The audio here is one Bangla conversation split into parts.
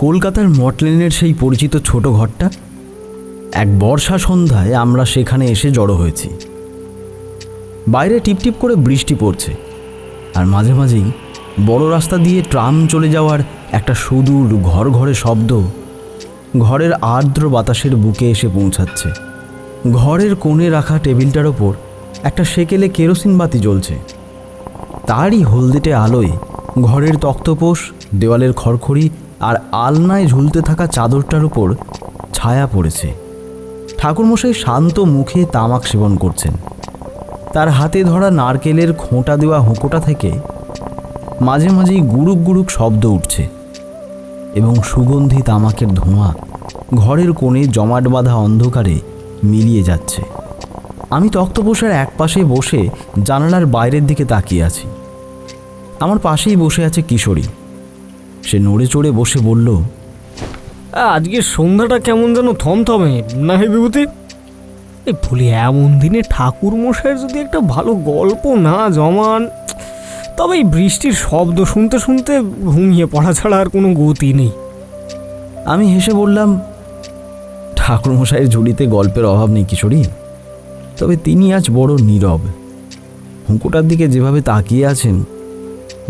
কলকাতার মটলেনের সেই পরিচিত ছোট ঘরটা। এক বর্ষা সন্ধ্যায় আমরা সেখানে এসে জড়ো হয়েছি। বাইরে টিপটিপ করে বৃষ্টি পড়ছে, আর মাঝে মাঝেই বড় রাস্তা দিয়ে ট্রাম চলে যাওয়ার একটা সুদূর ঘর ঘরে শব্দ ঘরের আর্দ্র বাতাসের বুকে এসে পৌঁছাচ্ছে। ঘরের কোণে রাখা টেবিলটার ওপর একটা সেকেলে কেরোসিন বাতি জ্বলছে। তারই হলদেটে আলোয় ঘরের তক্তপোষ, দেওয়ালের খড়খড়ি আর আলনায় ঝুলতে থাকা চাদরটার উপর ছায়া পড়েছে। ঠাকুরমশাই শান্ত মুখে তামাক সেবন করছেন। তার হাতে ধরা নারকেলের খোঁটা দেওয়া হুঁকোটা থেকে মাঝে মাঝেই গুড়ুক গুড়ুক শব্দ উঠছে এবং সুগন্ধি তামাকের ধোঁয়া ঘরের কোণে জমাট বাঁধা অন্ধকারে মিলিয়ে যাচ্ছে। আমি তক্তপোষের এক পাশে বসে জানালার বাইরের দিকে তাকিয়ে আছি। আমার পাশেই বসে আছে কিশোরী। সে নড়ে চড়ে বসে বলল, আজকে সন্ধ্যাটা কেমন যেন থমথমে না হে বিভূতি? এই বলি, এমন দিনে ঠাকুর মশাইয়ের যদি একটা ভালো গল্প না জমান, তবে এই বৃষ্টির শব্দ শুনতে শুনতে ঘুমিয়ে পড়া ছাড়া আর কোনো গতি নেই। আমি হেসে বললাম, ঠাকুরমশাইয়ের ঝুলিতে গল্পের অভাব নেই কিশোরী, তবে তিনি আজ বড় নীরব। হুঁকোটার দিকে যেভাবে তাকিয়ে আছেন,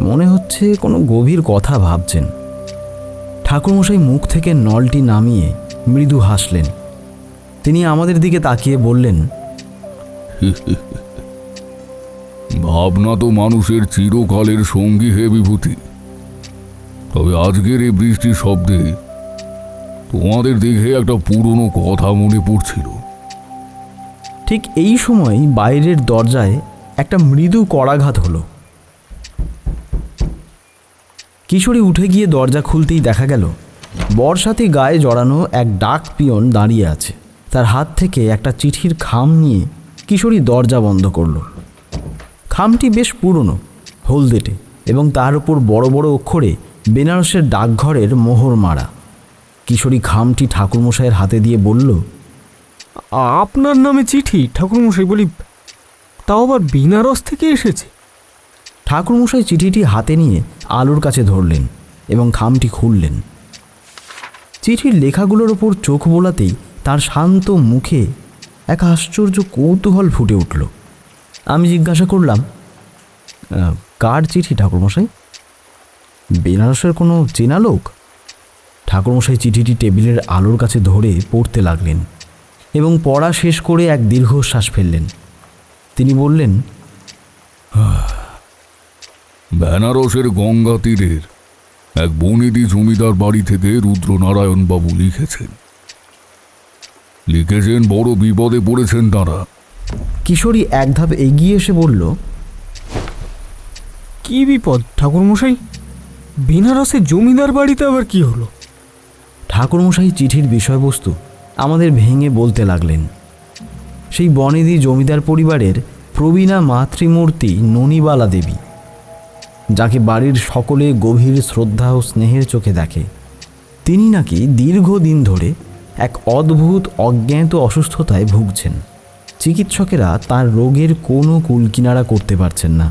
মনে হচ্ছে কোনো গভীর কথা ভাবছেন। ঠাকুরমশাই মুখ থেকে নলটি নামিয়ে মৃদু হাসলেন। তিনি আমাদের দিকে তাকিয়ে বললেন, ভাবনা তো মানুষের চিরকালের সঙ্গী হে বিভূতি। তবে আজকের এই বৃষ্টির শব্দে তোমাদের দেখে একটা পুরনো কথা মনে পড়ছিল। ঠিক এই সময় বাইরের দরজায় একটা মৃদু কড়াঘাত হলো। কিশোরী উঠে গিয়ে দরজা খুলতেই দেখা গেল বর্ষাতে গায়ে জড়ানো এক ডাক পিয়ন দাঁড়িয়ে আছে। তার হাত থেকে একটা চিঠির খাম নিয়ে কিশোরী দরজা বন্ধ করল। খামটি বেশ পুরনো, হলদেটে, এবং তার উপর বড় বড় অক্ষরে বেনারসের ডাকঘরের মোহর মারা। কিশোরী খামটি ঠাকুরমশাইয়ের হাতে দিয়ে বলল, আপনার নামে চিঠি ঠাকুরমশাই? বলি, তাও আবার বেনারস থেকে এসেছে? ঠাকুরমশাই চিঠিটি হাতে নিয়ে আলোর কাছে ধরলেন এবং খামটি খুললেন। চিঠির লেখাগুলোর ওপর চোখ বোলাতেই তার শান্ত মুখে এক আশ্চর্য কৌতূহল ফুটে উঠল। আমি জিজ্ঞাসা করলাম, কার চিঠি ঠাকুরমশাই? বেনারসের কোনো চেনা লোক? ঠাকুরমশাই চিঠিটি টেবিলের আলোর কাছে ধরে পড়তে লাগলেন এবং পড়া শেষ করে এক দীর্ঘশ্বাস ফেললেন। তিনি বললেন, বেনারসের গঙ্গা তীরের এক বনেদি জমিদার বাড়ি থেকে রুদ্রনারায়ণ বাবু লিখেছেন। বড় বিপদে পড়েছেন তারা। কিশোরী এক ধাপ এগিয়ে এসে বলল, কি বিপদ ঠাকুরমশাই? বেনারসে জমিদার বাড়িতে আবার কি হলো? ঠাকুরমশাই চিঠির বিষয়বস্তু আমাদের ভেঙে বলতে লাগলেন। সেই বনেদি জমিদার পরিবারের প্রবীণা মাতৃমূর্তি ননিবালা দেবী, যাকে বাড়ির সকলে গভীর শ্রদ্ধা ও স্নেহের চোখে দেখে, তিনি নাকি দীর্ঘদিন ধরে এক অদ্ভুত অজ্ঞাত অসুস্থতায় ভুগছেন। চিকিৎসকেরা তার রোগের কোনো কুলকিনারা করতে পারছেন না।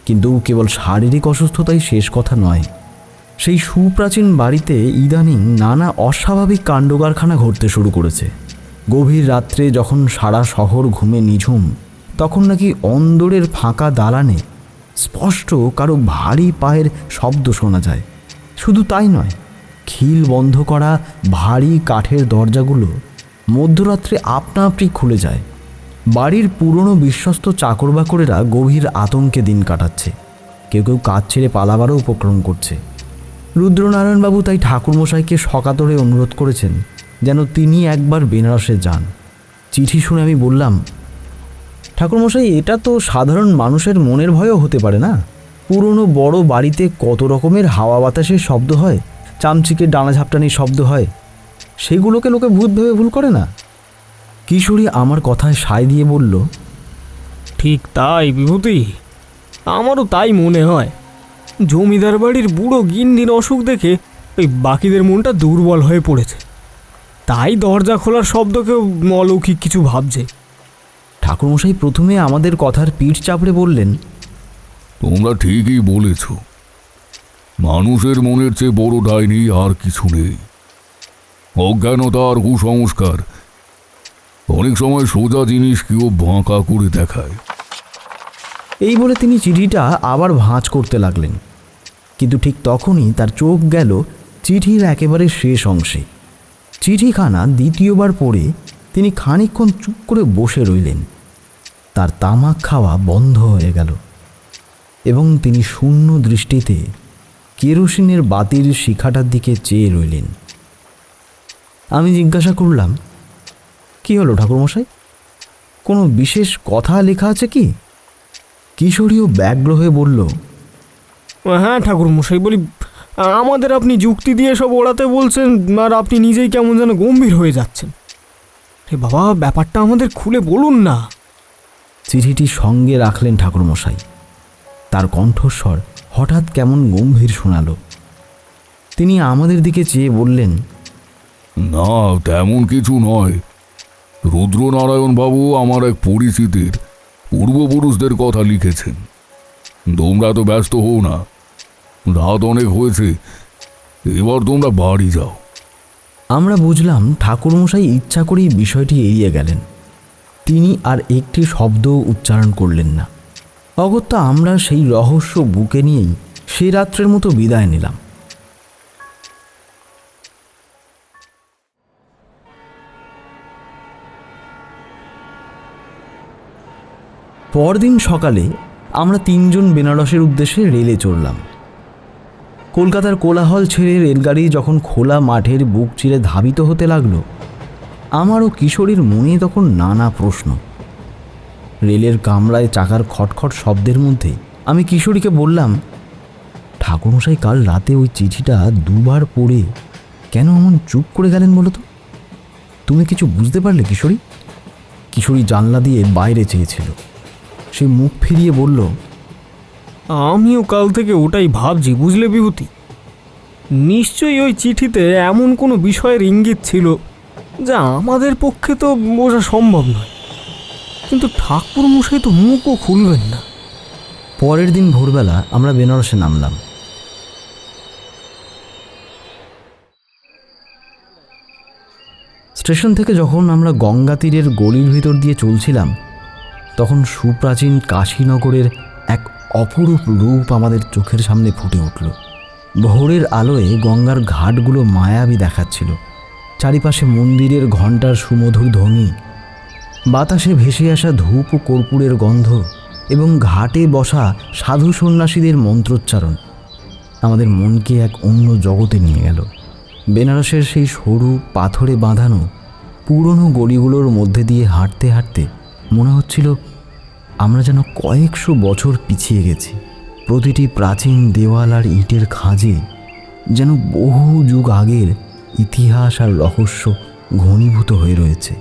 কিন্তু কেবল শারীরিক অসুস্থতাই শেষ কথা নয়, সেই সুপ্রাচীন বাড়িতে ইদানিং নানা অস্বাভাবিক কাণ্ডকারখানা ঘটতে শুরু করেছে। গভীর রাত্রে যখন সারা শহর ঘুমে নিঝুম, তখন নাকি অন্দরের ফাঁকা দালানে স্পষ্ট কারো ভারী পায়ের শব্দ শোনা যায়। শুধু তাই নয়, খিল বন্ধ করা ভারী কাঠের দরজাগুলো মধ্যরাত্রে আপনা আপনি খুলে যায়। বাড়ির পুরনো বিশ্বস্ত চাকরবাকরেরা গভীর আতঙ্কে দিন কাটাচ্ছে। কেউ কেউ কাজ ছেড়ে পালাবারও উপক্রম করছে। রুদ্রনারায়ণবাবু তাই ঠাকুরমশাইকে সকাতরে অনুরোধ করেছেন যেন তিনি একবার বেনারসে যান। চিঠি শুনে আমি বললাম, ঠাকুরমশাই, এটা তো সাধারণ মানুষের মনের ভয়ও হতে পারে না? পুরনো বড় বাড়িতে কত রকমের হাওয়া বাতাসের শব্দ হয়, চামচিকে ডানা ঝাপটানির শব্দ হয়, সেগুলোকে লোকে ভূত ভেবে ভুল করে না? কিশোরী আমার কথায় সায় দিয়ে বলল, ঠিক তাই বিভূতি, আমারও তাই মনে হয়। জমিদার বাড়ির বুড়ো গিন্নির অসুখ দেখে ওই বাকিদের মনটা দুর্বল হয়ে পড়েছে, তাই দরজা খোলার শব্দকেও অলৌকিক কিছু ভাবছে। ঠাকুরমশাই প্রথমে আমাদের কথার পিঠ চাপড়ে বললেন, তোমরা ঠিকই বলেছ। মানুষের মনের চেয়ে বড় ডাইনি আর কিছু নেই। অজ্ঞানতা আর কুসংস্কার অনেক সময় সোজা জিনিসকেও বাঁকা করে দেখায়। এই বলে তিনি চিঠিটা আবার ভাঁজ করতে লাগলেন, কিন্তু ঠিক তখনই তার চোখ গেল চিঠির একেবারে শেষ অংশে। চিঠিখানা দ্বিতীয়বার পড়ে তিনি খানিকক্ষণ চুপ করে বসে রইলেন। তার তামাক খাওয়া বন্ধ হয়ে গেল এবং তিনি শূন্য দৃষ্টিতে কেরোসিনের বাতির শিখাটার দিকে চেয়ে রইলেন। আমি জিজ্ঞাসা করলাম, কি হলো ঠাকুরমশাই, কোনো বিশেষ কথা লেখা আছে কি? কিশোরীও ব্যগ্র হয়ে বলল, হ্যাঁ ঠাকুর মশাই, বলি আমাদের আপনি যুক্তি দিয়ে সব ওড়াতে বলছেন, আর আপনি নিজেই কেমন যেন গম্ভীর হয়ে যাচ্ছেন। রে বাবা, ব্যাপারটা আমাদের খুলে বলুন না। চিঠিটি সঙ্গে রাখলেন ঠাকুরমশাই। তার কণ্ঠস্বর হঠাৎ কেমন গম্ভীর শোনালো। তিনি আমাদের দিকে চেয়ে বললেন, না, তেমন কিছু নয়। রুদ্রনারায়ণ বাবু আমার এক পরিচিতির পূর্বপুরুষদের কথা লিখেছেন। তোমরা তো ব্যস্ত হও না, রাত অনেক হয়েছে, এবার তোমরা বাড়ি যাও। আমরা বুঝলাম ঠাকুরমশাই ইচ্ছা করেই বিষয়টি এড়িয়ে গেলেন। তিনি আর একটি শব্দ উচ্চারণ করলেন না। অগত্যা আমরা সেই রহস্য বুকে নিয়েই সে রাত্রের মতো বিদায় নিলাম। পরদিন সকালে আমরা তিনজন বেনারসের উদ্দেশ্যে রেলে চড়লাম। কলকাতার কোলাহল ছেড়ে রেলগাড়ি যখন খোলা মাঠের বুক চিরে ধাবিত হতে লাগলো, আমার ও কিশোরীর মনে তখন নানা প্রশ্ন। রেলের কামরায় চাকার খটখট শব্দের মধ্যে আমি কিশোরীকে বললাম, ঠাকুরমশাই কাল রাতে ওই চিঠিটা দুবার পড়ে কেন এমন চুপ করে গেলেন বলো তো? তুমি কিছু বুঝতে পারলে কিশোরী? কিশোরী জানলা দিয়ে বাইরে চেয়েছিল। সে মুখ ফিরিয়ে বলল, আমিও কাল থেকে ওটাই ভাবছি, বুঝলে বিভূতি। নিশ্চয়ই ওই চিঠিতে এমন কোনো বিষয়ের ইঙ্গিত ছিল যা আমাদের পক্ষে তো বোঝা সম্ভব নয়, কিন্তু ঠাকুর মশাই তো মুখও খুলবেন না। পরের দিন ভোরবেলা আমরা বেনারসে নামলাম। স্টেশন থেকে যখন আমরা গঙ্গা তীরের গলির ভিতর দিয়ে চলছিলাম, তখন সুপ্রাচীন কাশীনগরের এক অপরূপ রূপ আমাদের চোখের সামনে ফুটে উঠল। ভোরের আলোয় গঙ্গার ঘাটগুলো মায়াবী দেখাচ্ছিল। চারিপাশে মন্দিরের ঘণ্টার সুমধুর ধ্বনি, বাতাসে ভেসে আসা ধূপ ও কর্পূরের গন্ধ এবং ঘাটে বসা সাধু সন্ন্যাসীদের মন্ত্রোচ্চারণ আমাদের মনকে এক অন্য জগতে নিয়ে গেল। বেনারসের সেই সরু পাথরে বাঁধানো পুরনো গলিগুলোর মধ্যে দিয়ে হাঁটতে হাঁটতে মনে হচ্ছিল আমরা যেন কয়েকশো বছর পিছিয়ে গেছি। প্রতিটি প্রাচীন দেওয়াল আর ইটের খাঁজে যেন বহু যুগ আগের ইতিহাস আর রহস্য ঘনীভূত হয়ে রয়েছে।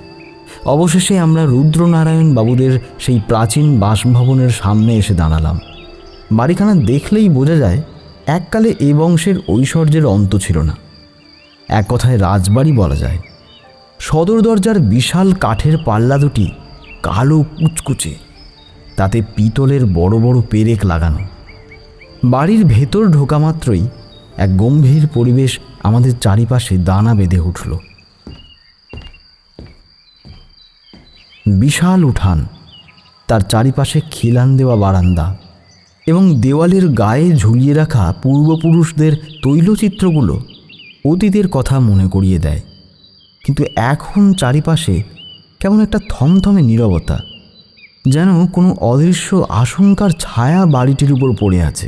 অবশেষে আমরা রুদ্রনারায়ণ বাবুদের সেই প্রাচীন বাসভবনের সামনে এসে দাঁড়ালাম। বাড়িখানা দেখলেই বোঝা যায় এককালে এ বংশের ঐশ্বর্যের অন্ত ছিল না। এক কথায় রাজবাড়ি বলা যায়। সদর দরজার বিশাল কাঠের পাল্লা দুটি কালো কুচকুচে, তাতে পিতলের বড় বড় পেরেক লাগানো। বাড়ির ভেতর ঢোকা মাত্রই এক গম্ভীর পরিবেশ আমাদের চারিপাশে দানা বেঁধে উঠল। বিশাল উঠান, তার চারিপাশে খিলান দেওয়া বারান্দা এবং দেওয়ালের গায়ে ঝুলিয়ে রাখা পূর্বপুরুষদের তৈলচিত্রগুলো অতীতের কথা মনে করিয়ে দেয়। কিন্তু এখন চারিপাশে কেমন একটা থমথমে নীরবতা, যেন কোনো অদৃশ্য আশঙ্কার ছায়া বাড়িটির উপর পড়ে আছে।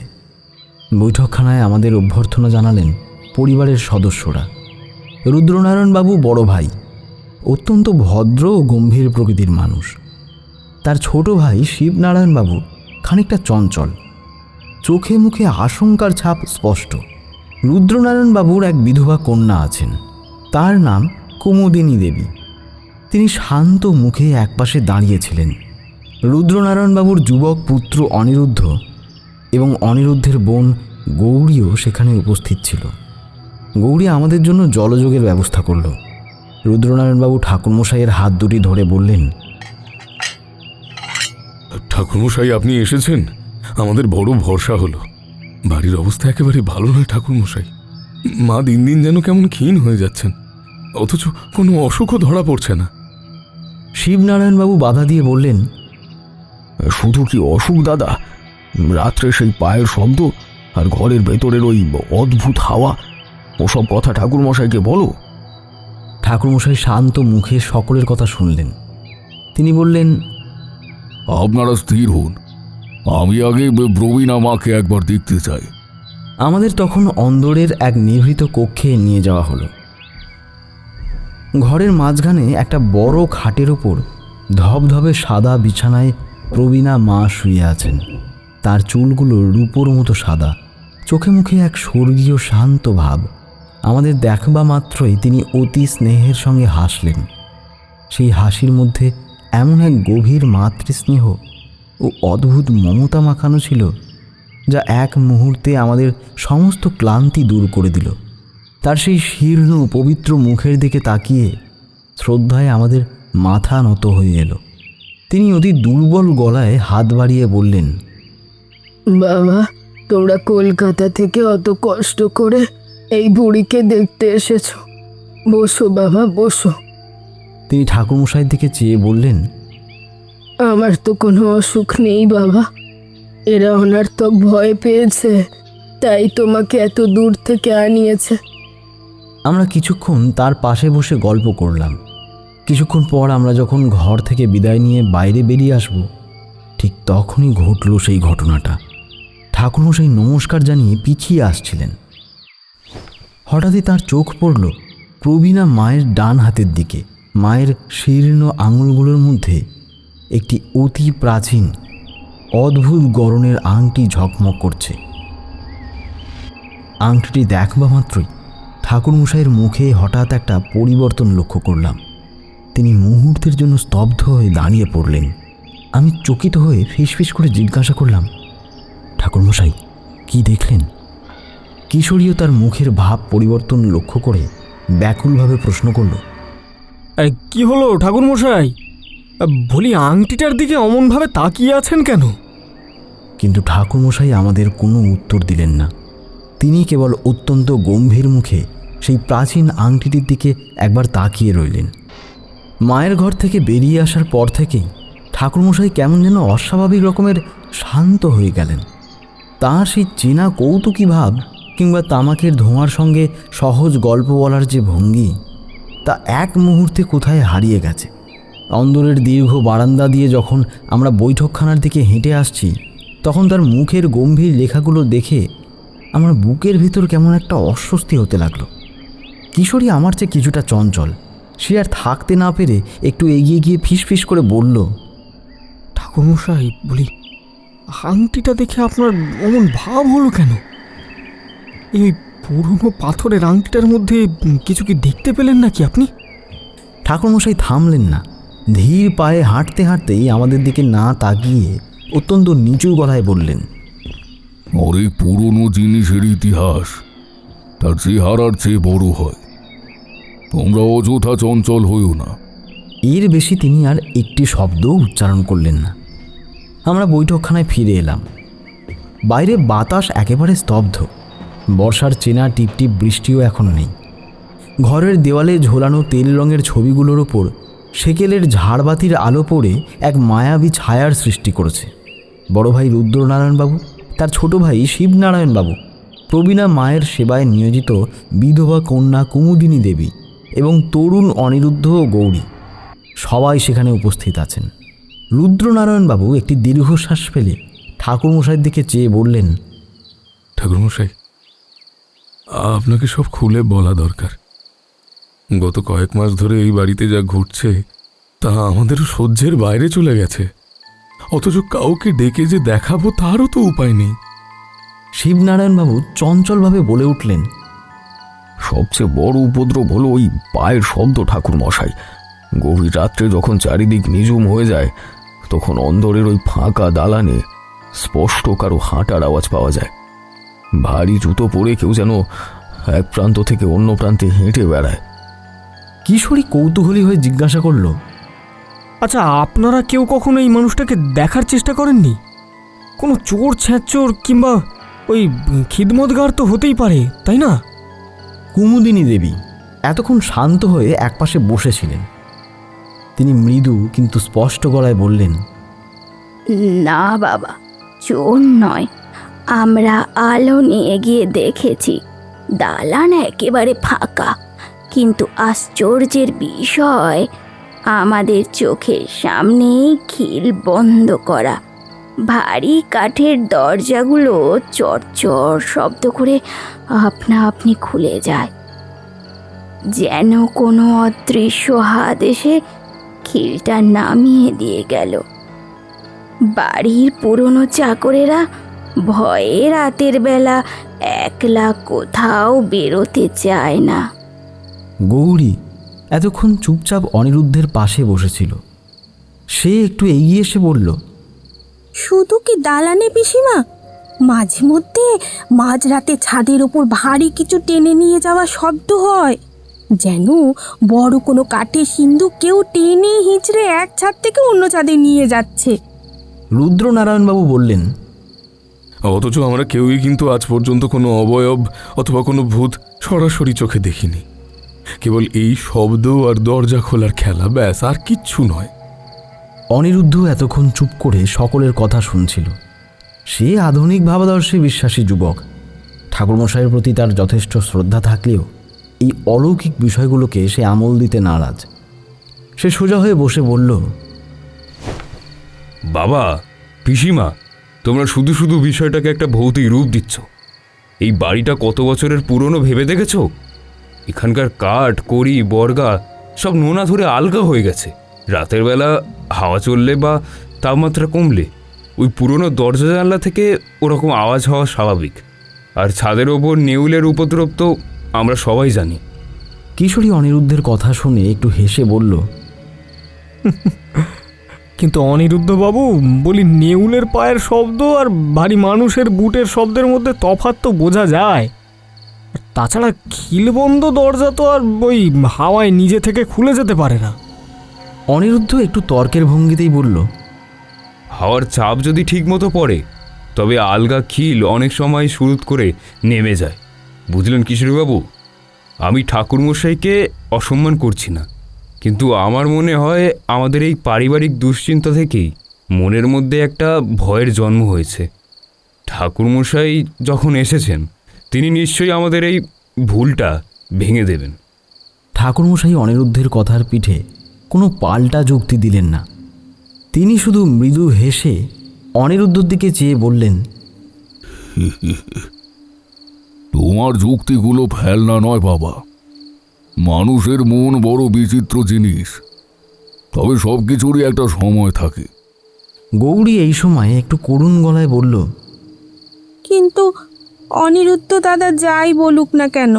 বৈঠকখানায় আমাদের অভ্যর্থনা জানালেন পরিবারের সদস্যরা। রুদ্রনারায়ণবাবু বড় ভাই, অত্যন্ত ভদ্র ও গম্ভীর প্রকৃতির মানুষ। তার ছোট ভাই শিবনারায়ণবাবু খানিকটা চঞ্চল, চোখে মুখে আশঙ্কার ছাপ স্পষ্ট। রুদ্রনারায়ণবাবুর এক বিধবা কন্যা আছেন, তার নাম কুমুদিনী দেবী। তিনি শান্ত মুখে একপাশে দাঁড়িয়েছিলেন। রুদ্রনারায়ণবাবুর যুবক পুত্র অনিরুদ্ধ এবং অনিরুদ্ধের বোন গৌরীও সেখানে উপস্থিত ছিল। গৌরী আমাদের জন্য জলযোগের ব্যবস্থা করল। রুদ্রনারায়ণবাবু ঠাকুরমশাইয়ের হাত দুটি ধরে বললেন, ঠাকুরমশাই, আপনি এসেছেন, আমাদের বড় ভরসা হলো। বাড়ির অবস্থা একেবারে ভালো নয় ঠাকুরমশাই। মা দিন দিন যেন কেমন ক্ষীণ হয়ে যাচ্ছেন, অথচ কোনো অসুখও ধরা পড়ছে না। শিবনারায়ণবাবু বাধা দিয়ে বললেন, শুধু কি অসুখ দাদা, রাত্রে সেই পায়ের শব্দ আর ঘরের ভেতরের ওই অদ্ভুত হাওয়া, ওসব কথা ঠাকুরমশাইকে বলো। ঠাকুরমশাই শান্ত মুখে সকলের কথা শুনলেন। তিনি বললেন, আপনারা স্থির হন, আমি আগে প্রবীণা মাকে একবার দেখতে চাই। আমাদের তখন অন্দরের এক নিভৃত কক্ষে নিয়ে যাওয়া হলো। ঘরের মাঝখানে একটা বড় খাটের ওপর ধবধবে সাদা বিছানায় প্রবীণা মা শুয়ে আছেন। তার চুলগুলো রূপোর মতো সাদা, চোখে মুখে এক স্বর্গীয় শান্ত ভাব। আমাদের দেখবা মাত্রই তিনি অতি স্নেহের সঙ্গে হাসলেন। সেই হাসির মধ্যে এমন এক গভীর মাতৃস্নেহ ও অদ্ভুত মমতা মাখানো ছিল, যা এক মুহূর্তে আমাদের সমস্ত ক্লান্তি দূর করে দিল। তার সেই শীর্ণ পবিত্র মুখের দিকে তাকিয়ে শ্রদ্ধায় আমাদের মাথা নত হয়ে এলো। তিনি অতি দুর্বল গলায় হাত বাড়িয়ে বললেন, বাবা, তোমরা কলকাতা থেকে অত কষ্ট করে এই বুড়িকে দেখতে এসেছো, বসো বাবা বসো। তিনি ঠাকুরমশাইয়ের দিকে চেয়ে বললেন, আমার তো কোনো অসুখ নেই বাবা, এরা অনার্থক ভয় পেয়েছে, তাই তোমাকে এত দূর থেকে আনিয়েছে। আমরা কিছুক্ষণ তার পাশে বসে গল্প করলাম। কিছুক্ষণ পর আমরা যখন ঘর থেকে বিদায় নিয়ে বাইরে বেরিয়ে আসব, ঠিক তখনই ঘটল সেই ঘটনাটা। ঠাকুরমশাই নমস্কার জানিয়ে পিছিয়ে আসছিলেন। হঠাৎই তার চোখ পড়ল প্রবীণা মায়ের ডান হাতের দিকে। মায়ের শীর্ণ আঙুলগুলোর মধ্যে একটি অতি প্রাচীন অদ্ভুত গড়নের আংটি ঝকমক করছে। আংটিটি দেখবা মাত্রই ঠাকুরমশাইয়ের মুখে হঠাৎ একটা পরিবর্তন লক্ষ্য করলাম। তিনি মুহূর্তের জন্য স্তব্ধ হয়ে দাঁড়িয়ে পড়লেন। আমি চকিত হয়ে ফিসফিস করে জিজ্ঞাসা করলাম, ঠাকুরমশাই কি দেখলেন? কিশোরীও তার মুখের ভাব পরিবর্তন লক্ষ্য করে ব্যাকুলভাবে প্রশ্ন করল, আরে কি হলো ঠাকুরমশাই? বলি আংটিটার দিকে অমনভাবে তাকিয়ে আছেন কেন? কিন্তু ঠাকুরমশাই আমাদের কোনো উত্তর দিলেন না। তিনি কেবল অত্যন্ত গম্ভীর মুখে সেই প্রাচীন আংটিটির দিকে একবার তাকিয়ে রইলেন। মায়ের ঘর থেকে বেরিয়ে আসার পর থেকেই ঠাকুরমশাই কেমন যেন অস্বাভাবিক রকমের শান্ত হয়ে গেলেন। তাঁর সেই চেনা কৌতুকী ভাব কিংবা তামাকের ধোঁয়ার সঙ্গে সহজ গল্প বলার যে ভঙ্গি, তা এক মুহূর্তে কোথায় হারিয়ে গেছে। অন্দরের দীর্ঘ বারান্দা দিয়ে যখন আমরা বৈঠকখানার দিকে হেঁটে আসছি, তখন তার মুখের গম্ভীর লেখাগুলো দেখে আমার বুকের ভিতর কেমন একটা অস্বস্তি হতে লাগলো। কিশোরী আমার চেয়ে কিছুটা চঞ্চল। সে আর থাকতে না পেরে একটু এগিয়ে গিয়ে ফিসফিস করে বলল, ঠাকুরমশাই বলি আংটিটা দেখে আপনার অমন ভাব হলো কেন? এই পুরনো পাথরের আংটিটার মধ্যে কিছু কি দেখতে পেলেন নাকি আপনি? ঠাকুরমশাই থামলেন না। ধীর পায়ে হাঁটতে হাঁটতেই আমাদের দিকে না তাকিয়ে অত্যন্ত নিচু গলায় বললেন, অনেক পুরনো জিনিসের ইতিহাস তার চেহারার চেয়ে বড় হয়। তোমরা অযথা চঞ্চল হইও না। এর বেশি তিনি আর একটি শব্দও উচ্চারণ করলেন না। আমরা বৈঠকখানায় ফিরে এলাম। বাইরে বাতাস একেবারে স্তব্ধ। বর্ষার চেনা টিপটিপ বৃষ্টিও এখন নেই। ঘরের দেওয়ালে ঝোলানো তেল রঙের ছবিগুলোর ওপর সেকেলের ঝাড়বাতির আলো পড়ে এক মায়াবী ছায়ার সৃষ্টি করেছে। বড় ভাই রুদ্রনারায়ণবাবু, তার ছোট ভাই শিবনারায়ণবাবু, প্রবীণা মায়ের সেবায় নিয়োজিত বিধবা কন্যা কুমুদিনী দেবী এবং তরুণ অনিরুদ্ধ ও গৌরী সবাই সেখানে উপস্থিত আছেন। রুদ্রনারায়ণবাবু একটি দীর্ঘশ্বাস ফেলে ঠাকুরমশাইয়ের দিকে চেয়ে বললেন, ঠাকুরমশাই, আপনাকে সব খুলে বলা দরকার। গত কয়েক মাস ধরে এই বাড়িতে যা ঘটছে তা আমাদেরও সহ্যের বাইরে চলে গেছে, অথচ কাউকে ডেকে যে দেখাবো তারও তো উপায় নেই। শিবনারায়ণবাবু চঞ্চলভাবে বলে উঠলেন, সবচেয়ে বড় উপদ্রব হলো ওই পায়ের শব্দ ঠাকুরমশাই। গভীর রাত্রে যখন চারিদিক নিঝুম হয়ে যায়, তখন অন্দরের ওই ফাঁকা দালানে স্পষ্ট কারো হাঁটার আওয়াজ পাওয়া যায়। ভারী জুতো পরে কেউ যেন এক প্রান্ত থেকে অন্য প্রান্তে হেঁটে বেড়ায়। কিশোরী কৌতূহলী হয়ে জিজ্ঞাসা করল, আচ্ছা, আপনারা কেউ কখনো এই মানুষটাকে দেখার চেষ্টা করেননি? কোনো চোর ছ্যাঁচোর কিংবা ওই খিদমতগার তো হতেই পারে, তাই না? কুমুদিনী দেবী এতক্ষণ শান্ত হয়ে একপাশে বসেছিলেন। তিনি মৃদু কিন্তু স্পষ্ট গলায় বললেন, না বাবা, চোর নয়। আমরা আলো নিয়ে গিয়ে দেখেছি, দালান একেবারে ফাঁকা। কিন্তু আশ্চর্যের বিষয়, আমাদের চোখের সামনেই খিল বন্ধ করা। ভারী কাঠের দরজাগুলো চড়চড় শব্দ করে আপনা আপনি খুলে যায়, যেন কোনো অদৃশ্য হাত এসে খিলটা নামিয়ে দিয়ে গেল। বাড়ির পুরনো চাকরেরা ভয়ে রাতের বেলা একলা কোথাও বেরোতে চায় না। গৌরী এতক্ষণ চুপচাপ অনিরুদ্ধের পাশে বসেছিল। সে একটু এগিয়ে এসে বলল, শুধু কি দালানে পিসিমা? মাঝে মধ্যে মাঝরাতে ছাদের ওপর ভারী কিছু টেনে নিয়ে যাওয়া শব্দ হয়, যেন বড় কোনো কাঠের সিন্ধুক কেউ টেনে হিঁচড়ে এক ছাদ থেকে অন্য ছাদে নিয়ে যাচ্ছে। রুদ্রনারায়ণবাবু বললেন, অথচ আমরা কেউই কিন্তু আজ পর্যন্ত কোনো অবয়ব অথবা কোনো ভূত সরাসরি চোখে দেখিনি। কেবল এই শব্দ আর দরজা খোলার খেলা, ব্যাস, আর কিচ্ছু নয়। অনিরুদ্ধ এতক্ষণ চুপ করে সকলের কথা শুনছিল। সে আধুনিক ভাবাদর্শে বিশ্বাসী যুবক। ঠাকুরমশাইয়ের প্রতি তার যথেষ্ট শ্রদ্ধা থাকলেও এই অলৌকিক বিষয়গুলোকে সে আমল দিতে নারাজ। সে সোজা হয়ে বসে বলল, বাবা, পিসিমা, তোমরা শুধু শুধু বিষয়টাকে একটা ভৌতিক রূপ দিচ্ছ। এই বাড়িটা কত বছরের পুরনো ভেবে দেখেছো? এখানকার কাঠ, কড়ি, বর্গা সব নোনা ধরে আলগা হয়ে গেছে। রাতের বেলা হাওয়া চললে বা তাপমাত্রা কমলে ওই পুরনো দরজা জানলা থেকে ওরকম আওয়াজ হওয়া স্বাভাবিক। আর ছাদের ওপর নেউলের উপদ্রব তো আমরা সবাই জানি। কিশোরী অনিরুদ্ধের কথা শুনে একটু হেসে বলল, কিন্তু অনিরুদ্ধ বাবু, বলি, নেউলের পায়ের শব্দ আর ভারী মানুষের বুটের শব্দের মধ্যে তফাৎ তো বোঝা যায়। আর তাছাড়া খিলবন্ধ দরজা তো আর ওই হাওয়ায় নিজে থেকে খুলে যেতে পারে না। অনিরুদ্ধ একটু তর্কের ভঙ্গিতেই বলল, হাওয়ার চাপ যদি ঠিকমতো পড়ে তবে আলগা খিল অনেক সময় সুরুত করে নেমে যায়। বুঝলেন কিশোরবাবু, আমি ঠাকুরমশাইকে অসম্মান করছি না, কিন্তু আমার মনে হয় আমাদের এই পারিবারিক দুশ্চিন্তা থেকেই মনের মধ্যে একটা ভয়ের জন্ম হয়েছে। ঠাকুরমশাই যখন এসেছেন, তিনি নিশ্চয়ই আমাদের এই ভুলটা ভেঙে দেবেন। ঠাকুরমশাই অনিরুদ্ধের কথার পিঠে কোনো পাল্টা যুক্তি দিলেন না। তিনি শুধু মৃদু হেসে অনিরুদ্ধর দিকে চেয়ে বললেন, তোমার যুক্তিগুলো ফেলনা নয় বাবা। মানুষের মন বড় বিচিত্র জিনিস, তবে সব কিছুরই একটা সময় থাকে। গৌরী এই সময় একটু করুণ গলায় বলল, কিন্তু অনিরুদ্ধ দাদা যাই বলুক না কেন,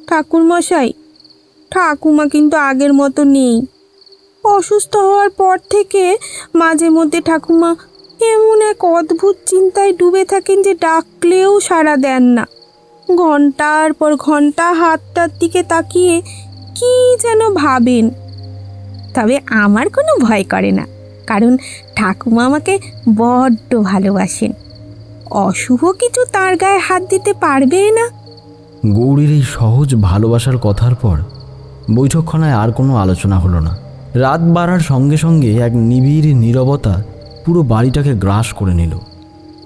ঠাকুরমশাই, ঠাকুমা কিন্তু আগের মতো নেই। অসুস্থ হওয়ার পর থেকে মাঝে মধ্যে ঠাকুমা এমন এক অদ্ভুত চিন্তায় ডুবে থাকেন যে ডাকলেও সাড়া দেন না। ঘন্টার পর ঘন্টা হাতটার দিকে তাকিয়ে কি যেন ভাবেন। তবে আমার কোনো ভয় করে না, কারণ ঠাকুমা আমাকে বড্ড ভালোবাসেন। অশুভ কিছু তার গায়ে হাত দিতে পারবে না। গৌরীর এই সহজ ভালোবাসার কথার পর বৈঠকখানায় আর কোনো আলোচনা হলো না। রাত বাড়ার সঙ্গে সঙ্গে এক নিবিড় নীরবতা পুরো বাড়িটাকে গ্রাস করে নিল।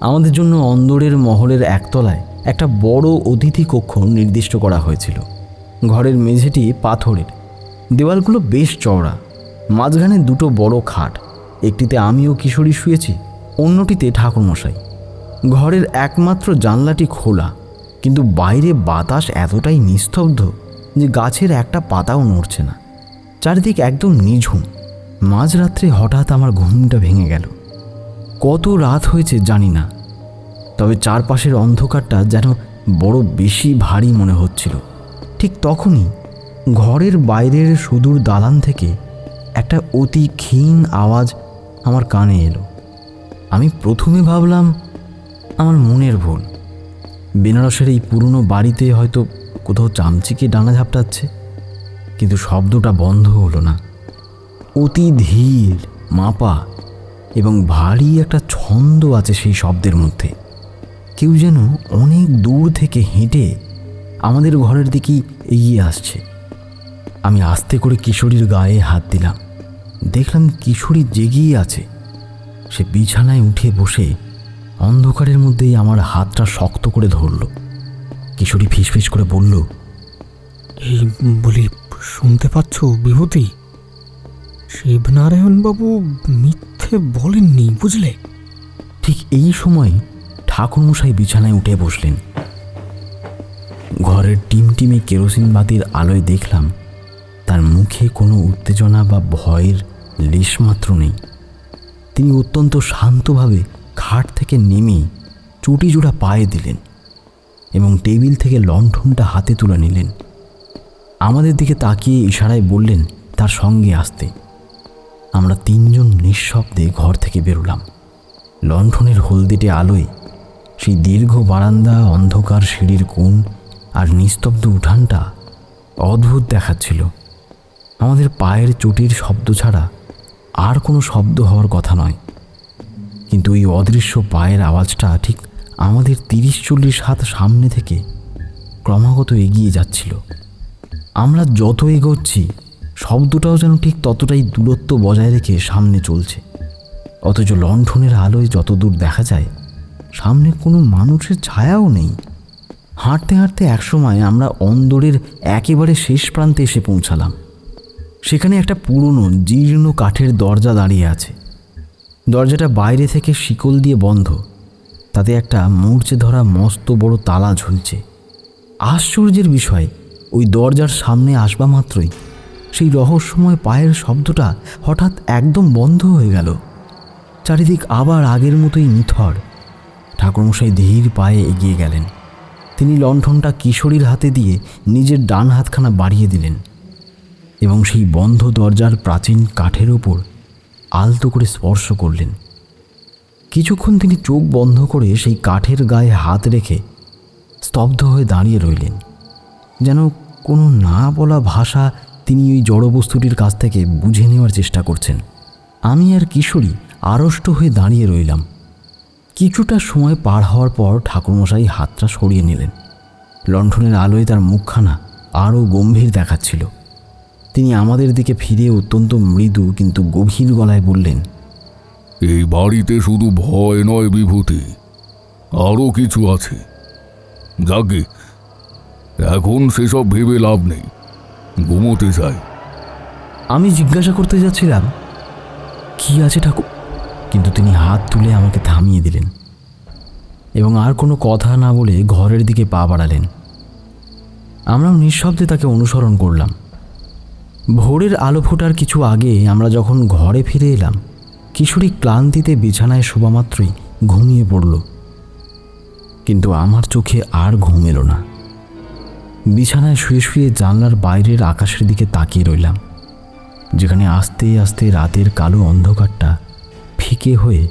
আমাদের জন্য অন্দরের মহলের একতলায় একটা বড় অতিথি কক্ষ নির্দিষ্ট করা হয়েছিল। ঘরের মেঝেটি পাথরের, দেওয়ালগুলো বেশ চওড়া, মাঝখানে দুটো বড় খাট। একটিতে আমি ও কিশোরী শুয়েছি, অন্যটিতে ঠাকুরমশাই। ঘরের একমাত্র জানলাটি খোলা, কিন্তু বাইরে বাতাস এতটাই নিস্তব্ধ যে গাছের একটা পাতাও নড়ছে না। চারিদিক একদম নিঝুম। মাঝরাত্রে হঠাৎ আমার ঘুমটা ভেঙে গেল। কত রাত হয়েছে জানি না, তবে চারপাশের অন্ধকারটা যেন বড় বেশি ভারী মনে হচ্ছিল। ঠিক তখনই ঘরের বাইরের সুদূর দালান থেকে একটা অতি ক্ষীণ আওয়াজ আমার কানে এলো। আমি প্রথমে ভাবলাম আমার মনের ভুল। বেনারসের এই পুরনো বাড়িতে হয়তো কোথাও চামচিকে ডানা ঝাপটাচ্ছে, কিন্তু শব্দটা বন্ধ হলো না। অতি ধীর, মাপা এবং ভারী একটা ছন্দ আছে সেই শব্দের মধ্যে। কেউ যেন অনেক দূর থেকে হেঁটে আমাদের ঘরের দিকেই এগিয়ে আসছে। আমি আস্তে করে কিশোরীর গায়ে হাত দিলাম। দেখলাম কিশোরী জেগেই আছে। সে বিছানায় উঠে বসে অন্ধকারের মধ্যেই আমার হাতটা শক্ত করে ধরল। কিশোরী ফিসফিস করে বলল, এই বলি, শুনতে পাচ্ছ বিভূতি? শিবনারায়ণবাবু মিথ্যে বলেননি, বুঝলে? ঠিক এই সময় ঠাকুরমশাই বিছানায় উঠে বসলেন। ঘরের টিমটিমে কেরোসিন বাতির আলোয় দেখলাম তার মুখে কোনো উত্তেজনা বা ভয়ের লেশমাত্র নেই। তিনি অত্যন্ত শান্তভাবে খাট থেকে নেমে চটিজোড়া পায়ে দিলেন এবং টেবিল থেকে লণ্ঠনটা হাতে তুলে নিলেন। আমাদের দিকে তাকিয়ে ইশারায় বললেন তার সঙ্গে আসতে। আমরা তিনজন নিঃশব্দে ঘর থেকে বেরোলাম। লণ্ঠনের হলদেটে আলোয় সেই দীর্ঘ বারান্দা, অন্ধকার সিঁড়ির কোণ আর নিস্তব্ধ উঠানটা অদ্ভুত দেখাচ্ছিল। আমাদের পায়ের চটির শব্দ ছাড়া আর কোনো শব্দ হওয়ার কথা নয়, কিন্তু এই অদৃশ্য পায়ের আওয়াজটা ঠিক আমাদের 30-40 হাত সামনে থেকে ক্রমাগত এগিয়ে যাচ্ছিল। আমরা যত এগোচ্ছি শব্দটাও যেন ঠিক ততটাই দূরত্ব বজায় রেখে সামনে চলছে, অথচ লণ্ঠনের আলোয় যত দূর দেখা যায় সামনে কোনো মানুষের ছায়াও নেই। হাঁটতে হাঁটতে একসময় আমরা অন্দরের একেবারে শেষ প্রান্তে এসে পৌঁছালাম। সেখানে একটা পুরনো জীর্ণ কাঠের দরজা দাঁড়িয়ে আছে। দরজাটা বাইরে থেকে শিকল দিয়ে বন্ধ, তাতে একটা মূর্ছে ধরা মস্ত বড় তালা ঝুলছে। আশ্চর্যের বিষয়, ওই দরজার সামনে আসবা মাত্রই সেই রহস্যময় পায়ের শব্দটা হঠাৎ একদম বন্ধ হয়ে গেল। চারিদিক আবার আগের মতোই নিথর। ঠাকুরমশাই ধীর পায়ে এগিয়ে গেলেন। তিনি লণ্ঠনটা কিশোরীর হাতে দিয়ে নিজের ডান হাতখানা বাড়িয়ে দিলেন এবং সেই বন্ধ দরজার প্রাচীন কাঠের ওপর আলতো করে স্পর্শ করলেন। কিছুক্ষণ তিনি চোখ বন্ধ করে সেই কাঠের গায়ে হাত রেখে স্তব্ধ হয়ে দাঁড়িয়ে রইলেন, যেন কোনো না বলা ভাষা তিনি ওই জড়বস্তুটির কাছ থেকে বুঝে নেওয়ার চেষ্টা করছেন। আমি আর কিশোরী আড়ষ্ট হয়ে দাঁড়িয়ে রইলাম। কিছুটা সময় পার হওয়ার পর ঠাকুরমশাই হাতটা সরিয়ে নিলেন। লণ্ঠনের আলোয় তার মুখখানা আরও গম্ভীর দেখাচ্ছিল। তিনি আমাদের দিকে ফিরে অত্যন্ত মৃদু কিন্তু গভীর গলায় বললেন, এই বাড়িতে শুধু ভয় নয় বিভূতি, আরও কিছু আছে। যাকে এখন সেসব ভেবে লাভ নেই, ঘুমোতে চাই। আমি জিজ্ঞাসা করতে যাচ্ছিলাম কি আছে ঠাকুর, কিন্তু তিনি হাত তুলে আমাকে থামিয়ে দিলেন এবং আর কোনো কথা না বলে ঘরের দিকে পা বাড়ালেন। আমরাও নিঃশব্দে তাকে অনুসরণ করলাম। ভোরের আলো ফোটার কিছু আগে আমরা যখন ঘরে ফিরে এলাম, কিশোরী ক্লান্তিতে বিছানায় শোবামাত্রই ঘুমিয়ে পড়ল, কিন্তু আমার চোখে আর ঘুম এলো না। বিছানায় শুয়ে শুয়ে জানলার বাইরের আকাশের দিকে তাকিয়ে রইলাম, যেখানে আস্তে আস্তে রাতের কালো অন্ধকারটা ফিকে হয়ে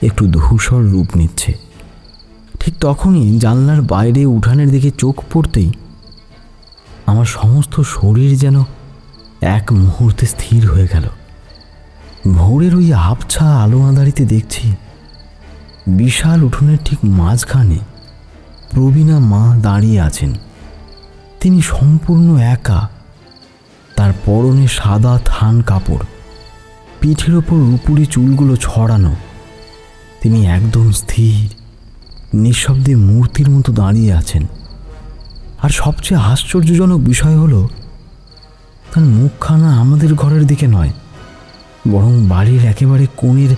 একটু ধূসর রূপ নিচ্ছে। ঠিক তখনই জানলার বাইরে উঠানের দিকে চোখ পড়তেই আমার সমস্ত শরীর যেন এক মুহূর্তে স্থির হয়ে গেল। ভোরের ওই আবছা আলো আঁধারিতে দেখছি বিশাল উঠোনের ঠিক মাঝখানে প্রবীণা মা দাঁড়িয়ে আছেন। তিনি সম্পূর্ণ একা, তার পরনে সাদা থান কাপড়, পিঠের ওপর রূপুরি চুলগুলো ছড়ানো। তিনি একদম স্থির নিঃশব্দে মূর্তির মতো দাঁড়িয়ে আছেন। আর সবচেয়ে আশ্চর্যজনক বিষয় হলো তার মুখখানা আমাদের ঘরের দিকে নয়, বরং বাড়ির একেবারে কোণের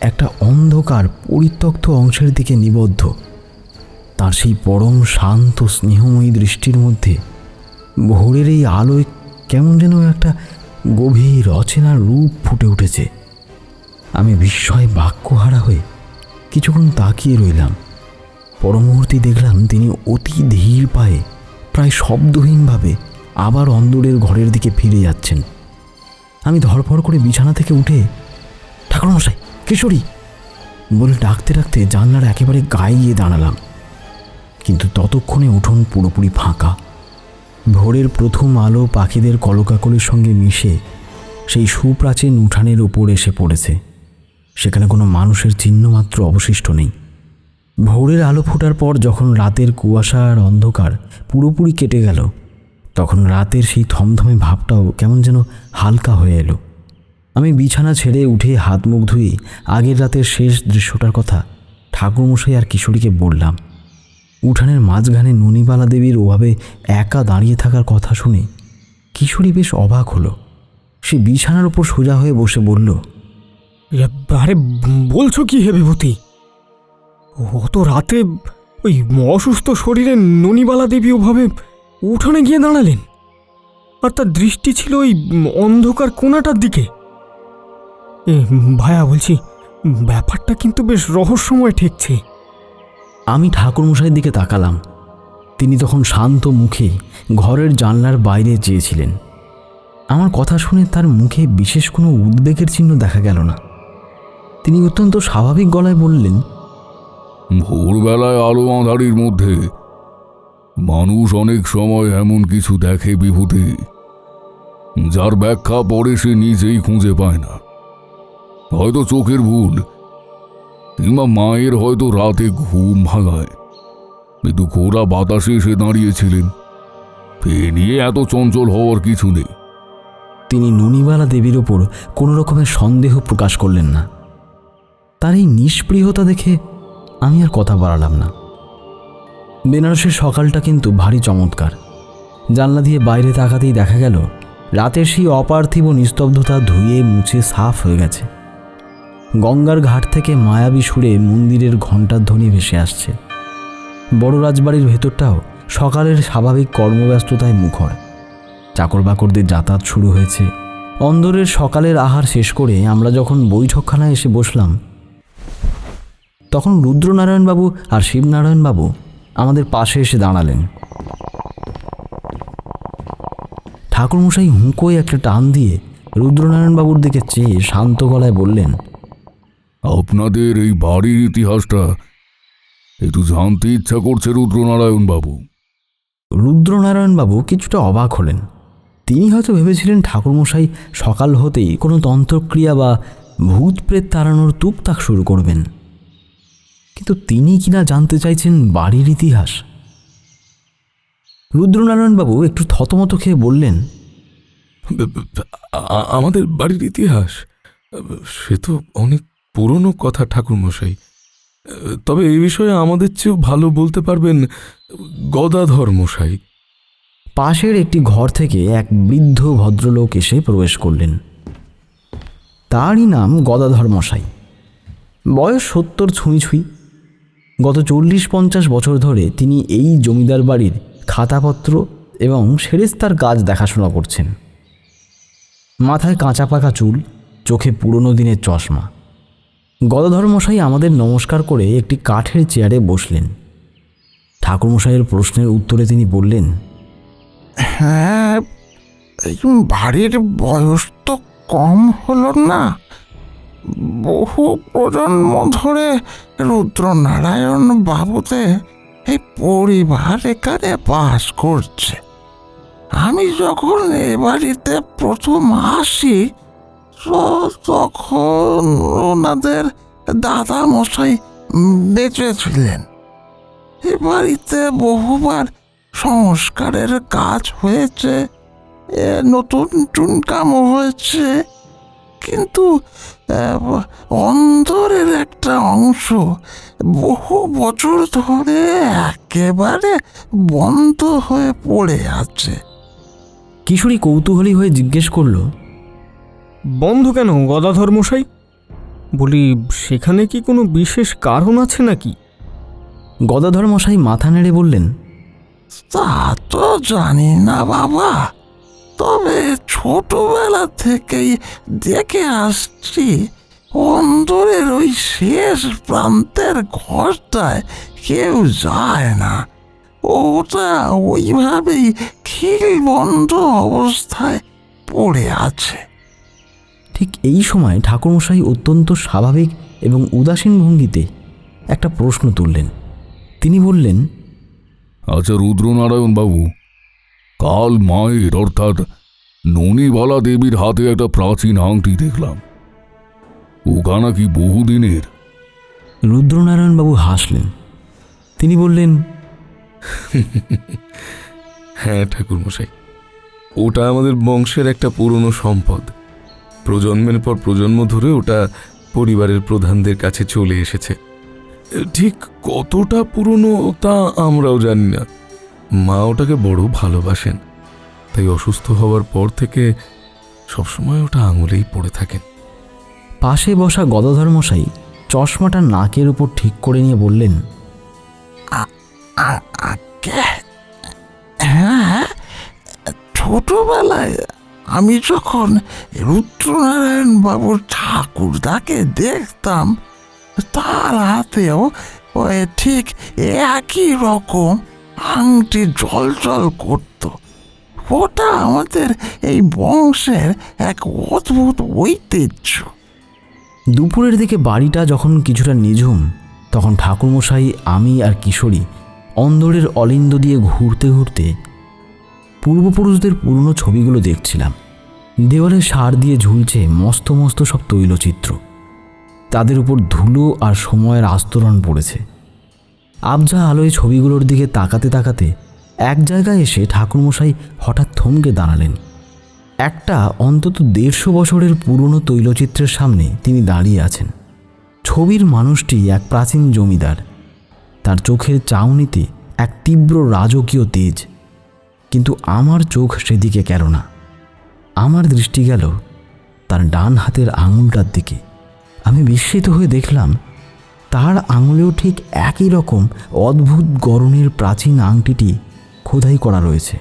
একটা অন্ধকার পরিত্যক্ত অংশের দিকে নিবদ্ধ। তার সেই পরম শান্ত স্নেহময়ী দৃষ্টির মধ্যে ভোরের এই আলোয় কেমন যেন একটা গভীর অচেনা রূপ ফুটে উঠেছে। আমি বিস্ময়ে বাক্যহারা হয়ে কিছুক্ষণ তাকিয়ে রইলাম। পরমুহূর্তে দেখলাম তিনি অতি ধীর পায়ে প্রায় শব্দহীনভাবে আবার অন্দরের ঘরের দিকে ফিরে যাচ্ছেন। আমি ধড়ফড় করে বিছানা থেকে উঠে ঠাকুরমশাই, কিশোরী বলে ডাকতে ডাকতে জানলার একেবারে গায়ে গিয়ে দাঁড়ালাম, কিন্তু ততক্ষণে উঠোন পুরোপুরি ফাঁকা। ভোরের প্রথম আলো পাখিদের কলকাকলির সঙ্গে মিশে সেই সুপ্রাচীন উঠানের ওপর এসে পড়েছে। সেখানে কোনো মানুষের চিহ্ন মাত্র অবশিষ্ট নেই। ভোরের আলো ফোটার পর যখন রাতের কুয়াশা আর অন্ধকার পুরোপুরি কেটে গেল, তখন রাতের সেই থমথমে ভাবটাও কেমন যেন হালকা হয়ে এলো। আমি বিছানা ছেড়ে উঠে হাত মুখ ধুয়ে আগের রাতের শেষ দৃশ্যটার কথা ঠাকুরমশাই আর কিশোরীকে বললাম। উঠানের মাঝখানে ননিবালা দেবীর ওভাবে একা দাঁড়িয়ে থাকার কথা শুনে কিশোরী বেশ অবাক হলো। সে বিছানার ওপর সোজা হয়ে বসে বলল, আরে বলছো কি হে বিভূতি? অত রাতে ওই অসুস্থ শরীরে ননিবালা দেবী ওভাবে উঠোনে গিয়ে দাঁড়ালেন, আর তার দৃষ্টি ছিল ওই অন্ধকার কোণাটার দিকে। ভায়া বলছি, ব্যাপারটা কিন্তু বেশ রহস্যময় ঠেকছে। আমি ঠাকুরমশাইয়ের দিকে তাকালাম। তিনি তখন শান্ত মুখে ঘরের জানলার বাইরে চেয়েছিলেন। আমার কথা শুনে তার মুখে বিশেষ কোনো উদ্বেগের চিহ্ন দেখা গেল না। তিনি অত্যন্ত স্বাভাবিক গলায় বললেন, ভোরবেলায় আলো আঁধারির মধ্যে মানুষ অনেক সময় এমন কিছু দেখে বিভূতি, যার ব্যাখ্যা পরে সে নিজেই খুঁজে পায় না। হয়তো চোখের ভুল, কিংবা মায়ের হয়তো রাতে ঘুম ভাঙায়। কিন্তু ঘোরা বাতাসে এসে দাঁড়িয়েছিলেন, এ নিয়ে এত চঞ্চল হওয়ার কিছু নেই। তিনি ননিবালা দেবীর ওপর কোনো রকমের সন্দেহ প্রকাশ করলেন না। তার এই নিষ্পৃহতা দেখে আমি আর কথা বাড়ালাম না। বেনারসের সকালটা কিন্তু ভারী চমৎকার। জানলা দিয়ে বাইরে তাকাতেই দেখা গেল রাতের সেই অপার্থিব নিস্তব্ধতা ধুয়ে মুছে সাফ হয়ে গেছে। গঙ্গার ঘাট থেকে মায়াবী সুরে মন্দিরের ঘণ্টার ধ্বনি ভেসে আসছে। বড় রাজবাড়ির ভেতরটাও সকালের স্বাভাবিক কর্মব্যস্ততায় মুখর। চাকর বাকরদের যাতায়াত শুরু হয়েছে। অন্দরের সকালের আহার শেষ করে আমরা যখন বৈঠকখানায় এসে বসলাম, তখন রুদ্রনারায়ণবাবু আর শিবনারায়ণবাবু আমাদের পাশে এসে দাঁড়ালেন। ঠাকুরমশাই হুঁকোয় একটা টান দিয়ে রুদ্রনারায়ণবাবুর দিকে চেয়ে শান্ত গলায় বললেন, আপনাদের এই বাড়ির ইতিহাসটা একটু জানতে ইচ্ছা করছে রুদ্রনারায়ণ বাবু। রুদ্রনারায়ণবাবু কিছুটা অবাক হলেন। তিনি হয়তো ভেবেছিলেন ঠাকুরমশাই সকাল হতেই কোনো তন্ত্রক্রিয়া বা ভূত প্রেত তাড়ানোর তুকতাক শুরু করবেন, কিন্তু তিনি কিনা জানতে চাইছেন বাড়ির ইতিহাস। রুদ্রনারায়ণবাবু একটু থতমত খেয়ে বললেন, আমাদের বাড়ির ইতিহাস সে তো অনেক পুরনো কথা ঠাকুরমশাই। তবে এই বিষয়ে আমাদের চেয়েও ভালো বলতে পারবেন গদাধর মশাই। পাশের একটি ঘর থেকে এক বৃদ্ধ ভদ্রলোক এসে প্রবেশ করলেন। তারই নাম গদাধর মশাই। বয়স 70 ছুঁই ছুঁই। গত 40-50 বছর ধরে তিনি এই জমিদার বাড়ির খাতাপত্র এবং সেরেস্তার কাজ দেখাশোনা করছেন। মাথায় কাঁচা পাকা চুল, চোখে পুরনো দিনের চশমা। গদাধর মশাই আমাদের নমস্কার করে একটি কাঠের চেয়ারে বসলেন। ঠাকুরমশাইয়ের প্রশ্নের উত্তরে তিনি বললেন, হ্যাঁ, এই বাড়ির বয়স তো কম হলো না। বহু প্রজন্ম ধরে রুদ্রনারায়ণ বাবুতে এই পরিবার এখানে বাস করছে। আমি যখন এ বাড়িতে প্রথম আসি তখন ওনাদের দাদা মশাই বেঁচে ছিলেন। এ বাড়িতে বহুবার সংস্কারের কাজ হয়েছে, নতুন টুনকামও হয়েছে, কিন্তু অন্তরের একটা অংশ বহু বছর ধরে একেবারে বন্ধ হয়ে পড়ে আছে। কিশোরী কৌতূহলী হয়ে জিজ্ঞেস করল, বন্ধ কেন গদাধর মশাই? বলি, সেখানে কি কোনো বিশেষ কারণ আছে নাকি? গদাধর মশাই মাথা নেড়ে বললেন, তা তো জানি না বাবা, তবে ছোটবেলা থেকেই দেখে আসছি অন্দরের ওই শেষ প্রান্তের ঘরটায় কেউ যায় না। ওটা ওইভাবেই খিল বন্ধ অবস্থায় পড়ে আছে। ঠিক এই সময় ঠাকুরমশাই অত্যন্ত স্বাভাবিক এবং উদাসীন ভঙ্গিতে একটা প্রশ্ন তুললেন। তিনি বললেন, আচ্ছা রুদ্রনারায়ণ বাবু, কাল মায়ের অর্থাৎ ননিবালা দেবীর হাতে একটা প্রাচীন আংটি দেখলাম, ওখানা কি বহুদিনের? রুদ্রনারায়ণবাবু হাসলেন। তিনি বললেন, হ্যাঁ ঠাকুরমশাই, ওটা আমাদের বংশের একটা পুরনো সম্পদ। প্রজন্মের পর প্রজন্ম ধরে ওটা পরিবারের প্রধানদের কাছে চলে এসেছে। ঠিক কতটা পুরনো তা আমরাও জানি না। মা ওটাকে বড় ভালোবাসেন, তাই অসুস্থ হওয়ার পর থেকে সবসময় ওটা আঙুলেই পড়ে থাকেন। পাশে বসা গদাধর মশাই চশমাটা নাকের উপর ঠিক করে নিয়ে বললেন, হ্যাঁ, ছোটবেলায় আমি যখন রুদ্রনারায়ণ বাবুর ঠাকুরদাকে দেখতাম, তার হাতেও ওই ঠিক একই রকম আংটি জল করত। ওটা আমাদের এই বংশের এক অদ্ভুত ঐতিহ্য। দুপুরের দিকে বাড়িটা যখন কিছুটা নিঝুম, তখন ঠাকুরমশাই, আমি আর কিশোরী অন্দরের অলিন্দ দিয়ে ঘুরতে ঘুরতে পূর্বপুরুষদের পুরনো ছবিগুলো দেখছিলাম। দেওয়ালে সার দিয়ে ঝুলছে মস্ত মস্ত সব তৈলচিত্র, তাদের উপর ধুলো আর সময়ের আস্তরণ পড়েছে। আবঝা আলোয় ছবিগুলোর দিকে তাকাতে তাকাতে এক জায়গায় এসে ঠাকুরমশাই হঠাৎ থমকে দাঁড়ালেন। একটা অন্তত 150 বছরের পুরনো তৈলচিত্রের সামনে তিনি দাঁড়িয়ে আছেন। ছবির মানুষটি এক প্রাচীন জমিদার, তার চোখের চাউনিতে এক তীব্র রাজকীয় তেজ। কিন্তু আমার চোখ সেদিকে গেল না। আমার দৃষ্টি গেল তার ডান হাতের আঙুলটার দিকে। আমি বিস্মিত হয়ে দেখলাম তার আঙুলেও ঠিক একই রকম অদ্ভুত গড়নের প্রাচীন আংটিটি খোদাই করা রয়েছে।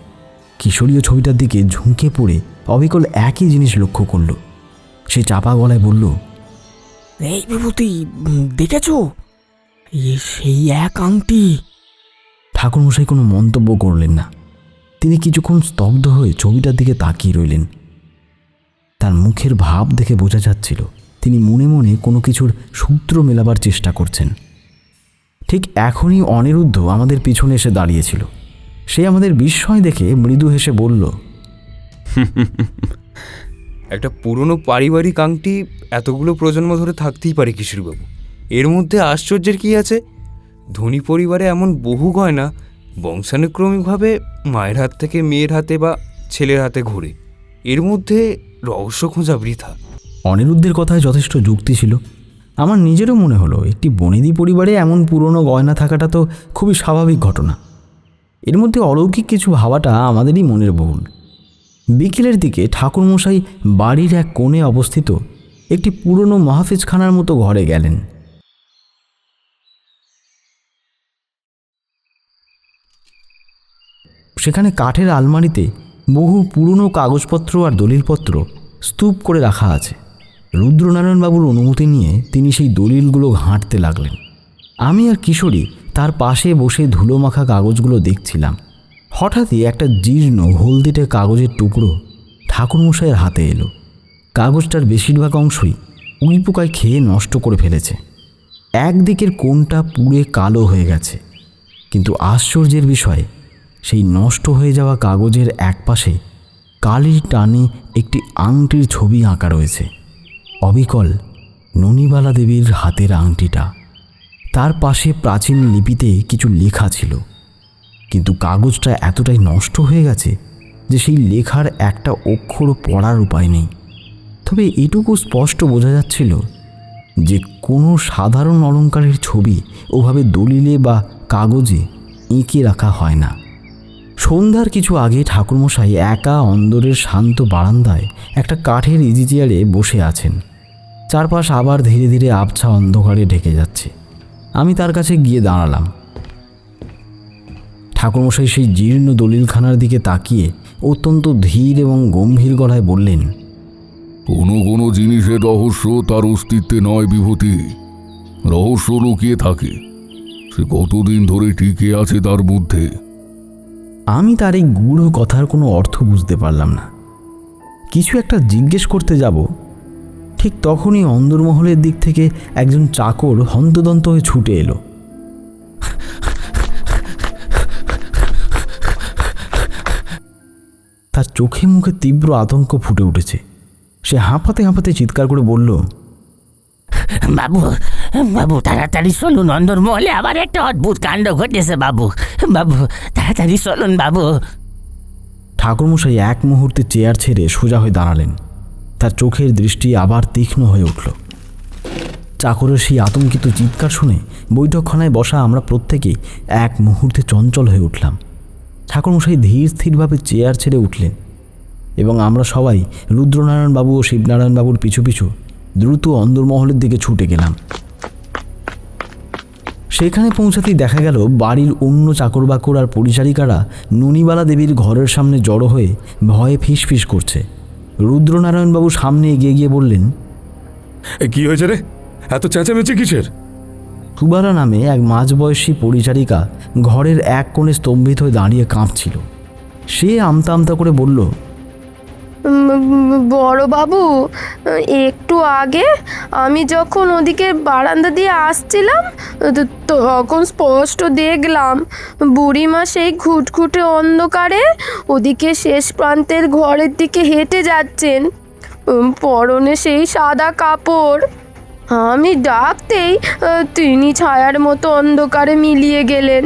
কিশোরীয় ছবিটার দিকে ঝুঁকে পড়ে অবিকল একই জিনিস লক্ষ্য করল। সে চাপা গলায় বলল, এই বিভূতি, দেখেছো? সেই এক আংটি। ঠাকুরমশাই কোনো মন্তব্য করলেন না। তিনি কিছুক্ষণ স্তব্ধ হয়ে ছবিটার দিকে তাকিয়ে রইলেন। তার মুখের ভাব দেখে বোঝা যাচ্ছিল তিনি মনে মনে কোনো কিছুর সূত্র মেলাবার চেষ্টা করছেন। ঠিক এখনই অনিরুদ্ধ আমাদের পিছনে এসে দাঁড়িয়েছিল। সে আমাদের বিস্ময় দেখে মৃদু হেসে বলল, একটা পুরনো পারিবারিক আংটি এতগুলো প্রজন্ম ধরে থাকতেই পারে কিশোরবাবু। এর মধ্যে আশ্চর্যের কি আছে? ধনী পরিবারে এমন বহু গয়না বংশানুক্রমিকভাবে মায়ের হাত থেকে মেয়ের হাতে বা ছেলের হাতে ঘোরে। এর মধ্যে রহস্য খোঁজা বৃথা। অনিরুদ্ধের কথায় যথেষ্ট যুক্তি ছিল। আমার নিজেরও মনে হলো একটি বনেদি পরিবারে এমন পুরনো গয়না থাকাটা তো খুবই স্বাভাবিক ঘটনা। এর মধ্যে অলৌকিক কিছু ভাবাটা আমাদেরই মনের বহুল। বিকেলের দিকে ঠাকুরমশাই বাড়ির এক কোণে অবস্থিত একটি পুরনো মাহফিজখানার মতো ঘরে গেলেন। সেখানে কাঠের আলমারিতে বহু পুরনো কাগজপত্র আর দলিলপত্র স্তূপ করে রাখা আছে। রুদ্রনারায়ণবাবুর অনুমতি নিয়ে তিনি সেই দলিলগুলো ঘাঁটতে লাগলেন। আমি আর কিশোরী তার পাশে বসে ধুলোমাখা কাগজগুলো দেখছিলাম। হঠাৎই একটা জীর্ণ হলদেটে কাগজের টুকরো ঠাকুরমশাইয়ের হাতে এলো। কাগজটার বেশিরভাগ অংশই উইপোকায় খেয়ে নষ্ট করে ফেলেছে। একদিকের কোণটা পুড়ে কালো হয়ে গেছে, কিন্তু আশ্চর্যের বিষয় সেই নষ্ট হয়ে যাওয়া কাগজের একপাশে কালির টানে একটি আংটির ছবি আঁকা রয়েছে। অবিকল ননিবালা দেবীর হাতের আংটিটা। তার পাশে প্রাচীন লিপিতে কিছু লেখা ছিল, কিন্তু কাগজটা এতটাই নষ্ট হয়ে গেছে যে সেই লেখার একটা অক্ষরও পড়ার উপায় নেই। তবে এটুকু স্পষ্ট বোঝা যাচ্ছিল যে কোনো সাধারণ অলংকারের ছবি ওভাবে দলিলে বা কাগজে এঁকে রাখা হয় না। সন্ধ্যার কিছু আগে ঠাকুরমশাই একা অন্দরের শান্ত বারান্দায় একটা কাঠের ইজি চেয়ারে বসে আছেন। চারপাশ আবার ধীরে ধীরে আবছা অন্ধকারে ঢেকে যাচ্ছে। আমি তার কাছে গিয়ে দাঁড়ালাম। ঠাকুরমশাই সেই জীর্ণ দলিলখানার দিকে তাকিয়ে অত্যন্ত ধীর এবং গম্ভীর গলায় বললেন, কোনো কোনো জিনিসের রহস্য তার অস্তিত্বে নয় বিভূতি, রহস্য লুকিয়ে থাকে। সে কতদিন ধরে টিকে আছে তার মধ্যে। আমি তার এই গূঢ় কথার কোনো অর্থ বুঝতে পারলাম না। কিছু একটা জিজ্ঞেস করতে যাব, ঠিক তখনই অন্দরমহলের দিক থেকে একজন চাকর হন্তদন্ত হয়ে ছুটে এলো। তার চোখে মুখে তীব্র আতঙ্ক ফুটে উঠেছে। সে হাঁপাতে হাঁপাতে চিৎকার করে বলল, বাবু, বাবু তাড়াতাড়ি চলুন, অন্দরমহলে আবার একটা অদ্ভুত কাণ্ড ঘটেছে বাবু। বাবু তাড়াতাড়ি চলুন বাবু। ঠাকুরমশাই এক মুহূর্তে চেয়ার ছেড়ে সোজা হয়ে দাঁড়ালেন। তার চোখের দৃষ্টি আবার তীক্ষ্ণ হয়ে উঠল। চাকরের সেই আতঙ্কিত চিৎকার শুনে বৈঠকখানায় বসা আমরা প্রত্যেকেই এক মুহূর্তে চঞ্চল হয়ে উঠলাম। ঠাকুরমশাই ধীর স্থিরভাবে চেয়ার ছেড়ে উঠলেন এবং আমরা সবাই রুদ্রনারায়ণবাবু ও শিবনারায়ণবাবুর পিছু পিছু দ্রুত অন্দরমহলের দিকে ছুটে গেলাম। সেখানে পৌঁছাতেই দেখা গেল বাড়ির অন্য চাকরবাকর আর পরিচারিকারা ননিবালা দেবীর ঘরের সামনে জড়ো হয়ে ভয়ে ফিসফিস করছে। রুদ্রনারায়ণবাবু সামনে এগিয়ে গিয়ে বললেন, কি হয়েছে রে, এত চেঁচামেচি কিসের? সুবালা নামে এক মাঝবয়সী পরিচারিকা ঘরের এক কোণে স্তম্ভিত হয়ে দাঁড়িয়ে কাঁপছিল। সে আমতা আমতা করে বলল, বড় বাবু, একটু আগে আমি যখন ওদিকে বারান্দা দিয়ে আসছিলাম তখন স্পষ্ট দেখলাম বুড়িমা সেই ঘুটঘুটে অন্ধকারে ওদিকে শেষ প্রান্তের ঘরের দিকে হেঁটে যাচ্ছেন, পরনে সেই সাদা কাপড়। আমি ডাকতেই তিনি ছায়ার মতো অন্ধকারে মিলিয়ে গেলেন,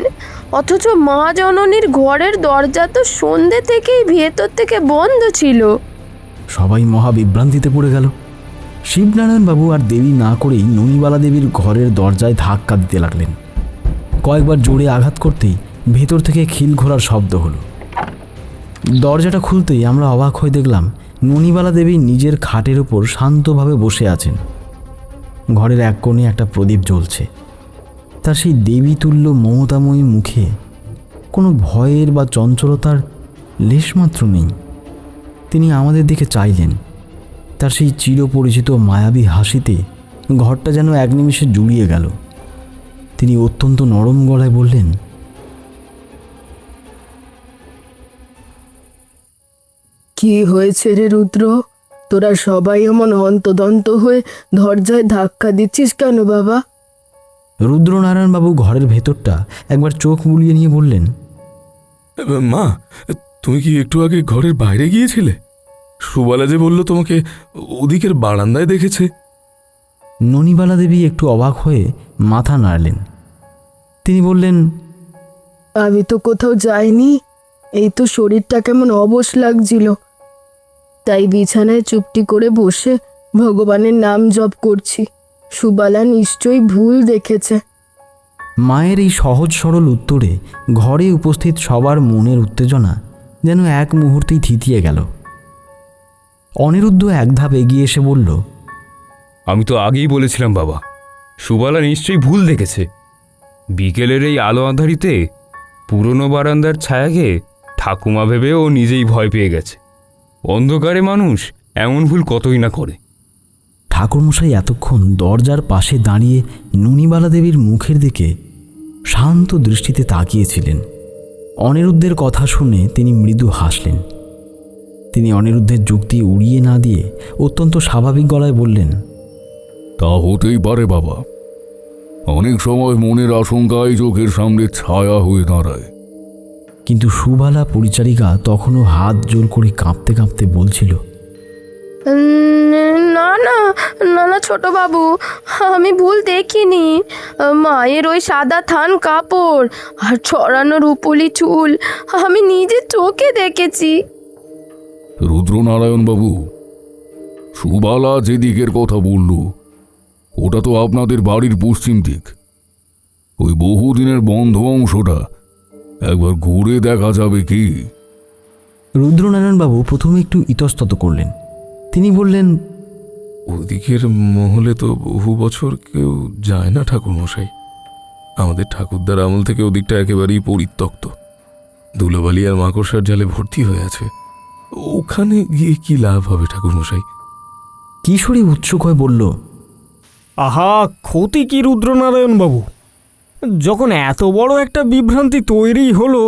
অথচ মা জননীর ঘরের দরজা তো সন্ধ্যে থেকেই ভেতর থেকে বন্ধ ছিল। সবাই মহাবিভ্রান্তিতে পড়ে গেল। শিবনারায়ণবাবু আর দেরি না করেই ননিবালা দেবীর ঘরের দরজায় ধাক্কা দিতে লাগলেন। কয়েকবার জোরে আঘাত করতেই ভেতর থেকে খিল ঘোরার শব্দ হলো। দরজাটা খুলতেই আমরা অবাক হয়ে দেখলাম ননিবালা দেবী নিজের খাটের ওপর শান্তভাবে বসে আছেন। ঘরের এক কোণে একটা প্রদীপ জ্বলছে। তার সেই দেবীতুল্য মমতাময়ী মুখে কোনো ভয়ের বা চঞ্চলতার লেশমাত্র নেই। তিনি আমাদের দিকে চাইলেন। তার সেই চিরপরিচিত মায়াবী হাসিতে ঘরটা যেন এক নিমিষে জুড়িয়ে গেল। তিনি অত্যন্ত নরম গলায় বললেন, কি হয়েছে রে রুদ্র, তোরা সবাই এমন হন্তদন্ত হয়ে দরজায় ধাক্কা দিচ্ছিস কেন বাবা? রুদ্রনারায়ণবাবু ঘরের ভেতরটা একবার চোখ বুলিয়ে নিয়ে বললেন, মা, তুমি কি একটু আগে ঘরের বাইরে গিয়েছিলে? সুবালা যে বলল তোমাকে ওদিকের বারান্দায় দেখেছে। ননিবালা দেবী একটু অবাক হয়ে মাথা নাড়লেন। তিনি বললেন, আমি তো কোথাও যাইনি, এই তো শরীরটা কেমন অবশ লাগছিল, তাই বিছানায় চুপটি করে বসে ভগবানের নাম জপ করছি। সুবালা নিশ্চয়ই ভুল দেখেছে। মায়ের এই সহজ সরল উত্তরে ঘরে উপস্থিত সবার মনের উত্তেজনা যেন এক মুহূর্তেই থিতিয়ে গেল। অনিরুদ্ধ এক ধাপ এগিয়ে এসে বলল, আমি তো আগেই বলেছিলাম বাবা, সুবালা নিশ্চয়ই ভুল দেখেছে। বিকেলের এই আলো আঁধারিতে পুরনো বারান্দার ছায়াকে ঠাকুমা ভেবে ও নিজেই ভয় পেয়ে গেছে। অন্ধকারে মানুষ এমন ভুল কতই না করে। ঠাকুরমশাই এতক্ষণ দরজার পাশে দাঁড়িয়ে ননিবালা দেবীর মুখের দিকে শান্ত দৃষ্টিতে তাকিয়েছিলেন। অনিরুদ্ধের কথা শুনে তিনি মৃদু হাসলেন। তিনি অনিরুদ্ধের যুক্তি উড়িয়ে না দিয়ে অত্যন্ত স্বাভাবিক গলায় বললেন, তা হতেই পারে বাবা, অনেক সময় মনের আশঙ্কায় চোখের সামনে ছায়া হয়ে দাঁড়ায়। কিন্তু সুবালা পরিচারিকা তখনও হাত জোর করে কাঁপতে কাঁপতে বলছিল, না না না না ছোট বাবু, আমি ভুল দেখিনি। মায়ের ওই সাদা থান কাপড় আর ছড়ানো রূপলি চুল আমি নিজে চোখে দেখেছি। রুদ্রনারায়ণবাবু, সুবালা যে দিকের কথা বলল ওটা তো আপনাদের বাড়ির পশ্চিম দিক। ওই বহুদিনের বন্ধ অংশটা একবার ঘুরে দেখা যাবে কি? রুদ্রনারায়ণবাবু প্রথমে একটু ইতস্তত করলেন। তিনি বললেন, ওদিকের মহলে তো বহু বছর কেউ যায় না ঠাকুরমশাই। আমাদের ঠাকুরদার আমল থেকে ওদিকটা একেবারেই পরিত্যক্ত, ধুলোবালি আর মাকড়সার জালে ভর্তি হয়ে আছে। ওখানে গিয়ে কি লাভ হবে ঠাকুরমশাই? কিশোরী উৎসুক হয়ে বলল, আহা, ক্ষতি কি রুদ্রনারায়ণবাবু? যখন এত বড় একটা বিভ্রান্তি তৈরি হলো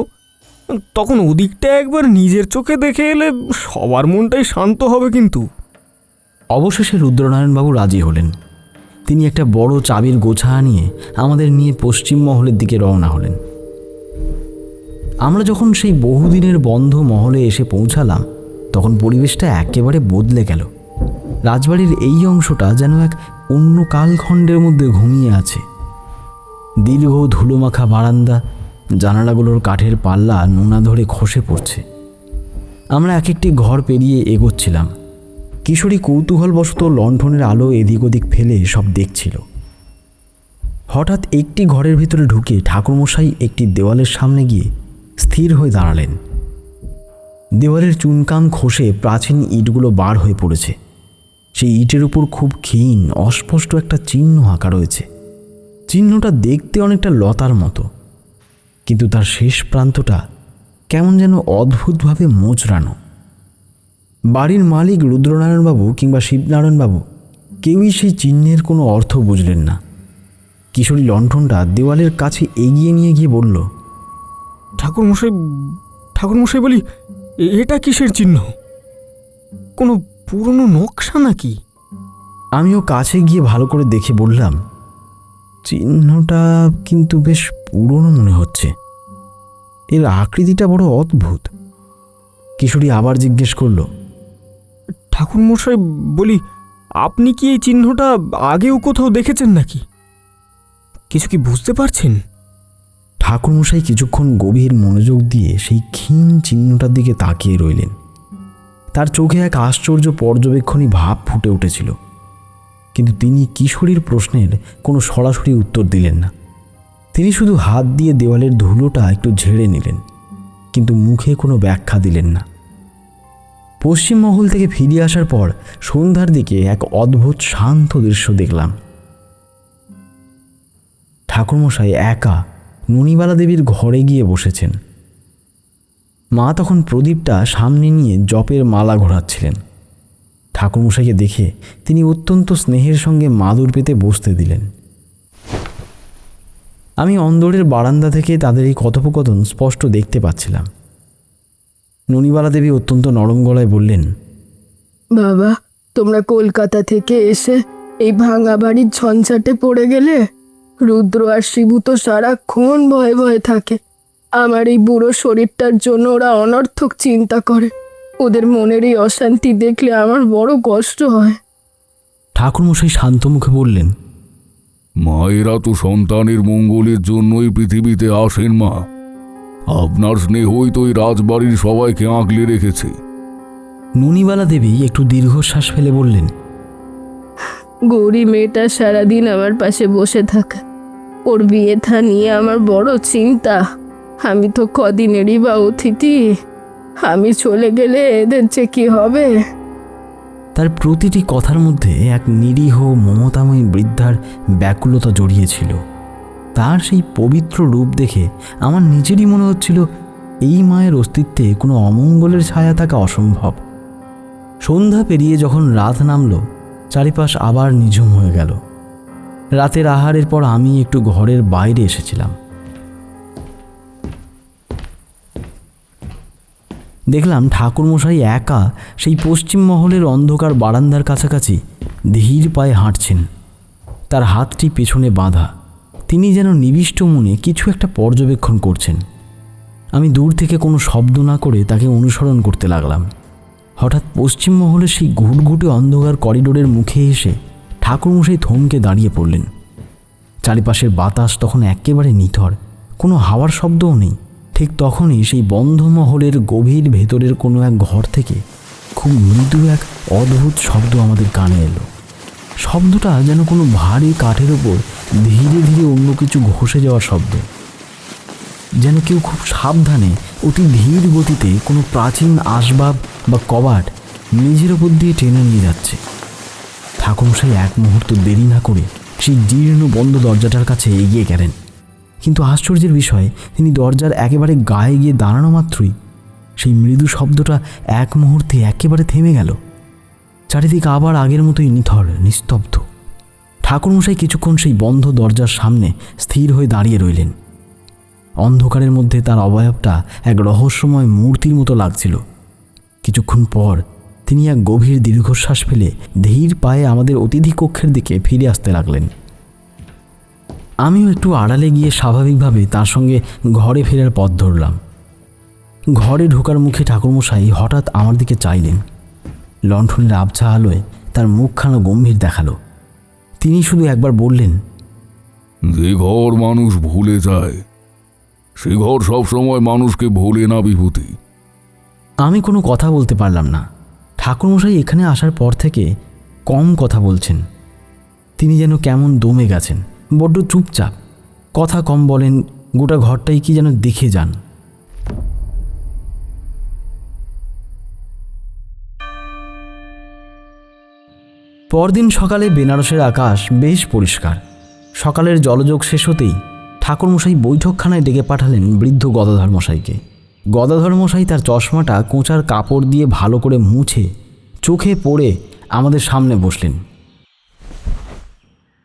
তখন ওদিকটা একবার নিজের চোখে দেখে এলে সবার মনটাই শান্ত হবে। কিন্তু অবশেষে রুদ্রনারায়ণবাবু রাজি হলেন। তিনি একটা বড় চাবির গোছা নিয়ে আমাদের নিয়ে পশ্চিম মহলের দিকে রওনা হলেন। আমরা যখন সেই বহুদিনের বন্ধ মহলে এসে পৌঁছালাম তখন পরিবেশটা একেবারে বদলে গেল। রাজবাড়ির এই অংশটা যেন এক অন্য কালখণ্ডের মধ্যে ঘুমিয়ে আছে। দীর্ঘ ধুলোমাখা বারান্দা, জানালাগুলোর কাঠের পাল্লা নোনা ধরে খসে পড়ছে। আমরা এক একটি ঘর পেরিয়ে এগোচ্ছিলাম। কিশোরী কৌতূহলবশত লণ্ঠনের আলো এদিক ওদিক ফেলে সব দেখছিল। হঠাৎ একটি ঘরের ভিতরে ঢুকে ঠাকুরমশাই একটি দেওয়ালের সামনে গিয়ে স্থির হয়ে দাঁড়ালেন। দেওয়ালের চুনকাম খসে প্রাচীন ইটগুলো বার হয়ে পড়েছে। সেই ইটের উপর খুব ক্ষীণ অস্পষ্ট একটা চিহ্ন আঁকা রয়েছে। চিহ্নটা দেখতে অনেকটা লতার মতো, কিন্তু তার শেষ প্রান্তটা কেমন যেন অদ্ভুতভাবে মোচড়ানো। বাড়ির মালিক রুদ্রনারায়ণবাবু কিংবা শিবনারায়ণবাবু কেউই সেই চিহ্নের কোনো অর্থ বুঝলেন না। কিশোরী লণ্ঠনটা দেওয়ালের কাছে এগিয়ে নিয়ে গিয়ে বলল, ঠাকুরমশাই বলি, এটা কিসের চিহ্ন? কোনো পুরনো নকশা নাকি? আমিও কাছে গিয়ে ভালো করে দেখে বললাম, চিহ্নটা কিন্তু বেশ পুরনো মনে হচ্ছে। এর আকৃতিটা বড় অদ্ভুত। কিশোরী আবার জিজ্ঞেস করল, ঠাকুরমশাই বলি, আপনি কি এই চিহ্নটা আগেও কোথাও দেখেছেন নাকি? কিছু কি বুঝতে পারছেন? ঠাকুরমশাই কিছুক্ষণ গভীর মনোযোগ দিয়ে সেই ক্ষীণ চিহ্নটার দিকে তাকিয়ে রইলেন। তার চোখে এক আশ্চর্য পর্যবেক্ষণী ভাব ফুটে উঠেছিল, কিন্তু তিনি কিশোরীর প্রশ্নের কোনো সরাসরি উত্তর দিলেন না। তিনি শুধু হাত দিয়ে দেওয়ালের ধুলোটা একটু ঝেড়ে নিলেন, কিন্তু মুখে কোনো ব্যাখ্যা দিলেন না। পশ্চিম মহল থেকে ফিরে আসার পর সন্ধ্যার দিকে এক অদ্ভুত শান্ত দৃশ্য দেখলাম। ঠাকুরমশাই একা ননিবালা দেবীর ঘরে গিয়ে বসেছেন। মা তখন প্রদীপটা সামনে নিয়ে জপের মালা ঘোরাচ্ছিলেন। ঠাকুরমশাইকে দেখে তিনি অত্যন্ত স্নেহের সঙ্গে মাদুর পেতে বসতে দিলেন। আমি অন্দরের বারান্দা থেকে তাদের এই কথোপকথন স্পষ্ট দেখতে পাচ্ছিলাম। ননিবালা দেবী অত্যন্ত নরম গলায় বললেন, বাবা, তোমরা কলকাতা থেকে এসে এই ভাঙা বাড়ির ঝঞ্ঝাটে পড়ে গেলে। রুদ্র আর শিবু তো সারাক্ষণ ভয়ে ভয়ে থাকে। আমার এই বুড়ো শরীরটার জন্য ওরা অনর্থক চিন্তা করে। ওদের মনের এই অশান্তি দেখলে আমার বড় কষ্ট হয়। ঠাকুরমশাই শান্ত মুখে বললেন, মায়েরা তো সন্তানের মঙ্গলের জন্যই পৃথিবীতে আসেন মা। আপনার স্নেহই তো এই রাজবাড়ির সবাইকে আঁকলে রেখেছে। ননিবালা দেবী একটু দীর্ঘশ্বাস ফেলে বললেন, গৌরী মেয়েটা সারাদিন আমার পাশে বসে থাকে। ওর বিয়ে থা নিয়ে আমার বড় চিন্তা। আমি তো কদিনেরই বা অতিথি। আমি চলে গেলে এদের যে কি হবে। তার প্রতিটি কথার মধ্যে এক নিরীহ মমতাময়ী বৃদ্ধার ব্যাকুলতা জড়িয়েছিল। তার সেই পবিত্র রূপ দেখে আমার নিজেরই মনে হচ্ছিল এই মায়ের অস্তিত্বে কোনো অমঙ্গলের ছায়া থাকা অসম্ভব। সন্ধ্যা পেরিয়ে যখন রাত নামল, চারিপাশ আবার নিঝুম হয়ে গেল। রাতের আহারের পর আমি একটু ঘরের বাইরে এসেছিলাম। দেখলাম ঠাকুরমশাই একা সেই পশ্চিম মহলের অন্ধকার বারান্দার কাছাকাছি ধীর পায়ে হাঁটছেন। তার হাতটি পেছনে বাঁধা। তিনি যেন নিবিষ্ট মনে কিছু একটা পর্যবেক্ষণ করছেন। আমি দূর থেকে কোনো শব্দ না করে তাকে অনুসরণ করতে লাগলাম। হঠাৎ পশ্চিম মহলের সেই ঘুটঘুটে অন্ধকার করিডোরের মুখে এসে ঠাকুরমশাই থমকে দাঁড়িয়ে পড়লেন। চারিপাশের বাতাস তখন একেবারে নিথর, কোনো হাওয়ার শব্দও নেই। ঠিক তখনই সেই বন্ধ মহলের গভীর ভেতরের কোনো এক ঘর থেকে খুব মৃদু এক অদ্ভুত শব্দ আমাদের কানে এলো। শব্দটা যেন কোনো ভারী কাঠের ওপর ধীরে ধীরে অন্য কিছু ঘষে যাওয়ার শব্দ। যেন কেউ খুব সাবধানে অতি ধীর গতিতে কোনো প্রাচীন আসবাব বা কবাট নিজের ওপর দিয়ে টেনে নিয়ে যাচ্ছে। ঠাকুরমশাই এক মুহূর্ত দেরি না করে সেই জীর্ণ বন্ধ দরজাটার কাছে এগিয়ে গেলেন। কিন্তু আশ্চর্যের বিষয়, তিনি দরজার একেবারে গায়ে গিয়ে দাঁড়ানো মাত্রই সেই মৃদু শব্দটা এক মুহূর্তে একেবারে থেমে গেল। চারিদিক আবার আগের মতোই নিথর, নিস্তব্ধ। ঠাকুরমশাই কিছুক্ষণ সেই বন্ধ দরজার সামনে স্থির হয়ে দাঁড়িয়ে রইলেন। অন্ধকারের মধ্যে তার অবয়বটা এক রহস্যময় মূর্তির মতো লাগছিল। কিছুক্ষণ পর তিনি এক গভীর দীর্ঘশ্বাস ফেলে ধীর পায়ে আমাদের অতিথি কক্ষের দিকে ফিরে আসতে লাগলেন। আমিও একটু আড়ালে গিয়ে স্বাভাবিকভাবে তার সঙ্গে ঘরে ফেরার পথ ধরলাম। ঘরে ঢোকার মুখে ঠাকুরমশাই হঠাৎ আমার দিকে চাইলেন। লণ্ঠনের আবছা আলোয় তার মুখখানা গম্ভীর দেখালো। তিনি শুধু একবার বললেন, যে ঘর মানুষ ভুলে যায় সে ঘর সবসময় মানুষকে ভোলে না বিভূতি। আমি কোনো কথা বলতে পারলাম না। ঠাকুরমশাই এখানে আসার পর থেকে কম কথা বলছেন। তিনি যেন কেমন দমে গেছেন, বড্ড চুপচাপ, কথা কম বলেন, গোটা ঘরটাই কি যেন দেখে যান। পরদিন সকালে বেনারসের আকাশ বেশ পরিষ্কার। সকালের জলযোগ শেষ হতেই ঠাকুরমশাই বৈঠকখানায় ডেকে পাঠালেন বৃদ্ধ গদাধর মশাইকে। গদাধর মশাই তার চশমাটা কোঁচার কাপড় দিয়ে ভালো করে মুছে চোখে পড়ে আমাদের সামনে বসলেন।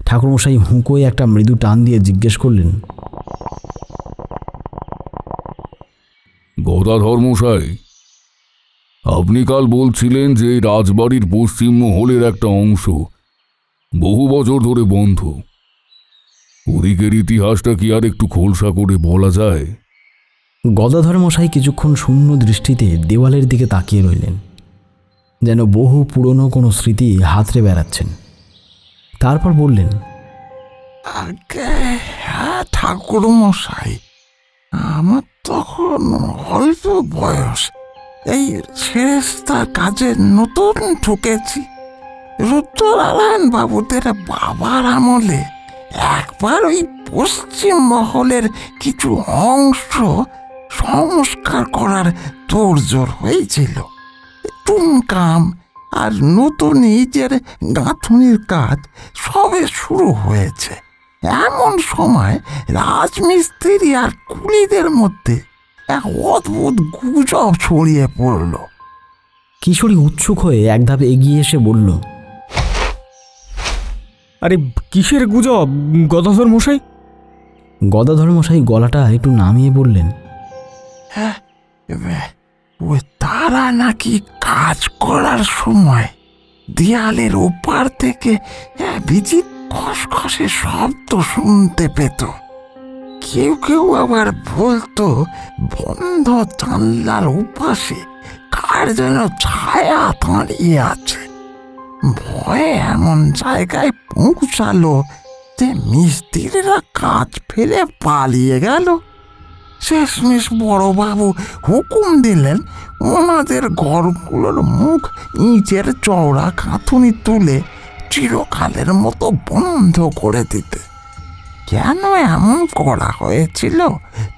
ঠাকুরমশাই হুঁকোয় একটা মৃদু টান দিয়ে জিজ্ঞেস করলেন, গদাধর মশাই, আপনি কাল বলছিলেন যে এই রাজবাড়ির পশ্চিম মহলের একটা অংশ বহু বছর ধরে বন্ধ। ওদিকের ইতিহাসটা কি আর একটু খোলসা করে বলা যায়? গদাধর মশাই কিছুক্ষণ শূন্য দৃষ্টিতে দেওয়ালের দিকে তাকিয়ে রইলেন, যেন বহু পুরনো কোনো স্মৃতি হাতড়ে বেড়াচ্ছেন। তারপর বললেন, আগে হ্যাঁ ঠাকুর মশাই, আমার তখন অল্প বয়স, এই শেরেস্তার কাজে নতুন ঢুকেছি। রুদ্রনারায়ণ বাবুদের বাবার আমলে একবার ওই পশ্চিম মহলের কিছু অংশ সংস্কার করার তোড়জোড় হয়েছিল। টুনকাম আর নতুন ইটের গাঁথুনির কাজ সবে শুরু হয়েছে। এমন সময় রাজমিস্ত্রি আর কুলিদের মধ্যে এক অদ্ভুত গুজব ছড়িয়ে পড়ল। কিশোরী উৎসুক হয়ে এক ধাপ এগিয়ে এসে বলল, আরে কিসের গুজব গদাধর মশাই? গদাধর মশাই গলাটা একটু নামিয়ে বললেন, হ্যাঁ, ওই তারা নাকি কাজ করার সময় দেয়ালের ওপার থেকে বিচিত্র খসখসে শব্দ শুনতে পেত। কেউ কেউ আবার বলতো বন্ধ জানলার উপাসে কার যেন ছায়া দাঁড়িয়ে আছে। ভয়ে এমন জায়গায় পৌঁছালো যে মিস্ত্রিরা কাজ ফেলে পালিয়ে গেল। শেষমেশ বড়বাবু হুকুম দিলেন ওনাদের ঘরগুলোর মুখ ইটের চওড়া কাঁথুনি তুলে চিরকালের মতো বন্ধ করে দিতে। কেন এমন করা হয়েছিল